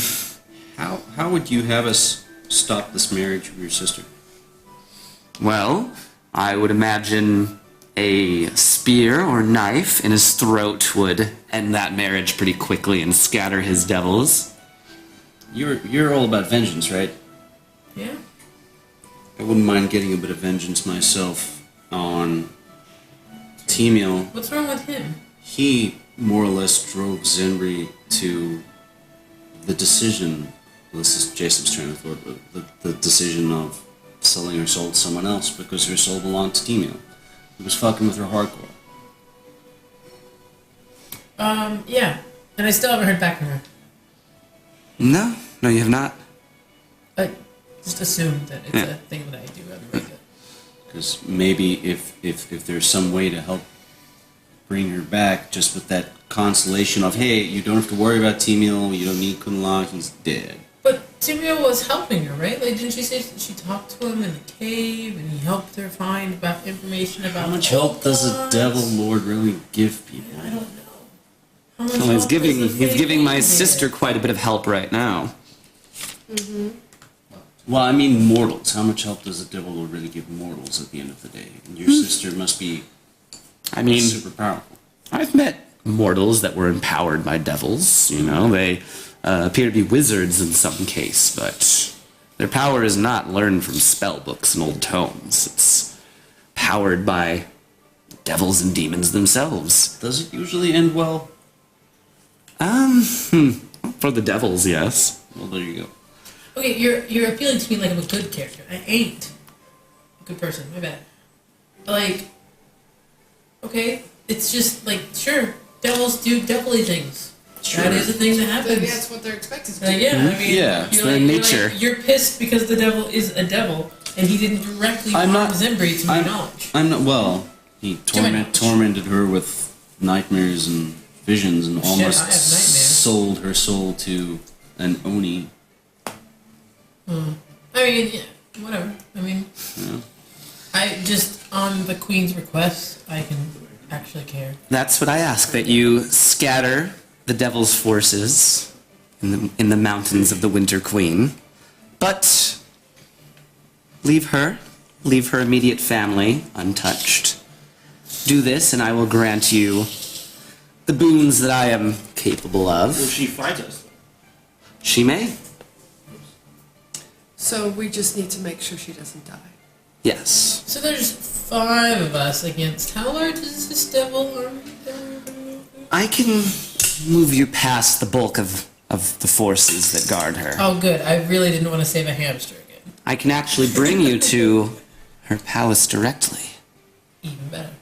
Speaker 4: how would you have us stop this marriage with your sister?
Speaker 1: Well, I would imagine a spear or knife in his throat would end that marriage pretty quickly and scatter his devils.
Speaker 4: You're all about vengeance, right?
Speaker 2: Yeah.
Speaker 4: I wouldn't mind getting a bit of vengeance myself on Temiel.
Speaker 2: What's wrong with him?
Speaker 4: He more or less drove Zenri to the decision. This is Jason's train of thought. The decision of selling her soul to someone else because her soul belonged to Temiel. He was fucking with her hardcore.
Speaker 2: Yeah. And I still haven't heard back from her.
Speaker 1: No, you have not.
Speaker 2: I just assume that it's a thing that I do every regular.
Speaker 4: Because maybe if there's some way to help bring her back, just with that consolation of, hey, you don't have to worry about Temiel, you don't need Kunla, he's dead.
Speaker 2: But Timiel was helping her, right? Like, didn't she say that she talked to him in the cave and he helped her find about information about
Speaker 4: How much
Speaker 2: the
Speaker 4: help does a
Speaker 2: gods?
Speaker 4: devil lord really give people?
Speaker 2: I don't know. How much
Speaker 1: Well, he's
Speaker 2: help
Speaker 1: giving
Speaker 2: does a
Speaker 1: he's giving my
Speaker 2: fake
Speaker 1: sister
Speaker 2: give?
Speaker 1: quite a bit of help right now.
Speaker 4: Well, I mean mortals. How much help does a devil lord really give mortals at the end of the day? And your sister must be
Speaker 1: I mean,
Speaker 4: super powerful.
Speaker 1: I've met mortals that were empowered by devils, you know. They appear to be wizards in some case, but their power is not learned from spell books and old tomes. It's powered by devils and demons themselves.
Speaker 4: Does it usually end well?
Speaker 1: For the devils, yes.
Speaker 4: Well, there you go.
Speaker 2: Okay, you're appealing to me like I'm a good character. I ain't a good person. My bad. Like, okay, it's just like, sure, devils do devilly things.
Speaker 4: Sure.
Speaker 2: That is a thing that happens.
Speaker 3: That's what they're expected to do.
Speaker 2: Yeah, I mean,
Speaker 4: Yeah,
Speaker 1: it's
Speaker 2: you're
Speaker 1: their
Speaker 2: like,
Speaker 1: nature.
Speaker 2: You're pissed because the devil is a devil, and he didn't directly
Speaker 4: I'm
Speaker 2: harm
Speaker 4: not-
Speaker 2: Zembri to my knowledge.
Speaker 4: I'm not. Well, he
Speaker 2: my knowledge.
Speaker 4: tormented her with nightmares and visions, and
Speaker 2: Shit,
Speaker 4: almost
Speaker 2: I have nightmares.
Speaker 4: sold her soul to an Oni.
Speaker 2: I mean, yeah, whatever. I mean,
Speaker 4: Yeah.
Speaker 2: I just, on the queen's request, I can actually care.
Speaker 1: That's what I ask, that you scatter the devil's forces in the mountains of the Winter Queen, but leave her immediate family untouched. Do this, and I will grant you the boons that I am capable
Speaker 5: Will
Speaker 1: of.
Speaker 5: she fight us?
Speaker 1: She may.
Speaker 3: So we just need to make sure she doesn't die.
Speaker 1: Yes.
Speaker 2: So there's 5 of us against. How large is this devil army?
Speaker 1: I can move you past the bulk of the forces that guard her.
Speaker 2: Oh, good. I really didn't want to save a hamster again.
Speaker 1: I can actually bring you to her palace directly.
Speaker 2: Even better.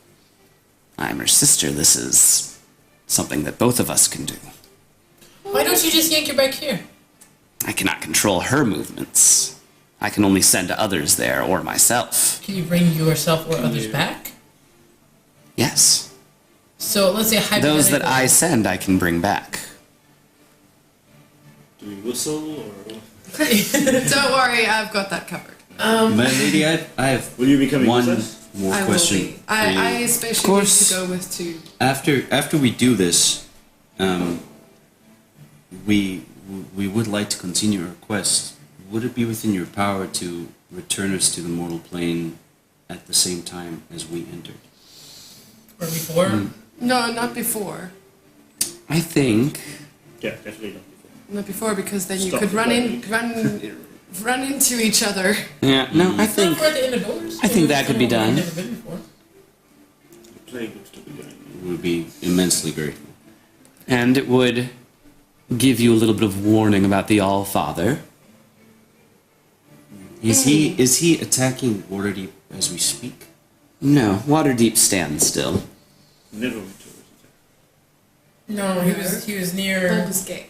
Speaker 1: I'm her sister. This is something that both of us can do.
Speaker 2: Why don't you just yank her back here?
Speaker 1: I cannot control her movements. I can only send others there or myself.
Speaker 2: Can you bring yourself or others back?
Speaker 1: Yes.
Speaker 2: So let's say hypothetically.
Speaker 1: Those that I send, I can bring back.
Speaker 5: Do we whistle or?
Speaker 3: Don't worry, I've got that covered.
Speaker 4: My lady, I have
Speaker 5: Will you be coming
Speaker 4: one
Speaker 5: with us?
Speaker 4: more
Speaker 3: I
Speaker 4: question.
Speaker 3: will be. I
Speaker 4: for you.
Speaker 3: especially
Speaker 1: Of course.
Speaker 3: need to go with 2.
Speaker 4: After we do this, we would like to continue our quest. Would it be within your power to return us to the mortal plane at the same time as we entered?
Speaker 2: Or before?
Speaker 3: No, not before.
Speaker 1: I think.
Speaker 5: Yeah, definitely not before.
Speaker 3: Not before, because then you
Speaker 5: Stop
Speaker 3: could
Speaker 5: the
Speaker 3: run into each other.
Speaker 1: Yeah. No, I
Speaker 2: Not
Speaker 1: think.
Speaker 2: for at the end of doors.
Speaker 1: I think that could be done.
Speaker 2: I've never been before.
Speaker 5: The plague looks to be going.
Speaker 4: We would be immensely grateful.
Speaker 1: And it would give you a little bit of warning about the All-Father.
Speaker 4: Is he attacking Waterdeep as we speak?
Speaker 1: No, Waterdeep stands still.
Speaker 5: Never went to it.
Speaker 2: No, he was near.
Speaker 3: Baldur's Gate.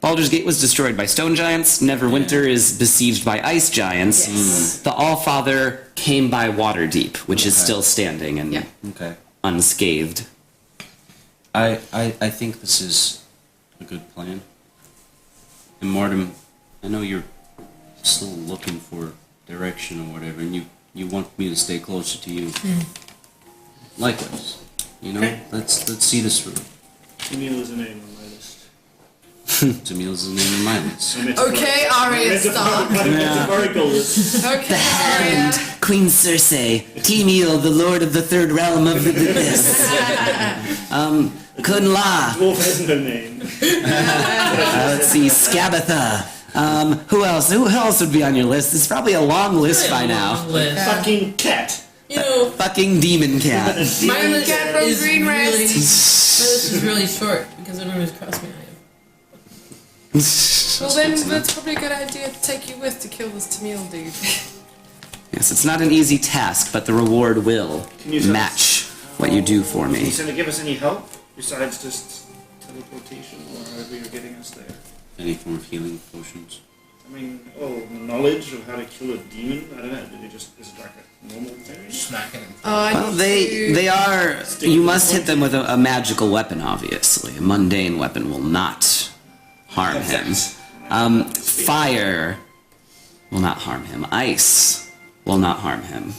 Speaker 1: Baldur's Gate was destroyed by stone giants. Neverwinter is besieged by ice giants.
Speaker 3: Yes.
Speaker 1: The Allfather came by Waterdeep, which is still standing and
Speaker 3: Yeah.
Speaker 4: Okay.
Speaker 1: unscathed.
Speaker 4: I think this is a good plan. And Martin, I know you're still looking for direction or whatever, and you want me to stay closer to you. Likewise. You know,
Speaker 5: Okay.
Speaker 4: let's see this through.
Speaker 5: Emil is a name on my list.
Speaker 4: Jamil's the name of my list.
Speaker 3: Okay, Arya, stop.
Speaker 5: Metaphorical list.
Speaker 3: Okay,
Speaker 1: And
Speaker 3: Arya.
Speaker 1: Queen Cersei, Timil, the Lord of the Third Realm of the Abyss. Kun La.
Speaker 5: Dwarf has no name.
Speaker 1: Let's see, Scabatha. Who else? Who else would be on your list? It's probably a long list by now.
Speaker 2: List.
Speaker 5: Fucking cat.
Speaker 2: You know,
Speaker 1: Fucking demon cat.
Speaker 2: my list
Speaker 3: Cat from
Speaker 2: is
Speaker 3: Green
Speaker 2: really, my
Speaker 3: Rest.
Speaker 2: list is really short because everyone has crossed me.
Speaker 3: Well then, that's probably a good idea to take you with to kill this Tamil dude.
Speaker 1: Yes, it's not an easy task, but the reward will
Speaker 5: Can you tell
Speaker 1: match what you do for
Speaker 5: Can you
Speaker 1: me.
Speaker 5: send to give us any help besides just teleportation or however you're getting us there?
Speaker 4: Any form of healing potions.
Speaker 5: I mean, knowledge of how to kill a demon? I don't know. Is it like a normal thing?
Speaker 6: Smacking him.
Speaker 3: I
Speaker 1: Well,
Speaker 3: need to-
Speaker 1: they are. You must hit them with a magical weapon, obviously. A mundane weapon will not harm him. Fire will not harm him. Ice will not harm him.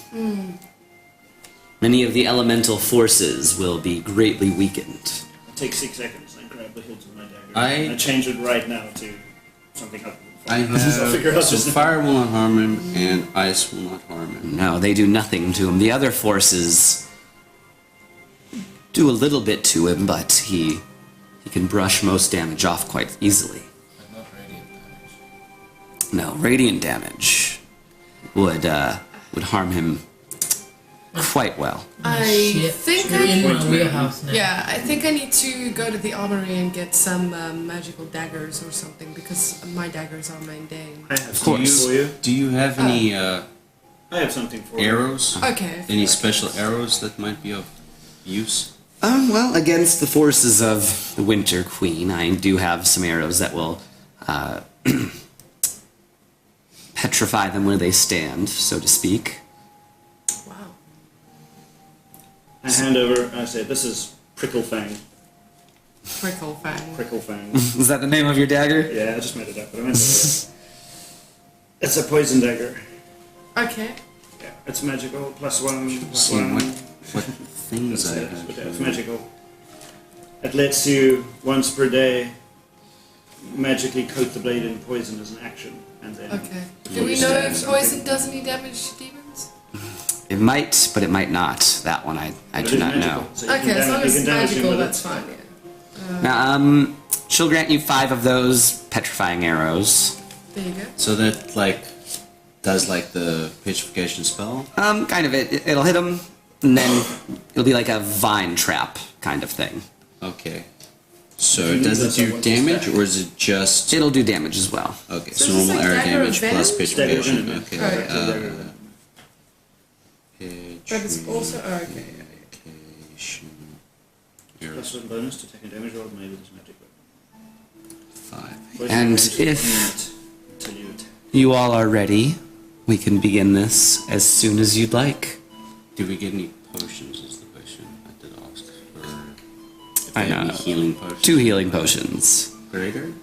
Speaker 1: Many of the elemental forces will be greatly weakened.
Speaker 5: Take 6 seconds and grab the hilt of my dagger.
Speaker 4: I-
Speaker 5: And change it right now to something other
Speaker 4: I
Speaker 5: than fire. I'll figure
Speaker 4: have
Speaker 5: out
Speaker 4: so
Speaker 5: just
Speaker 4: fire will not harm him, and ice will not harm him.
Speaker 1: No, they do nothing to him. The other forces do a little bit to him, but he can brush most damage off quite easily.
Speaker 6: But not radiant damage.
Speaker 1: No, radiant damage would harm him quite well.
Speaker 3: I
Speaker 2: Shit,
Speaker 3: think
Speaker 2: you're in
Speaker 3: I
Speaker 2: my wheelhouse now.
Speaker 3: Yeah, I think I need to go to the armory and get some magical daggers or something because my daggers are mundane.
Speaker 5: I have
Speaker 1: Of
Speaker 5: something
Speaker 1: course.
Speaker 5: for you.
Speaker 4: Do you have any
Speaker 5: I have something for you.
Speaker 4: arrows?
Speaker 3: Okay.
Speaker 4: Any special arrows that might be of use?
Speaker 1: Well, against the forces of the Winter Queen, I do have some arrows that will petrify them where they stand, so to speak.
Speaker 3: Wow.
Speaker 5: I hand over and I say, this is Prickle Fang.
Speaker 3: Prickle fang.
Speaker 5: Prickle Fang.
Speaker 1: Is that the name of your dagger?
Speaker 5: Yeah, I just made it up, but I meant to. It's a poison dagger.
Speaker 3: Okay.
Speaker 5: Yeah, it's magical. +1,
Speaker 4: See
Speaker 5: +1.
Speaker 4: what things
Speaker 5: That's
Speaker 4: I
Speaker 5: it,
Speaker 4: have.
Speaker 5: but it's magical. It lets you, once per day, magically coat the blade in poison as an action. And then
Speaker 3: Okay.
Speaker 5: you
Speaker 3: Do we know
Speaker 5: stab
Speaker 3: if
Speaker 5: something.
Speaker 3: poison does any damage to demons?
Speaker 1: It might, but it might not. That one I
Speaker 5: But it
Speaker 1: do
Speaker 5: is
Speaker 1: not
Speaker 5: magical,
Speaker 1: know.
Speaker 5: so you
Speaker 3: Okay,
Speaker 5: can
Speaker 3: as long
Speaker 5: damage-
Speaker 3: as
Speaker 5: you
Speaker 3: it's
Speaker 5: can damage him
Speaker 3: magical,
Speaker 5: with it.
Speaker 3: that's fine. Yeah.
Speaker 1: Now, she'll grant you 5 of those petrifying arrows.
Speaker 3: There you go.
Speaker 4: So that does the petrification spell?
Speaker 1: Kind of. It'll hit them, and then it'll be like a vine trap kind of thing.
Speaker 4: Okay. So does it do damage, or is it just...
Speaker 1: It'll do damage as well.
Speaker 4: Okay,
Speaker 3: So
Speaker 4: so
Speaker 3: is this
Speaker 4: normal
Speaker 3: like
Speaker 4: area
Speaker 3: dagger of
Speaker 4: damage plus
Speaker 3: venom?
Speaker 4: petrification.
Speaker 5: Dagger of
Speaker 4: Okay.
Speaker 5: venom.
Speaker 3: But it's also okay.
Speaker 4: Petrification.
Speaker 5: Plus one bonus to taking damage roll made with this magic weapon.
Speaker 4: 5.
Speaker 5: Poison
Speaker 1: And
Speaker 5: damage
Speaker 1: if
Speaker 5: until you attack.
Speaker 1: you all are ready, we can begin this as soon as you'd like.
Speaker 4: Do we get any potions is the question I did ask for. If
Speaker 1: I
Speaker 4: they have
Speaker 1: know.
Speaker 4: any healing potions.
Speaker 1: 2 healing potions.
Speaker 4: Greater?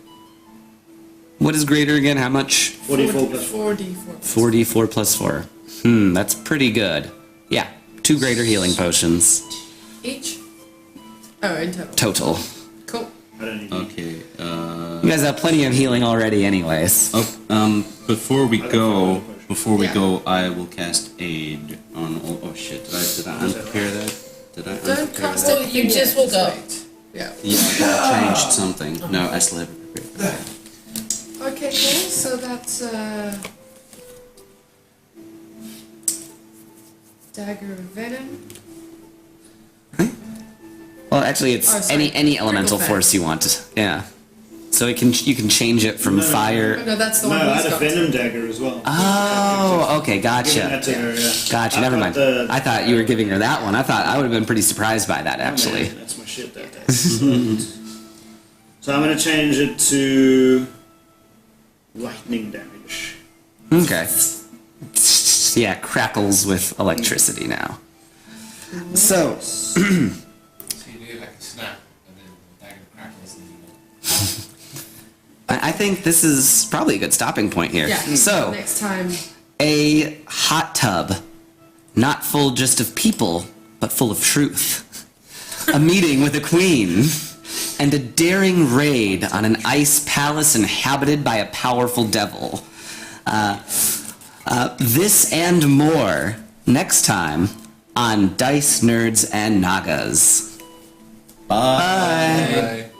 Speaker 1: What is greater again? How much?
Speaker 5: 44 plus
Speaker 3: 4d4.
Speaker 1: 44 plus 4. That's pretty good. Yeah, 2 greater healing potions.
Speaker 3: Each? Oh, in total.
Speaker 1: Total.
Speaker 3: Cool.
Speaker 5: I don't need
Speaker 4: Okay.
Speaker 1: You guys have plenty of healing already anyways.
Speaker 4: Before we
Speaker 3: Yeah.
Speaker 4: go, I will cast aid on all. Oh shit! Did I unprepare that? Did I
Speaker 3: Don't
Speaker 4: unprepare
Speaker 3: cast
Speaker 4: that?
Speaker 3: anything.
Speaker 2: You just woke up.
Speaker 3: Right. Yeah.
Speaker 4: Yeah, I changed something. No, I still haven't prepared.
Speaker 3: Okay, cool. So that's dagger of venom.
Speaker 1: Well, actually, it's
Speaker 3: Oh, sorry.
Speaker 1: any elemental
Speaker 3: Prickle
Speaker 1: force you want. Yeah. So you can change it from fire.
Speaker 3: No, that's the
Speaker 5: No,
Speaker 3: one
Speaker 5: I
Speaker 3: he's
Speaker 5: had a
Speaker 3: got.
Speaker 5: venom dagger as well.
Speaker 1: Oh, okay,
Speaker 5: Giving that
Speaker 1: gotcha.
Speaker 5: to her, yeah.
Speaker 1: Gotcha,
Speaker 5: I've
Speaker 1: never
Speaker 5: got
Speaker 1: mind.
Speaker 5: the-
Speaker 1: I thought you were giving her that one. I thought I would have been pretty surprised by that, actually.
Speaker 5: Man, that's my shit that day. So I'm going to change it to lightning damage.
Speaker 1: Okay. Yeah, crackles with electricity now. So,
Speaker 6: So you do like a snap, and then the dagger crackles, and
Speaker 1: I think this is probably a good stopping point here.
Speaker 3: Yeah.
Speaker 1: So,
Speaker 3: Next time.
Speaker 1: a hot tub, not full just of people, but full of truth. A meeting with a queen, and a daring raid on an ice palace inhabited by a powerful devil. This and more next time on Dice, Nerds, and Nagas. Bye.
Speaker 6: Bye.